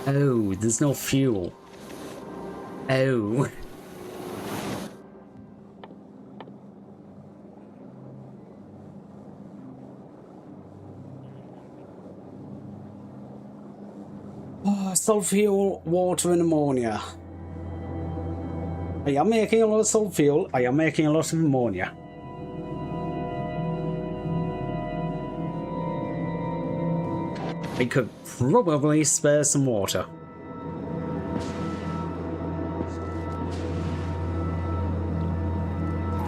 Oh, there's no fuel. Oh. Oh, salt fuel, water and ammonia. I am making a lot of salt fuel. I am making a lot of ammonia. I could probably spare some water.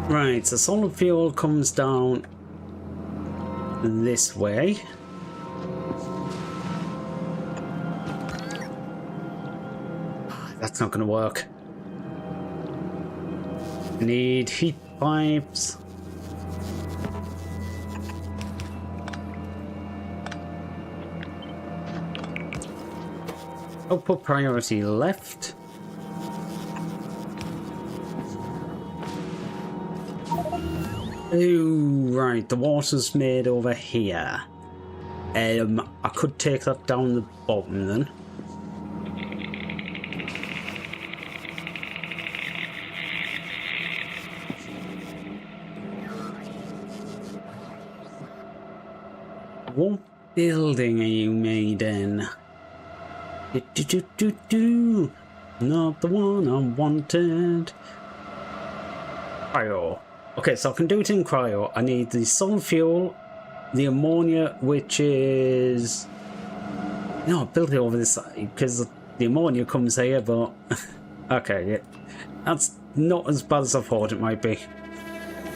Right, so solid fuel comes down this way. That's not going to work. I need heat pipes. Output priority left. Oh, right, the water's made over here. I could take that down the bottom then. What building are you made in? Not the one I wanted. Cryo. Okay, so I can do it in cryo. I need the solid fuel, the ammonia, which is... No, I built it over this side because the ammonia comes here, but... Okay, yeah. That's not as bad as I thought it might be.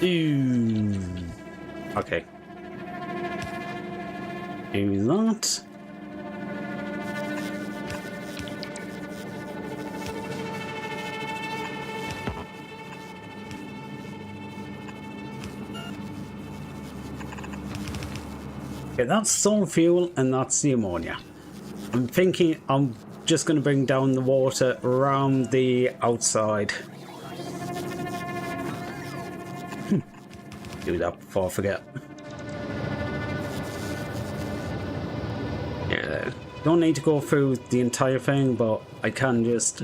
Ooh. Okay. Do that. Okay, that's solid fuel and that's the ammonia. I'm thinking I'm just going to bring down the water around the outside. Do that before I forget. Yeah, don't need to go through the entire thing, but I can just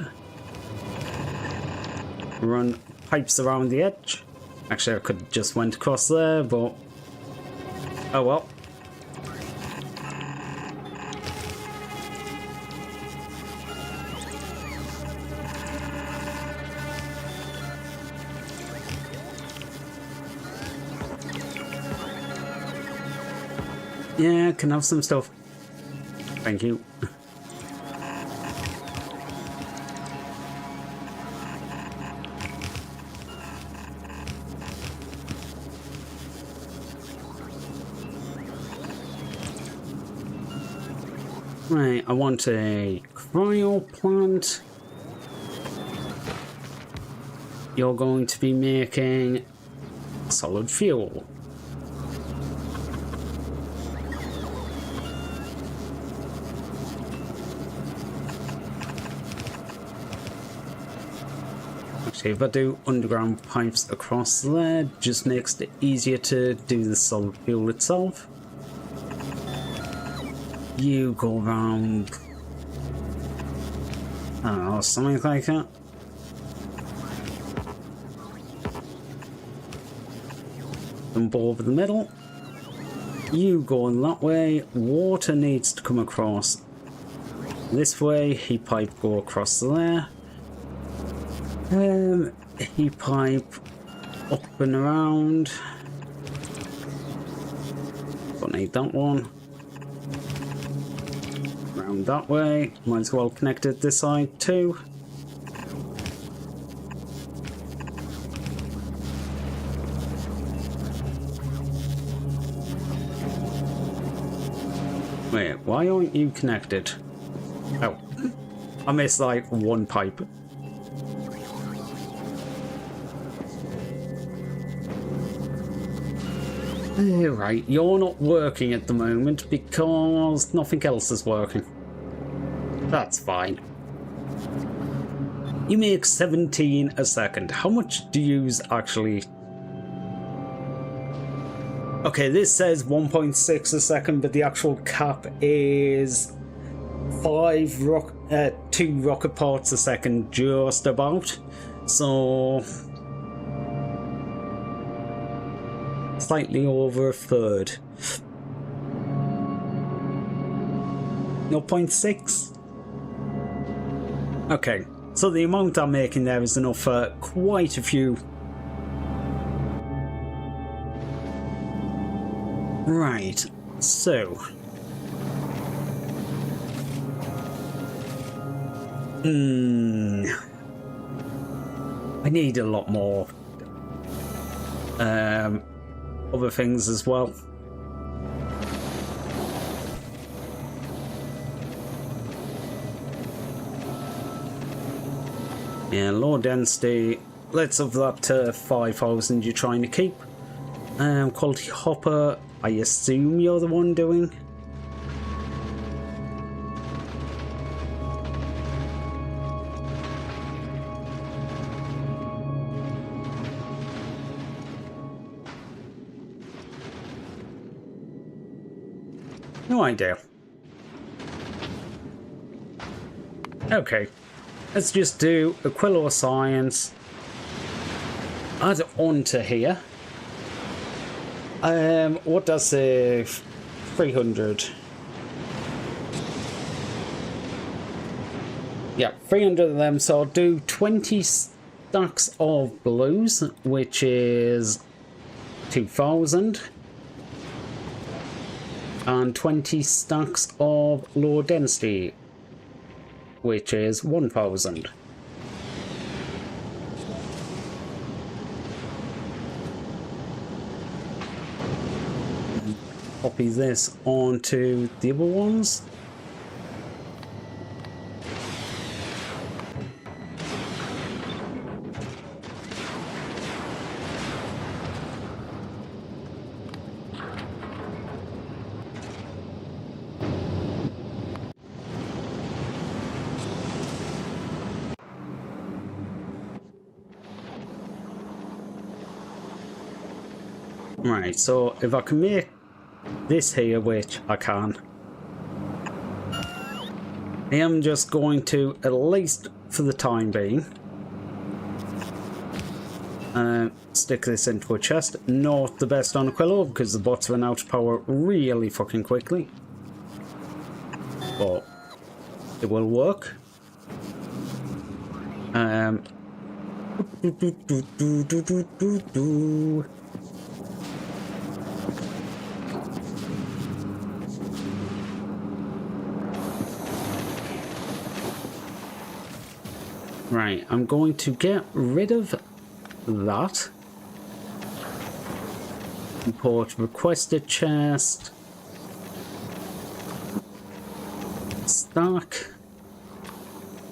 run pipes around the edge. Actually, I could just went across there, but oh well. Yeah, can have some stuff. Thank you. Right, I want a cryo plant. You're going to be making solid fuel. Actually, if I do underground pipes across there, just makes it easier to do the solid fuel itself. You go around, I don't know, something like that. Jump over the middle. You going that way. Water needs to come across this way. Heat pipe go across there. Heat pipe up and around. Don't need that one. Around that way. Might as well connect it this side too. Wait, why aren't you connected? Oh, I missed like one pipe. Right, you're not working at the moment because nothing else is working. That's fine. You make 17 a second. How much do you use actually? Okay, this says 1.6 a second, but the actual cap is 2 rocket parts a second, just about. So slightly over a third. 0.6. Okay, so the amount I'm making there is enough for quite a few. Right, so I need a lot more other things as well. Yeah, low density. Let's up that to 5,000 you're trying to keep. Quality hopper, I assume you're the one doing. No idea. Okay, let's just do Aquilo Science. Add on to here. What does 300? Yeah, 300 of them. So I'll do 20 stacks of blues, which is 2,000. And 20 stacks of low density, which is 1,000. Copy this onto the other ones. Right, so if I can make this here, which I can, I am just going to, at least for the time being, stick this into a chest. Not the best on Aquilo because the bots run out of power really fucking quickly. But it will work. Right, I'm going to get rid of that. Import requested chest. Stack.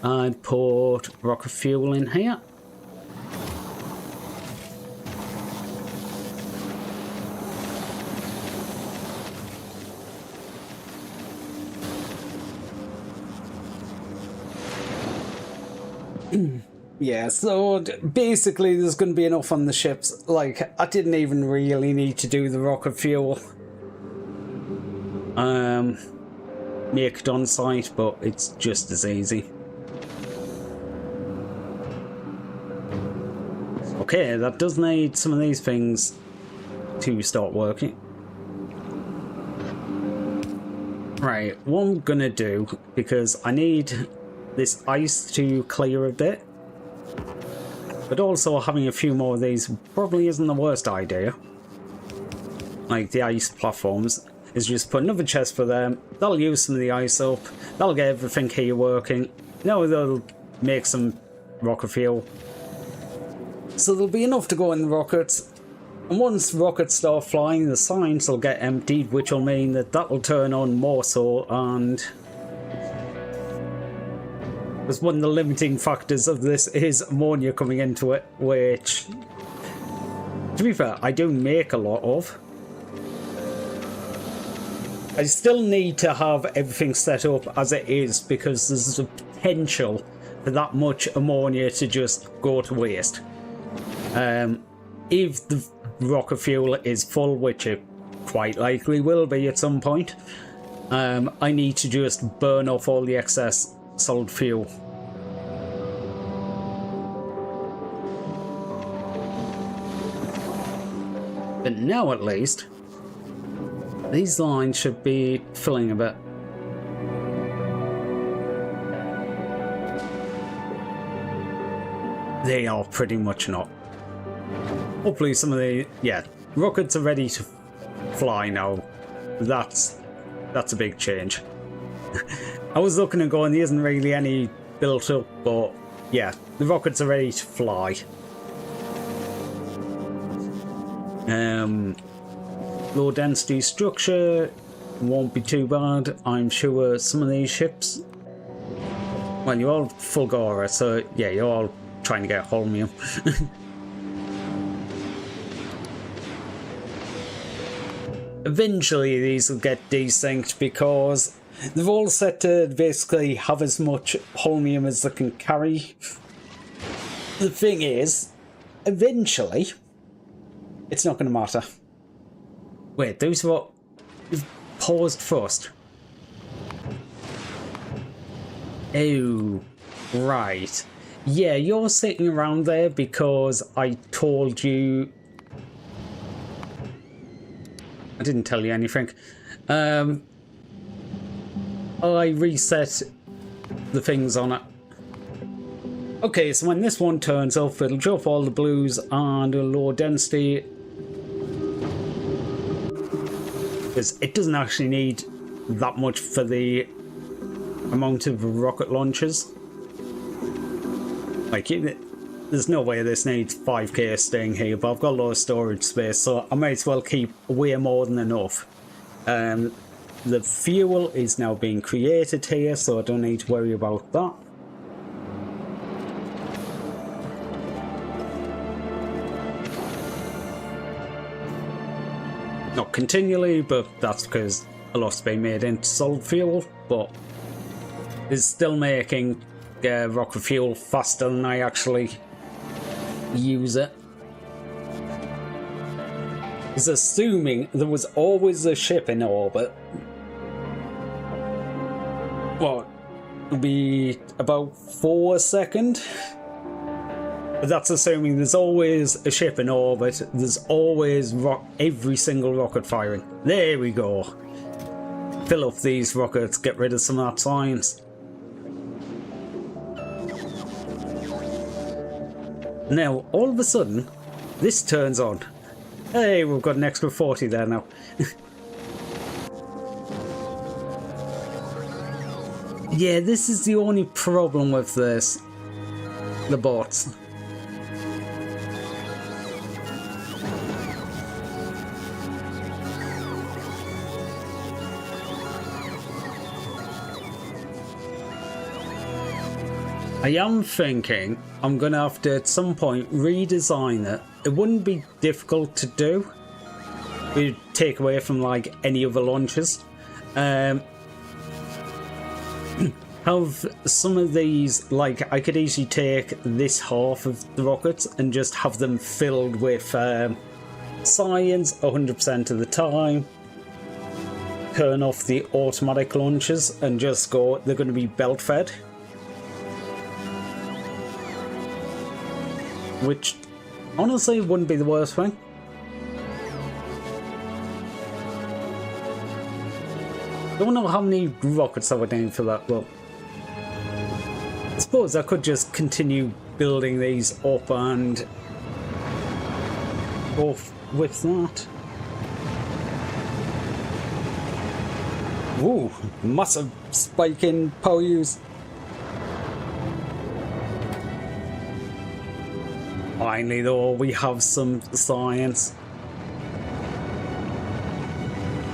I'd put rocket fuel in here. Yeah, so basically there's going to be enough on the ships. Like, I didn't even really need to do the rocket fuel. Make it on site, but it's just as easy. Okay, that does need some of these things to start working. Right, what I'm gonna do, because I need this ice to clear a bit, but also having a few more of these probably isn't the worst idea. Like the ice platforms, is just put another chest for them. That'll use some of the ice up. That'll get everything here working. Now they'll make some rocket fuel. So there'll be enough to go in the rockets. And once rockets start flying, the signs will get emptied, which will mean that that'll turn on more so, and because one of the limiting factors of this is ammonia coming into it, which, to be fair, I do make a lot of. I still need to have everything set up as it is because there's a potential for that much ammonia to just go to waste. If the rocket fuel is full, which it quite likely will be at some point, I need to just burn off all the excess solid fuel. But now at least, these lines should be filling a bit. They are pretty much not. Hopefully some of the, yeah, rockets are ready to fly now. That's a big change. I was looking and going, there isn't really any built up, but yeah, the rockets are ready to fly. Low density structure won't be too bad. I'm sure some of these ships, well, you're all Fulgora, so yeah, you're all trying to get holmium. Eventually these will get desynced because they're all set to basically have as much holmium as they can carry. The thing is, eventually, it's not going to matter. Wait, those what you've paused first. Oh, right. Yeah, you're sitting around there because I told you. I didn't tell you anything. I reset the things on it. Okay, so when this one turns off, it'll drop all the blues and a low density. Because it doesn't actually need that much for the amount of rocket launchers. Like, there's no way this needs 5k staying here, but I've got a lot of storage space, so I might as well keep way more than enough. The fuel is now being created here, so I don't need to worry about that. Not continually, but that's because a lot's been made into solid fuel, but it's still making rocket fuel faster than I actually use it. is assuming there was always a ship in orbit. What? It'll be about 4 seconds? But that's assuming there's always a ship in orbit. There's always every single rocket firing. There we go. Fill up these rockets, get rid of some of that science. Now, all of a sudden, this turns on. Hey, we've got an extra 40 there now. Yeah, this is the only problem with this. The bots. I am thinking I'm going to have to at some point redesign it. It wouldn't be difficult to do. It would take away from like any other launches. Have some of these, like I could easily take this half of the rockets and just have them filled with science 100% of the time. Turn off the automatic launches and just go, they're going to be belt fed. Which, honestly, wouldn't be the worst thing. Don't know how many rockets I would need for that, but I suppose I could just continue building these up and go with that. Ooh, massive spike in power use. Finally though, we have some science.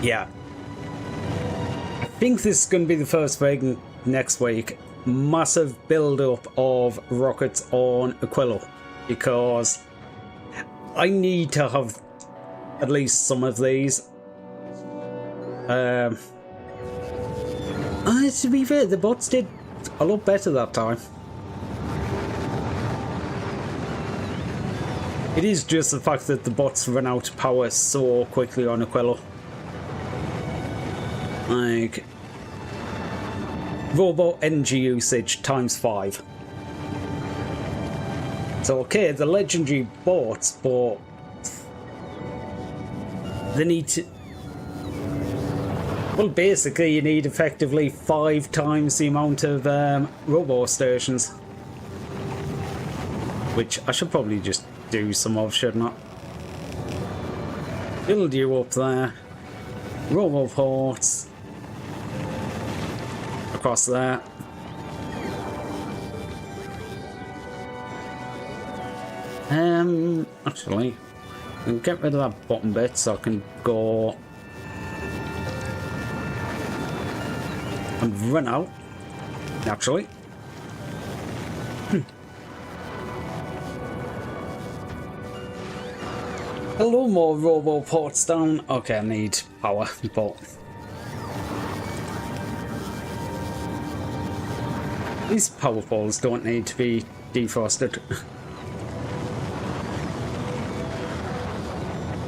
Yeah. I think this is going to be the first thing next week. Massive build-up of rockets on Aquilo. Because I need to have at least some of these. To be fair, the bots did a lot better that time. It is just the fact that the bots run out of power so quickly on Aquilo. Like, robot energy usage times 5. So okay, the legendary bots, but they need to... Well, basically you need effectively 5 times the amount of robo stations. Which I should probably just do some of, shouldn't I? Build you up there. Robo ports. Across there. Actually, I'll get rid of that bottom bit so I can go and run out. Naturally. Hello, more robo ports down. Okay, I need power, but these power poles don't need to be defrosted.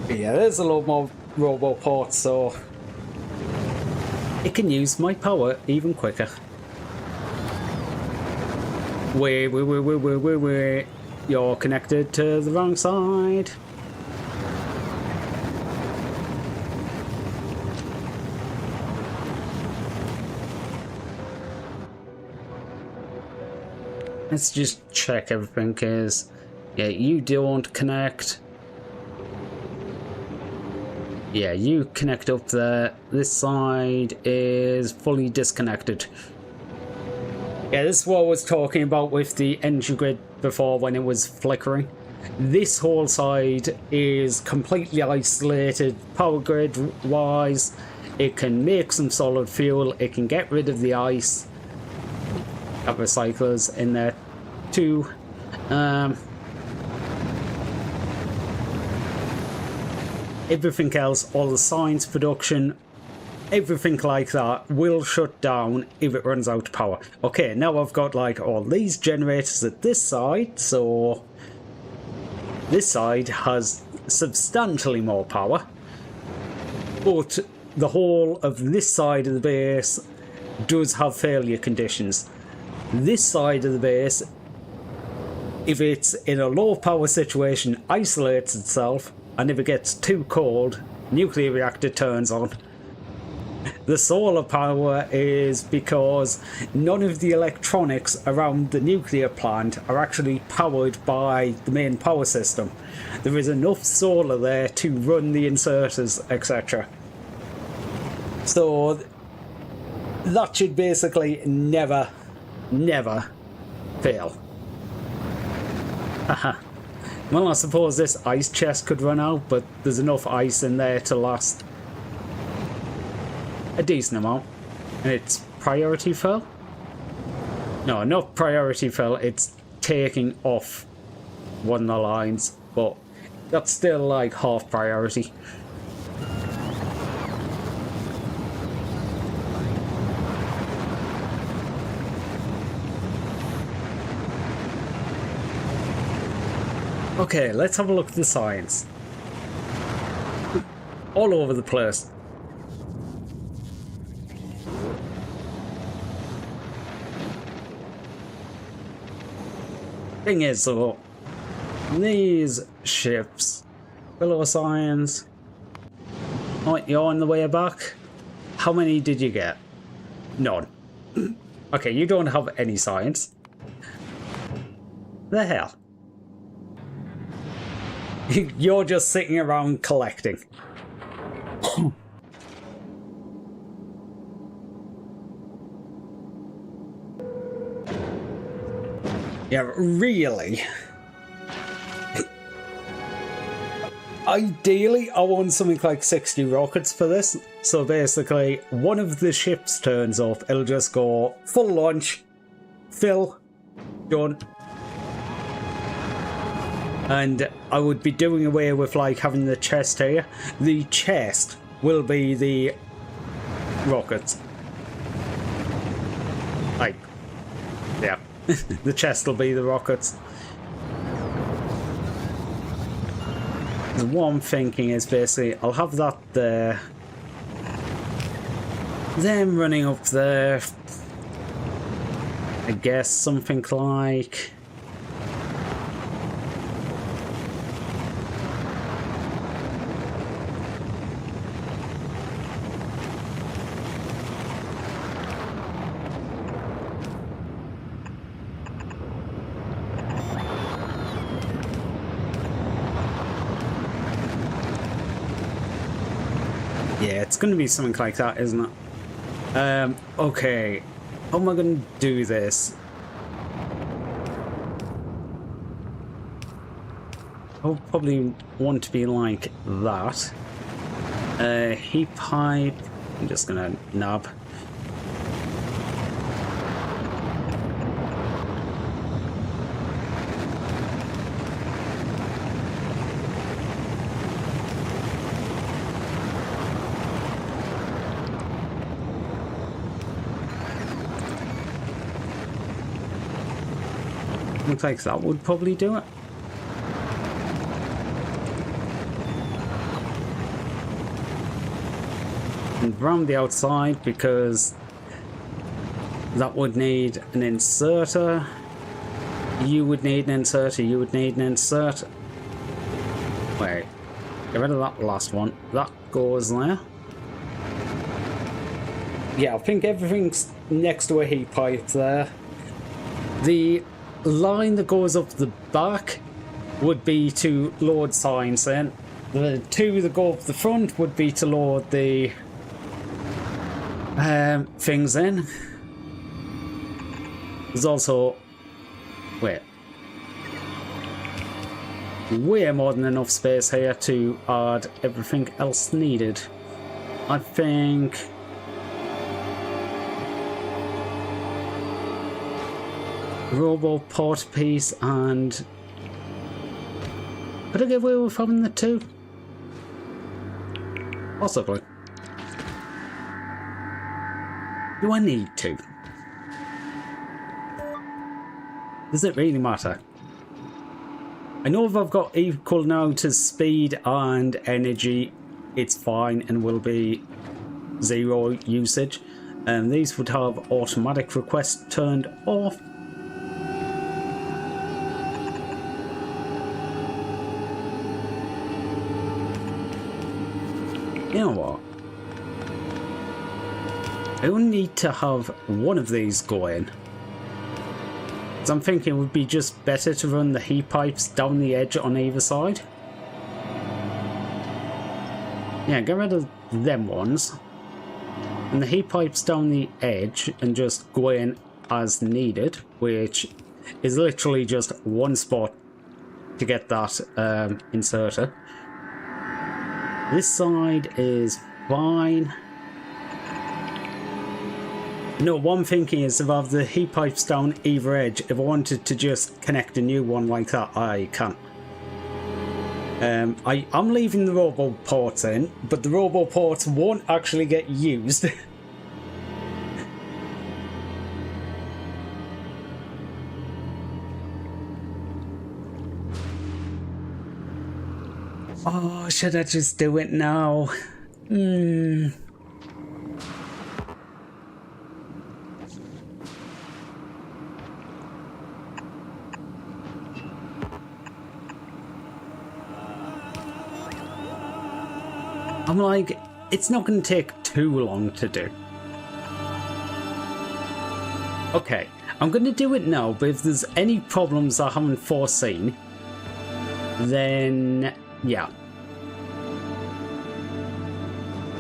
Yeah, there's a lot more robo ports, so it can use my power even quicker. Wait. You're connected to the wrong side. Let's just check everything, because yeah, you don't connect. Yeah, you connect up there. This side is fully disconnected. Yeah, this is what I was talking about with the energy grid before when it was flickering. This whole side is completely isolated power grid wise. It can make some solid fuel. It can get rid of the ice. Got recyclers in there too. Everything else, all the science production, everything like that will shut down if it runs out of power. Okay, now I've got like all these generators at this side, so this side has substantially more power, but the whole of this side of the base does have failure conditions. This side of the base, if it's in a low power situation, isolates itself, and if it gets too cold, nuclear reactor turns on. The solar power is because none of the electronics around the nuclear plant are actually powered by the main power system. There is enough solar there to run the inserters, etc. So that should basically never fail. Haha. Well, I suppose this ice chest could run out, but there's enough ice in there to last a decent amount. And it's priority fill? No, not priority fill, it's taking off one of the lines, but that's still like half priority. Okay, let's have a look at the science. All over the place. Thing is, though, these ships, below science. Oh, you're on the way back? How many did you get? None. Okay, you don't have any science. The hell? You're just sitting around collecting. Yeah, really? Ideally, I want something like 60 rockets for this. So basically, one of the ships turns up, it'll just go full launch, fill, done. And I would be doing away with like having the chest here. The chest will be the rockets. Like, yeah. The chest will be the rockets. The one I'm thinking is basically I'll have that there. Them running up there. I guess something like... Yeah, it's going to be something like that, isn't it? Okay. How am I going to do this? I'll probably want to be like that. Heat pipe. I'm just going to nab. Looks like that would probably do it. And round the outside, because that would need an inserter. You would need an inserter. You would need an inserter. Wait. Get rid of that last one. That goes there. Yeah, I think everything's next to a heat pipe there. The line that goes up the back would be to load science in. The two that go up the front would be to load the things in. There's also... wait. Way more than enough space here to add everything else needed. I think... Robo port piece and... could I get away with having the two? Possibly. Do I need to? Does it really matter? I know if I've got equal now to speed and energy, it's fine and will be 0 usage. And these would have automatic requests turned off. You know what? I only need to have one of these going. So I'm thinking it would be just better to run the heat pipes down the edge on either side. Yeah, get rid of them ones. And the heat pipes down the edge and just go in as needed, which is literally just one spot to get that inserted. This side is fine. No, what I'm thinking is if I have the heat pipes down either edge, if I wanted to just connect a new one like that, I can. I'm leaving the robo ports in, but the robo ports won't actually get used. Oh, should I just do it now? I'm like, it's not going to take too long to do. Okay, I'm going to do it now, but if there's any problems I haven't foreseen, then yeah.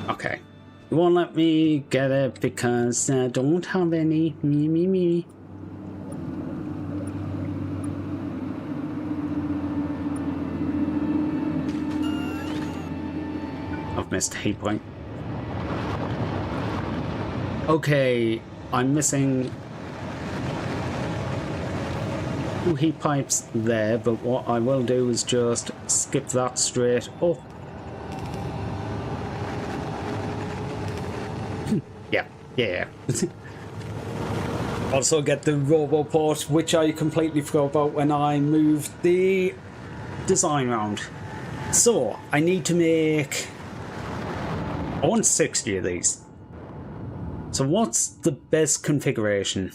Okay. You won't let me get it because I don't have any. Me. I've missed a heat point. Okay, I'm missing 2 heat pipes there, but what I will do is just skip that straight up. Yeah. Also get the RoboPort, which I completely forgot about when I moved the design round. So, I need to make... I want 60 of these. So what's the best configuration?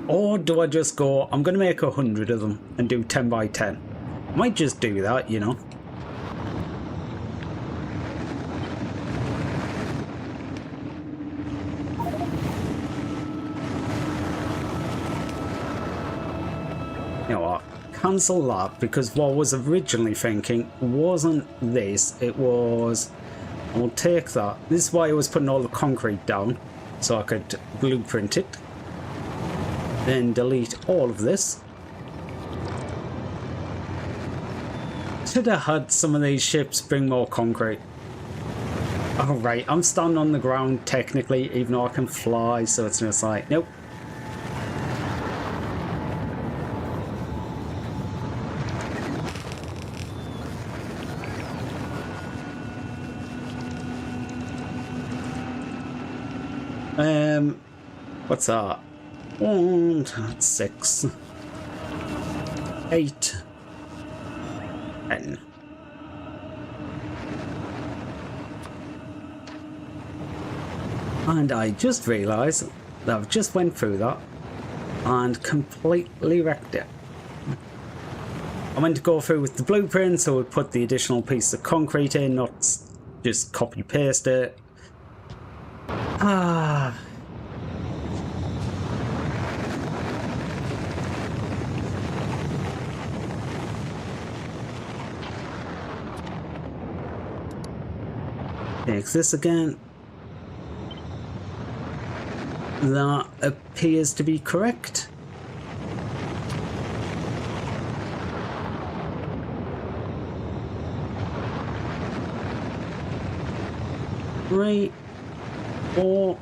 Or do I just go, I'm going to make 100 of them and do 10 by 10? I might just do that, you know. You know what? Cancel that, because what I was originally thinking wasn't this. It was, I'll take that. This is why I was putting all the concrete down, so I could blueprint it. Then delete all of this. Should have had some of these ships bring more concrete. Oh right, I'm standing on the ground technically, even though I can fly, so it's just like, nope. What's that? 6, 8, 10. And I just realised that I've just went through that and completely wrecked it. I went to go through with the blueprint, so I would put the additional piece of concrete in, not just copy paste it. Takes this again. That appears to be correct. Three, 4,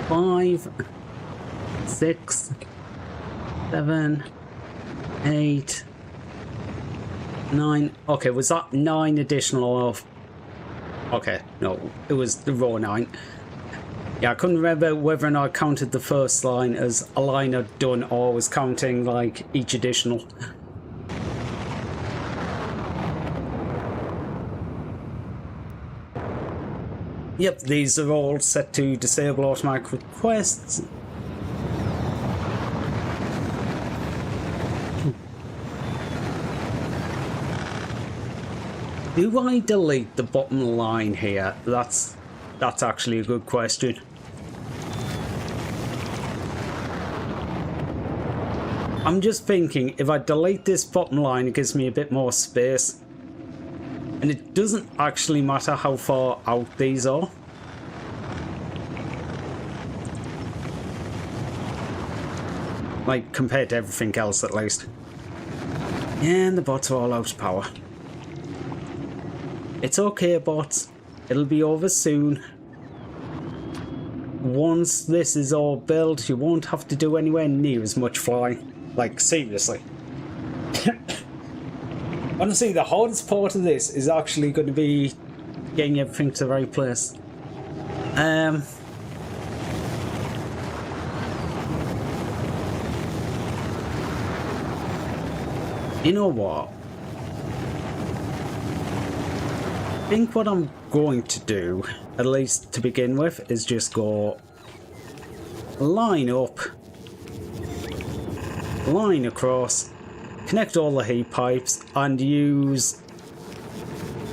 5, 6, 7, 8, 9. Okay, was that 9 additional of... Okay, no, it was the raw 9. Yeah, I couldn't remember whether or not I counted the first line as a line I'd done or was counting like each additional. Yep, these are all set to disable automatic requests. Do I delete the bottom line here? That's actually a good question. I'm just thinking, if I delete this bottom line, it gives me a bit more space. And it doesn't actually matter how far out these are. Like, compared to everything else, at least. And the bots are all out of power. It's okay, bots. It'll be over soon. Once this is all built, you won't have to do anywhere near as much flying. Like, seriously. Honestly, the hardest part of this is actually going to be getting everything to the right place. You know what? I think what I'm going to do, at least to begin with, is just go line up, line across, connect all the heat pipes, and use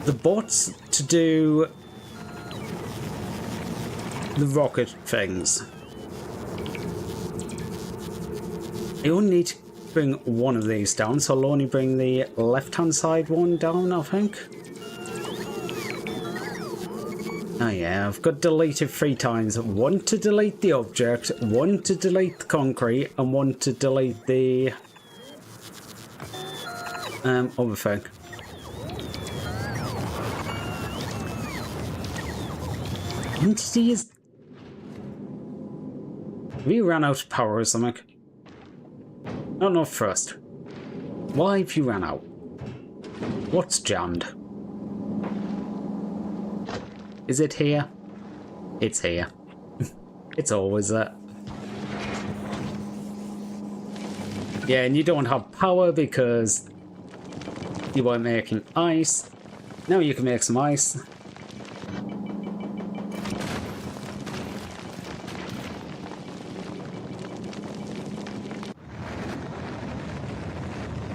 the bots to do the rocket things. I only need to bring one of these down, so I'll only bring the left-hand side one down, I think. Oh yeah, I've got deleted 3 times. One to delete the object, one to delete the concrete, and one to delete the other thing. Entity is... We ran out of power or something. No, not first. Why have you ran out? What's jammed? Is it here? It's here. It's always that. Yeah, and you don't have power because you weren't making ice. Now you can make some ice.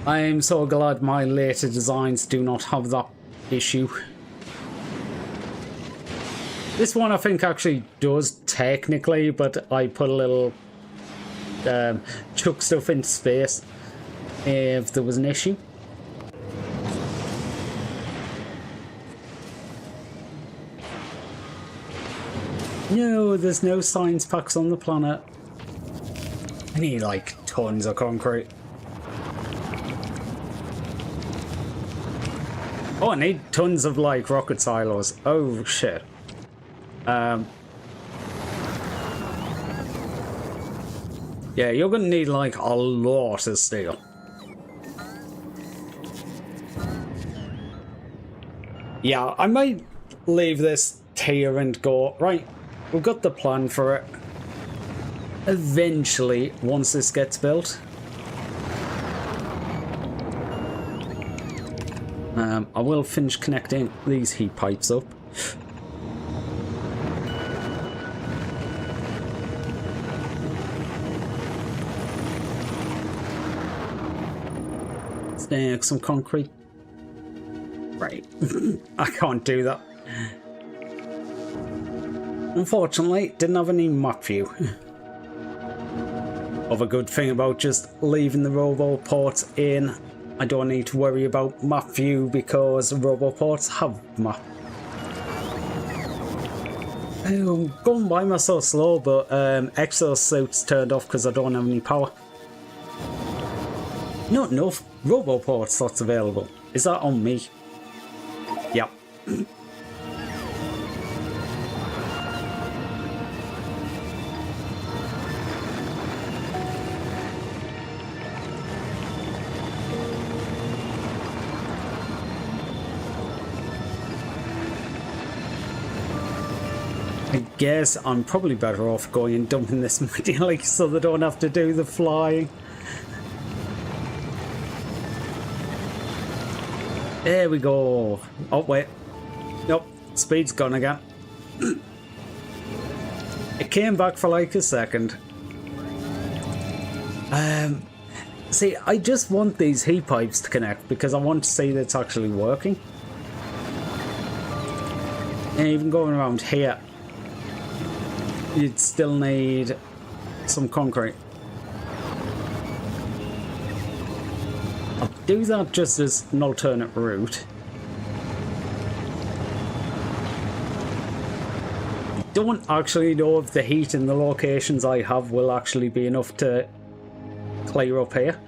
I'm so glad my later designs do not have that issue. This one I think actually does technically, but I put a little chuck stuff into space if there was an issue. No, there's no science packs on the planet. I need like tons of concrete. Oh, I need tons of like rocket silos. Oh shit. Yeah, you're gonna need like a lot of steel. Yeah, I might leave this here and go, right, we've got the plan for it. Eventually, once this gets built. I will finish connecting these heat pipes up. Some concrete. Right. I can't do that. Unfortunately, didn't have any map view. Other good thing about just leaving the roboports in, I don't need to worry about map view because roboports have map. I'm going by my so slow, but exosuit's turned off because I don't have any power. Not enough roboport slots available. Is that on me? Yep. I guess I'm probably better off going and dumping this manually so they don't have to do the flying. There we go. Oh, wait. Nope. Speed's gone again. It came back for like a second. See, I just want these heat pipes to connect because I want to see that it's actually working. And even going around here, you'd still need some concrete. I'll do that just as an alternate route. I don't actually know if the heat in the locations I have will actually be enough to clear up here.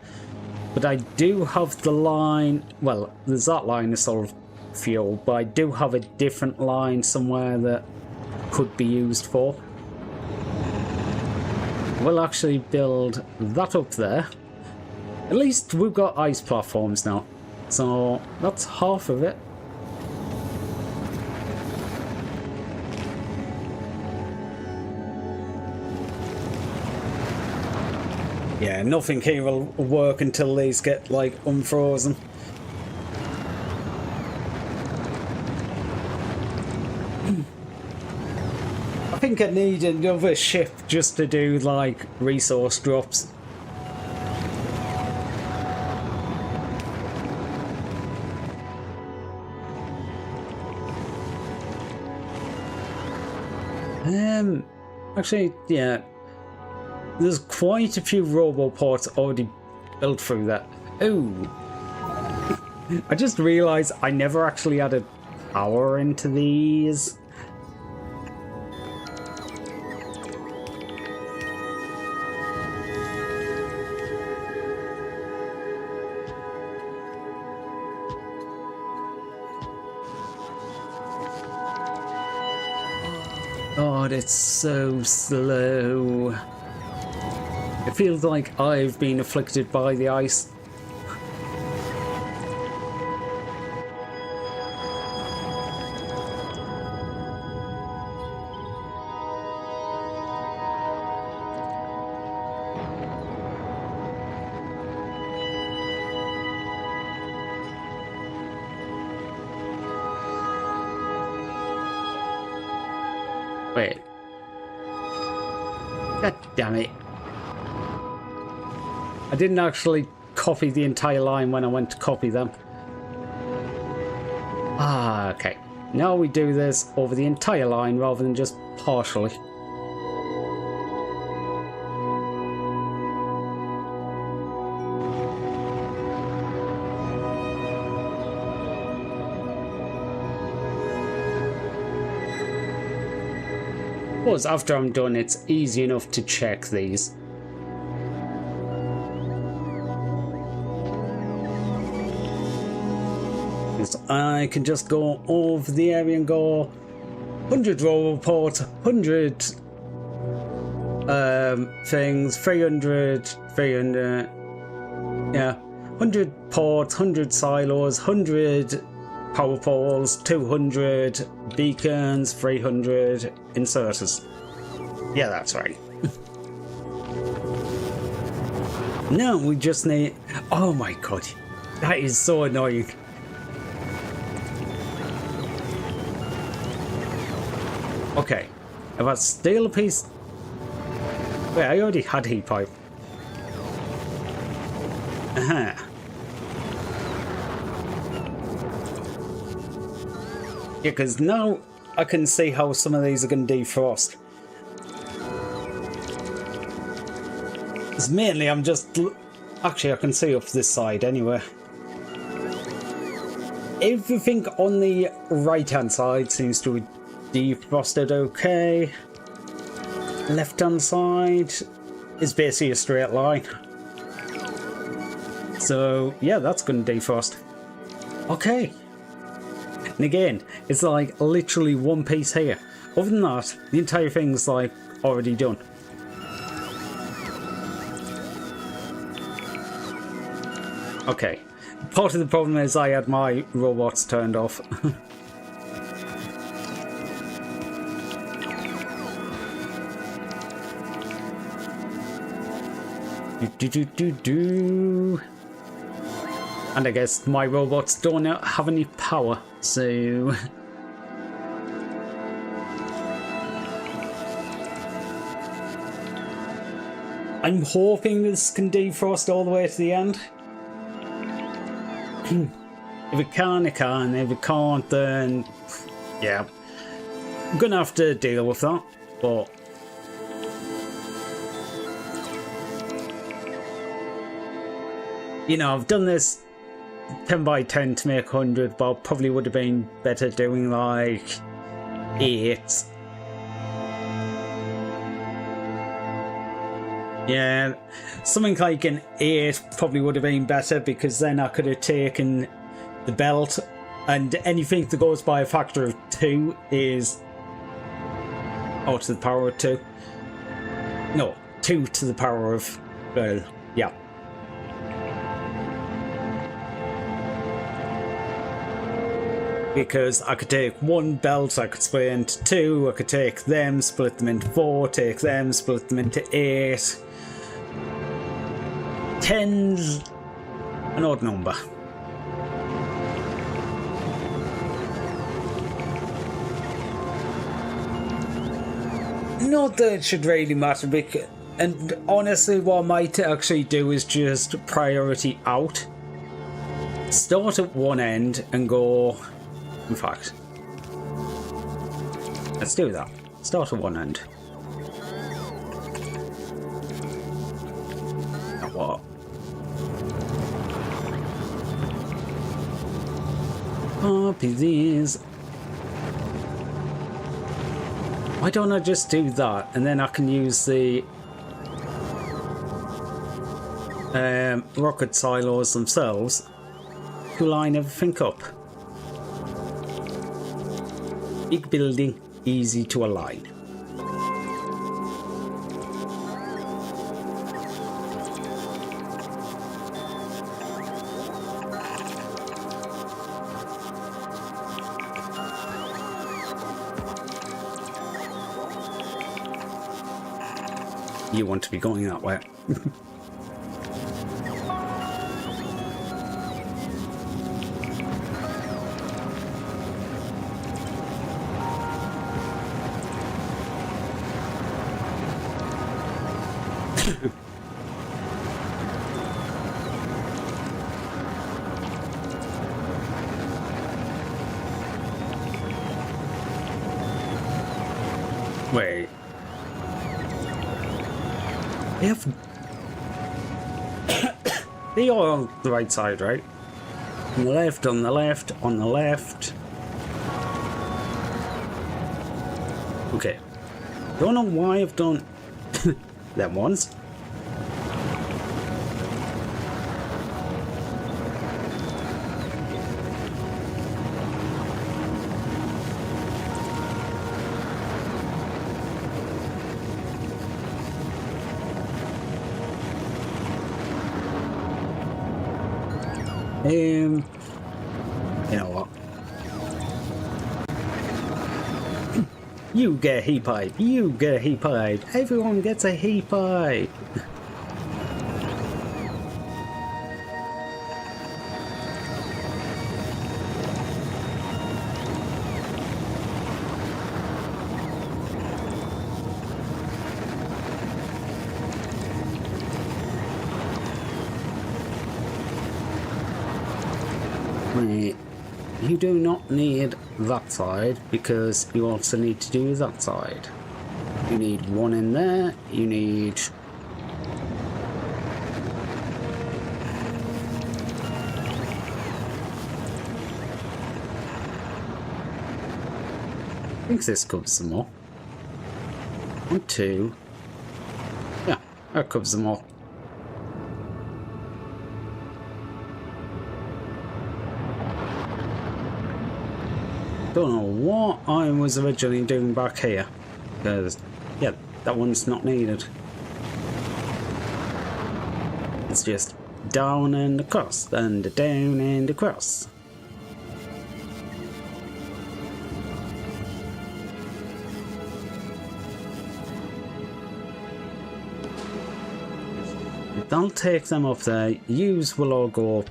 But I do have the line, well, there's that line of sort of fuel, but I do have a different line somewhere that could be used for. We'll actually build that up there. At least we've got ice platforms now, so that's half of it. Yeah, nothing here will work until these get like unfrozen. I think I need another ship just to do like resource drops. Actually, yeah. There's quite a few roboports already built through that. Oh! I just realised I never actually added power into these. God, it's so slow. It feels like I've been afflicted by the ice. Wait. God damn it. I didn't actually copy the entire line when I went to copy them. Ah, okay. Now we do this over the entire line rather than just partially. Plus, after I'm done, it's easy enough to check these. I can just go over the area and go 100 roboports, 100 things, 300, yeah, 100 ports, 100 silos, 100 power poles, 200 beacons, 300 inserters. Yeah, that's right. Now we just need... Oh my god, that is so annoying. Okay, if I steal a piece... Wait, I already had heat pipe. Aha. Yeah, because now I can see how some of these are going to defrost. Because mainly I'm just... Actually, I can see up this side anyway. Everything on the right-hand side seems to be defrosted okay. Left-hand side is basically a straight line. So, yeah, that's going to defrost. Okay. And again, it's like literally one piece here. Other than that, the entire thing's like already done. Okay. Part of the problem is I had my robots turned off. Do. And I guess my robots don't have any power, so... I'm hoping this can defrost all the way to the end. If it can, it can. If it can't, then... yeah. I'm gonna have to deal with that, but... you know, I've done this 10 by 10 to make 100, but probably would have been better doing like 8. Yeah, something like an 8 probably would have been better, because then I could have taken the belt, and anything that goes by a factor of 2 is... oh, to the power of 2. No, 2 to the power of... well, yeah. Because I could take one belt, I could split it into 2, I could take them, split them into 4, take them, split them into 8. 10's an odd number. Not that it should really matter, because, and honestly what I might actually do is just priority out. Start at one end and go... in fact, let's do that. Start at one end. Now what? Copy these. Why don't I just do that, and then I can use the rocket silos themselves to line everything up. Big building, easy to align. You want to be going that way. Wait. They have... they are on the right side, right? On the left, on the left, on the left. Okay. Don't know why I've done them once. You know what? You get a heat pipe. You get a heat pipe. Everyone gets a heat pipe. Right. You do not need that side, because you also need to do that side. You need one in there. You need... I think this covers them all. 1, 2. Yeah, that covers them all. Don't know what I was originally doing back here, because yeah, that one's not needed. It's just down and across, and down and across. that'll take them up there. Yous will all go up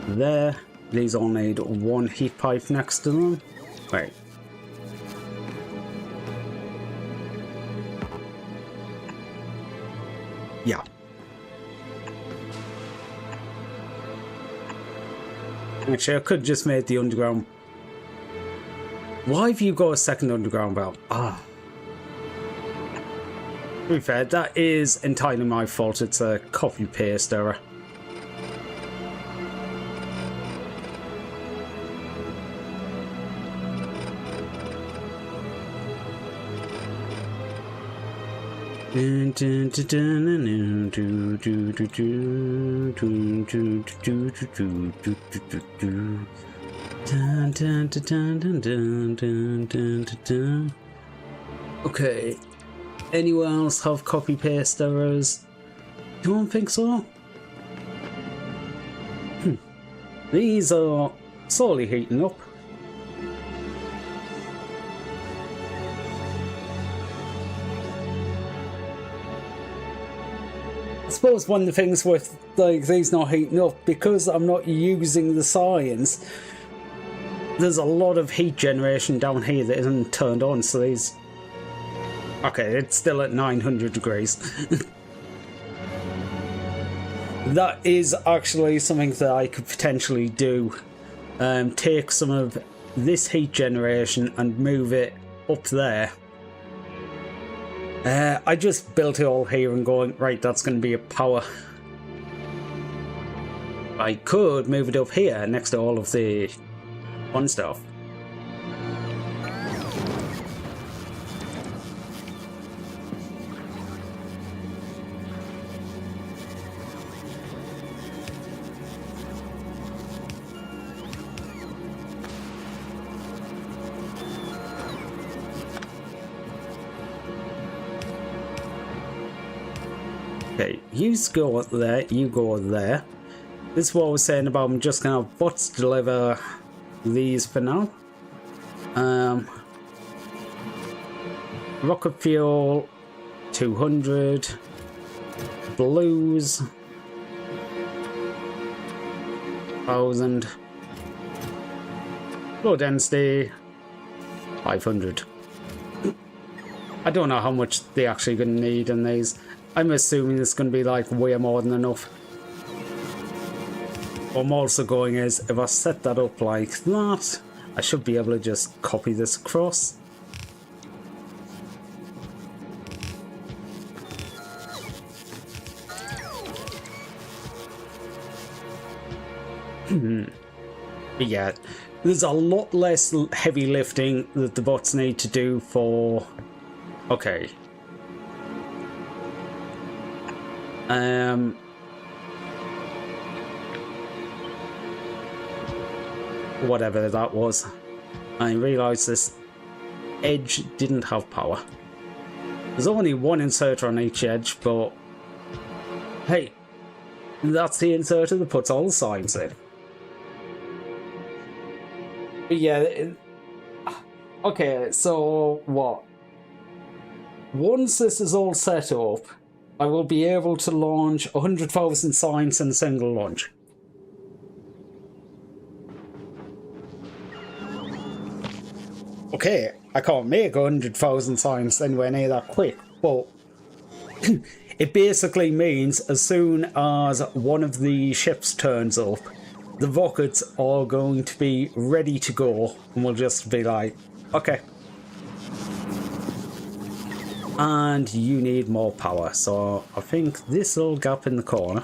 there. These all need one heat pipe next to them. Wait. Yeah. Actually, I could just make the underground. Why have you got a second underground valve? Ah. To be fair, that is entirely my fault. It's a copy-paste error. Okay. Anyone else have copy paste errors? Don't think so. These are slowly heating up. I suppose one of the things with like these not heating up, because I'm not using the science, there's a lot of heat generation down here that isn't turned on, so these... Okay, it's still at 900 degrees. That is actually something that I could potentially do. Take some of this heat generation and move it up there. I just built it all here and going, right, that's going to be a power. I could move it up here next to all of the fun stuff. Okay, you go there, you go there. This is what I was saying about I'm just gonna have bots deliver these for now. Rocket fuel 200, blues 1000, low density 500. I don't know how much they actually gonna need in these. I'm assuming it's going to be like way more than enough. What I'm also going is, if I set that up like that, I should be able to just copy this across. But yeah, there's a lot less heavy lifting that the bots need to do for... Okay. Whatever that was. I realised this edge didn't have power. There's only one inserter on each edge, but hey, that's the inserter that puts all the signs in. But yeah, okay, so what? Once this is all set up, I will be able to launch 100,000 signs in a single launch. Okay, I can't make 100,000 signs anywhere near that quick, but it basically means as soon as one of the ships turns up, the rockets are going to be ready to go, and we'll just be like, okay. And you need more power, so I think this little gap in the corner.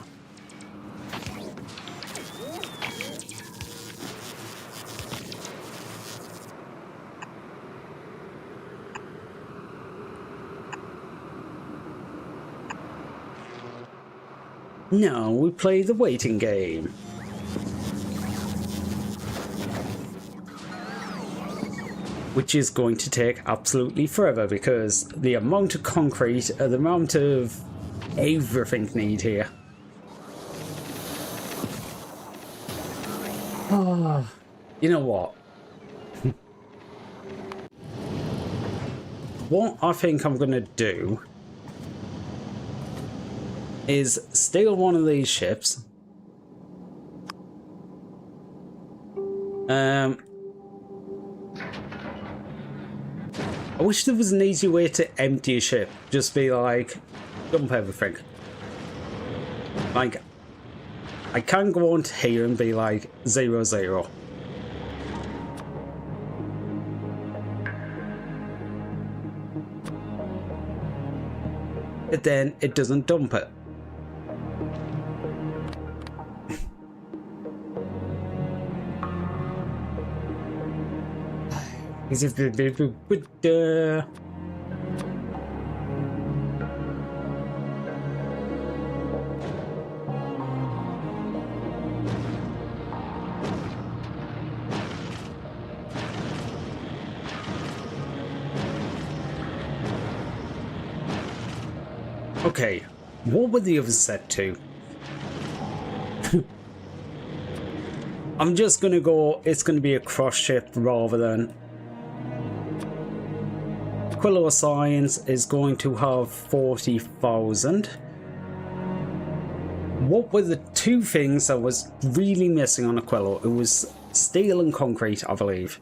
Now we play the waiting game. Which is going to take absolutely forever because the amount of concrete, the amount of everything need here. Oh, you know what? What I think I'm going to do is steal one of these ships. I wish there was an easy way to empty a ship. Just be like, dump everything. Like, I can go on to here and be like 0-0. But then it doesn't dump it. Okay, what were the others set to? I'm just gonna go, it's gonna be a cross ship rather than... Quillo Science is going to have 40,000. What were the two things that was really missing on Aquilo? It was steel and concrete, I believe.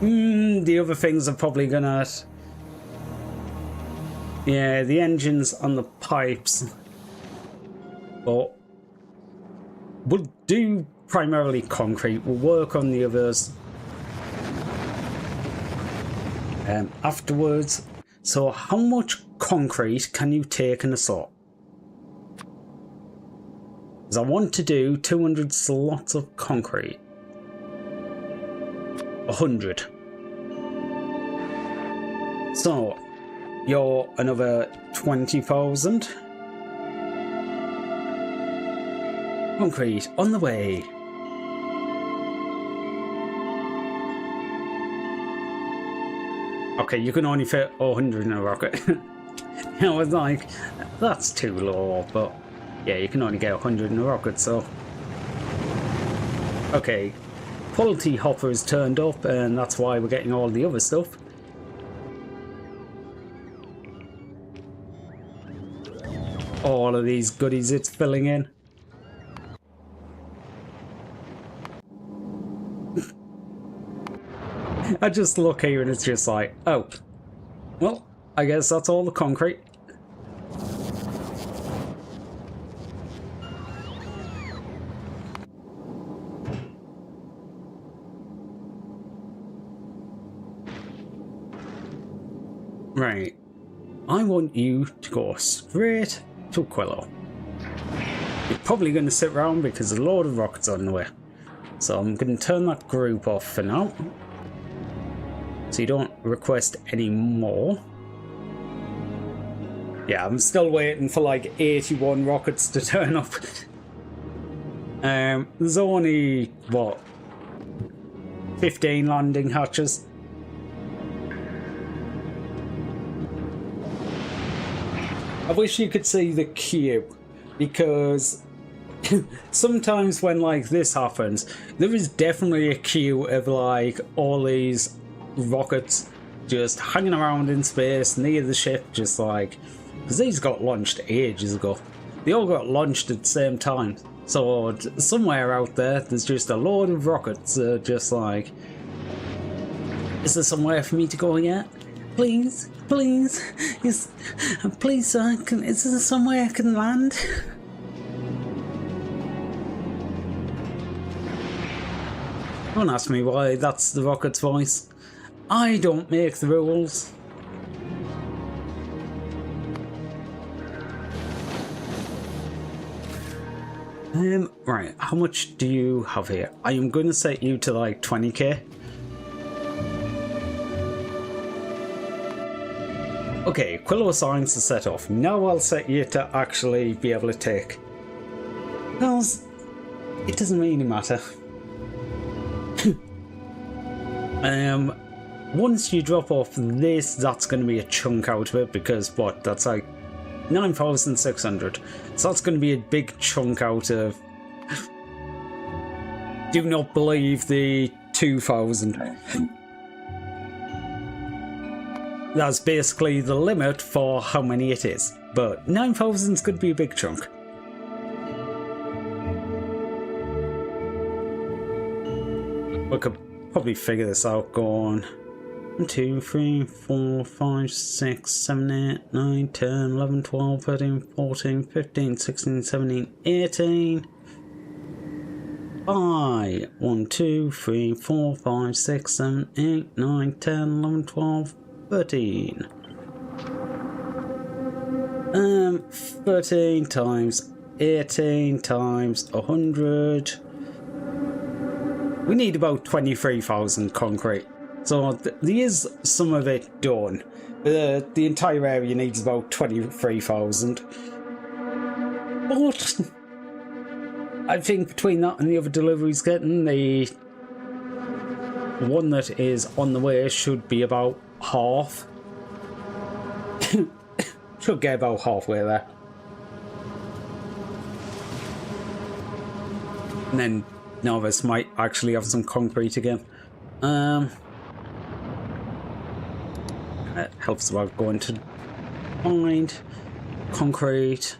The other things are probably gonna... Yeah, the engines and the pipes. But we'll do primarily concrete. We'll work on the others afterwards. So how much concrete can you take in a slot? Because I want to do 200 slots of concrete. 100. So you're another 20,000. Concrete on the way. Okay, you can only fit 100 in a rocket. I was like, that's too low, but yeah, you can only get 100 in a rocket, so. Okay, quality hoppers turned up, and that's why we're getting all the other stuff. All of these goodies it's filling in. I just look here and it's just like, oh, well, I guess that's all the concrete. Right. I want you to go straight to Aquilo. You're probably going to sit around because a load of rockets on the way. So I'm going to turn that group off for now. So you don't request any more. Yeah, I'm still waiting for like 81 rockets to turn up. There's only, what, 15 landing hatches. I wish you could see the queue, because sometimes when like this happens, there is definitely a queue of like all these rockets just hanging around in space near the ship, just like, because these got launched ages ago. They all got launched at the same time. So somewhere out there, there's just a load of rockets just like, is there somewhere for me to go yet? Please, please, please sir, is there somewhere I can land? Don't ask me why that's the rocket's voice. I don't make the rules. Right, how much do you have here? I am going to set you to like 20k. Okay, Quillo Science is set off. Now I'll set you to actually be able to take. Well, it doesn't really matter. Once you drop off this, that's going to be a chunk out of it, because what, that's like 9,600. So that's going to be a big chunk out of. Do not believe the 2,000. That's basically the limit for how many it is. But 9,000's could be a big chunk. We could probably figure this out going 1, 2, 3, 4, 5, 6, 7, 8, 9, 10, 11, 12, 13, 14, 15, 16, 17, 18. 5, 1, 2, 3, 4, 5, 6, 7, 8, 9, 10, 11, 12, 13. 13 times 18 times 100. We need about 23,000 concrete. So there is some of it done. The entire area needs about 23,000. But I think between that and the other deliveries getting, the one that is on the way should be about half. Should get about halfway there. And then Novice might actually have some concrete again. It helps about going to find concrete.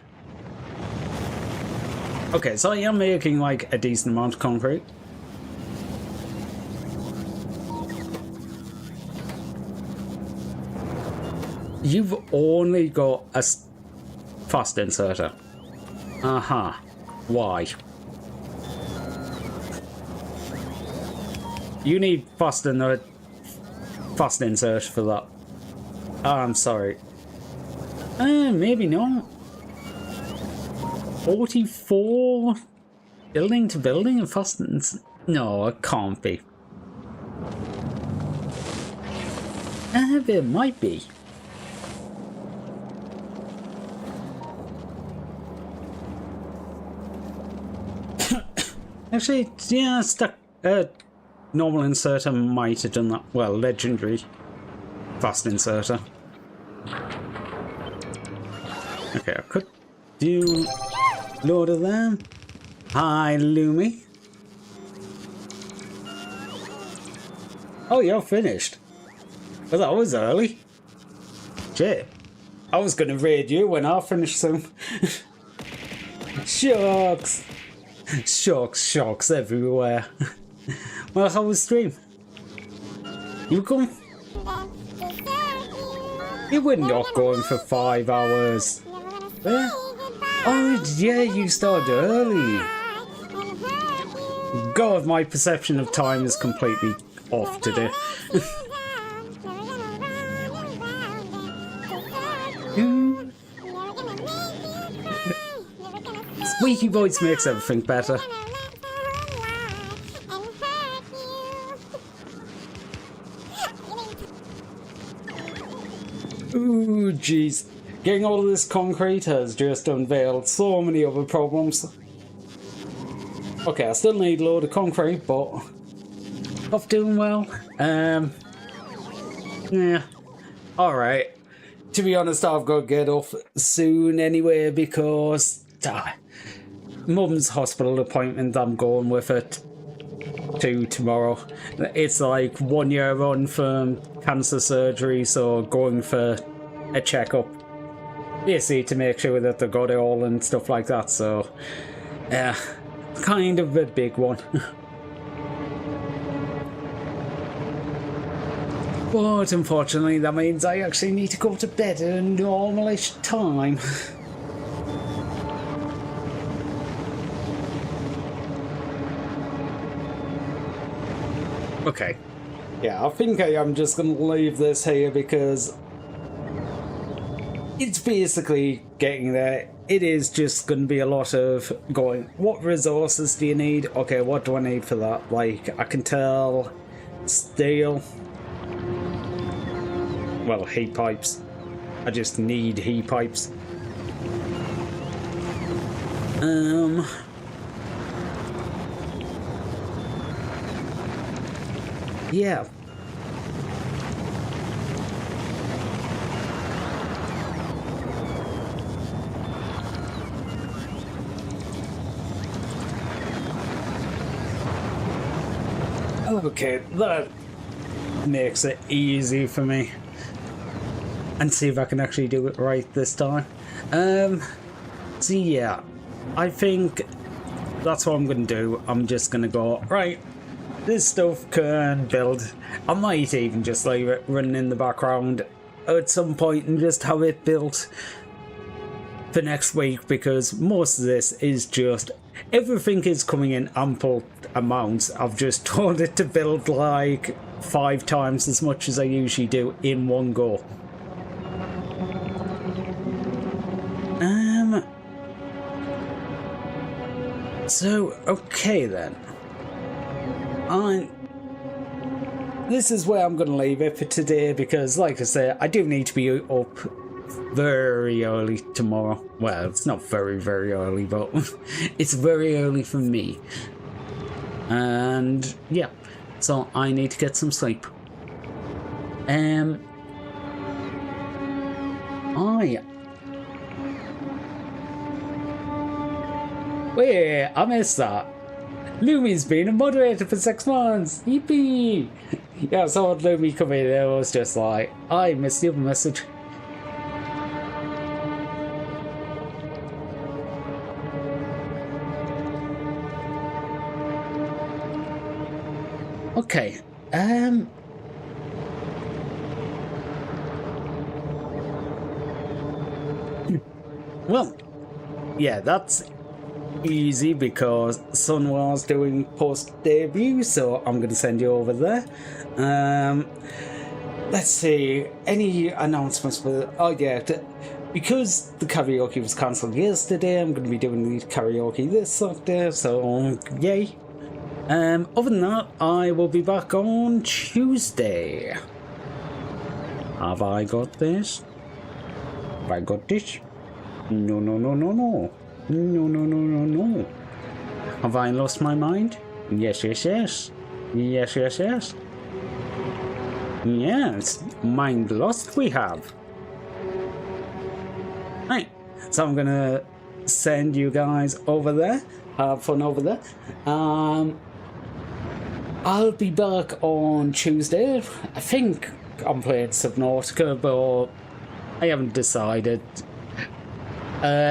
Okay, so I am making like a decent amount of concrete. You've only got a fast inserter. Aha. Why? You need fast insert for that. Oh, I'm sorry. Maybe not. 44 building to building and fast insert. No, it can't be. It might be. Actually, yeah, normal inserter might have done that. Well, legendary fast inserter. Okay, I could do a load of them. Hi, Lumi. Oh, you're finished. Well, that was early. Shit. I was going to raid you when I finish soon. Shucks. Shocks everywhere. Well, how was stream? You going? You were not going for 5 hours. Oh, yeah, you started early. God, my perception of time is completely off today. Squeaky voice makes everything better. Ooh, jeez. Getting all of this concrete has just unveiled so many other problems. Okay, I still need a load of concrete, but off doing well. Yeah. Alright. To be honest, I've got to get off soon anyway because Mum's hospital appointment I'm going with it to tomorrow. It's like 1 year on from cancer surgery, so going for a checkup. Basically to make sure that they've got it all and stuff like that, so yeah, kind of a big one. But unfortunately that means I actually need to go to bed at a normalish time. Okay. Yeah, I think I am just going to leave this here because it's basically getting there. It is just going to be a lot of going, what resources do you need? Okay, what do I need for that? Like, I can tell steel. Well, heat pipes. I just need heat pipes. Yeah. Okay, that makes it easy for me. and see if I can actually do it right this time. So yeah, I think that's what I'm going to do. I'm just going to go, right, this stuff can build. I might even just leave it running in the background at some point and just have it built for next week, because most of this is just, everything is coming in ample amounts. I've just told it to build like 5 times as much as I usually do in one go. So, okay then. This is where I'm going to leave it for today, because like I say, I do need to be up very early tomorrow. Well, it's not very, very early, but it's very early for me. And yeah, so I need to get some sleep. Wait, I missed that. Lumi's been a moderator for 6 months. Yippee! Yeah, I saw Lumi come in and I was just like, I missed your message. Okay, well, yeah, that's easy because Sunwar's doing post debut, so I'm going to send you over there. Let's see, any announcements for, oh yeah, because the karaoke was cancelled yesterday, I'm going to be doing the karaoke this Saturday, so yay. Other than that, I will be back on Tuesday. Have I got this? Have I got this? No, no, no, no, no. No, no, no, no, no. Have I lost my mind? Yes, yes, yes. Yes, yes, yes. Yes, mind lost we have. Right, so I'm gonna send you guys over there. Have fun over there. I'll be back on Tuesday. I think I'm playing Subnautica, but I haven't decided.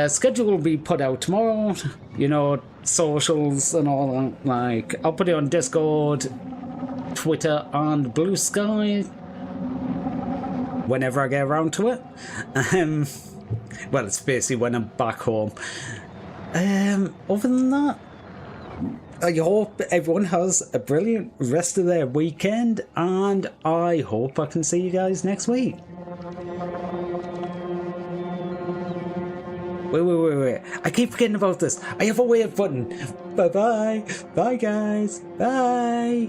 Schedule will be put out tomorrow. You know, socials and all that. Like, I'll put it on Discord, Twitter, and Blue Sky whenever I get around to it. Well, it's basically when I'm back home. Other than that, I hope everyone has a brilliant rest of their weekend, and I hope I can see you guys next week. Wait. I keep forgetting about this. I have a wave button. Bye-bye. Bye, guys. Bye.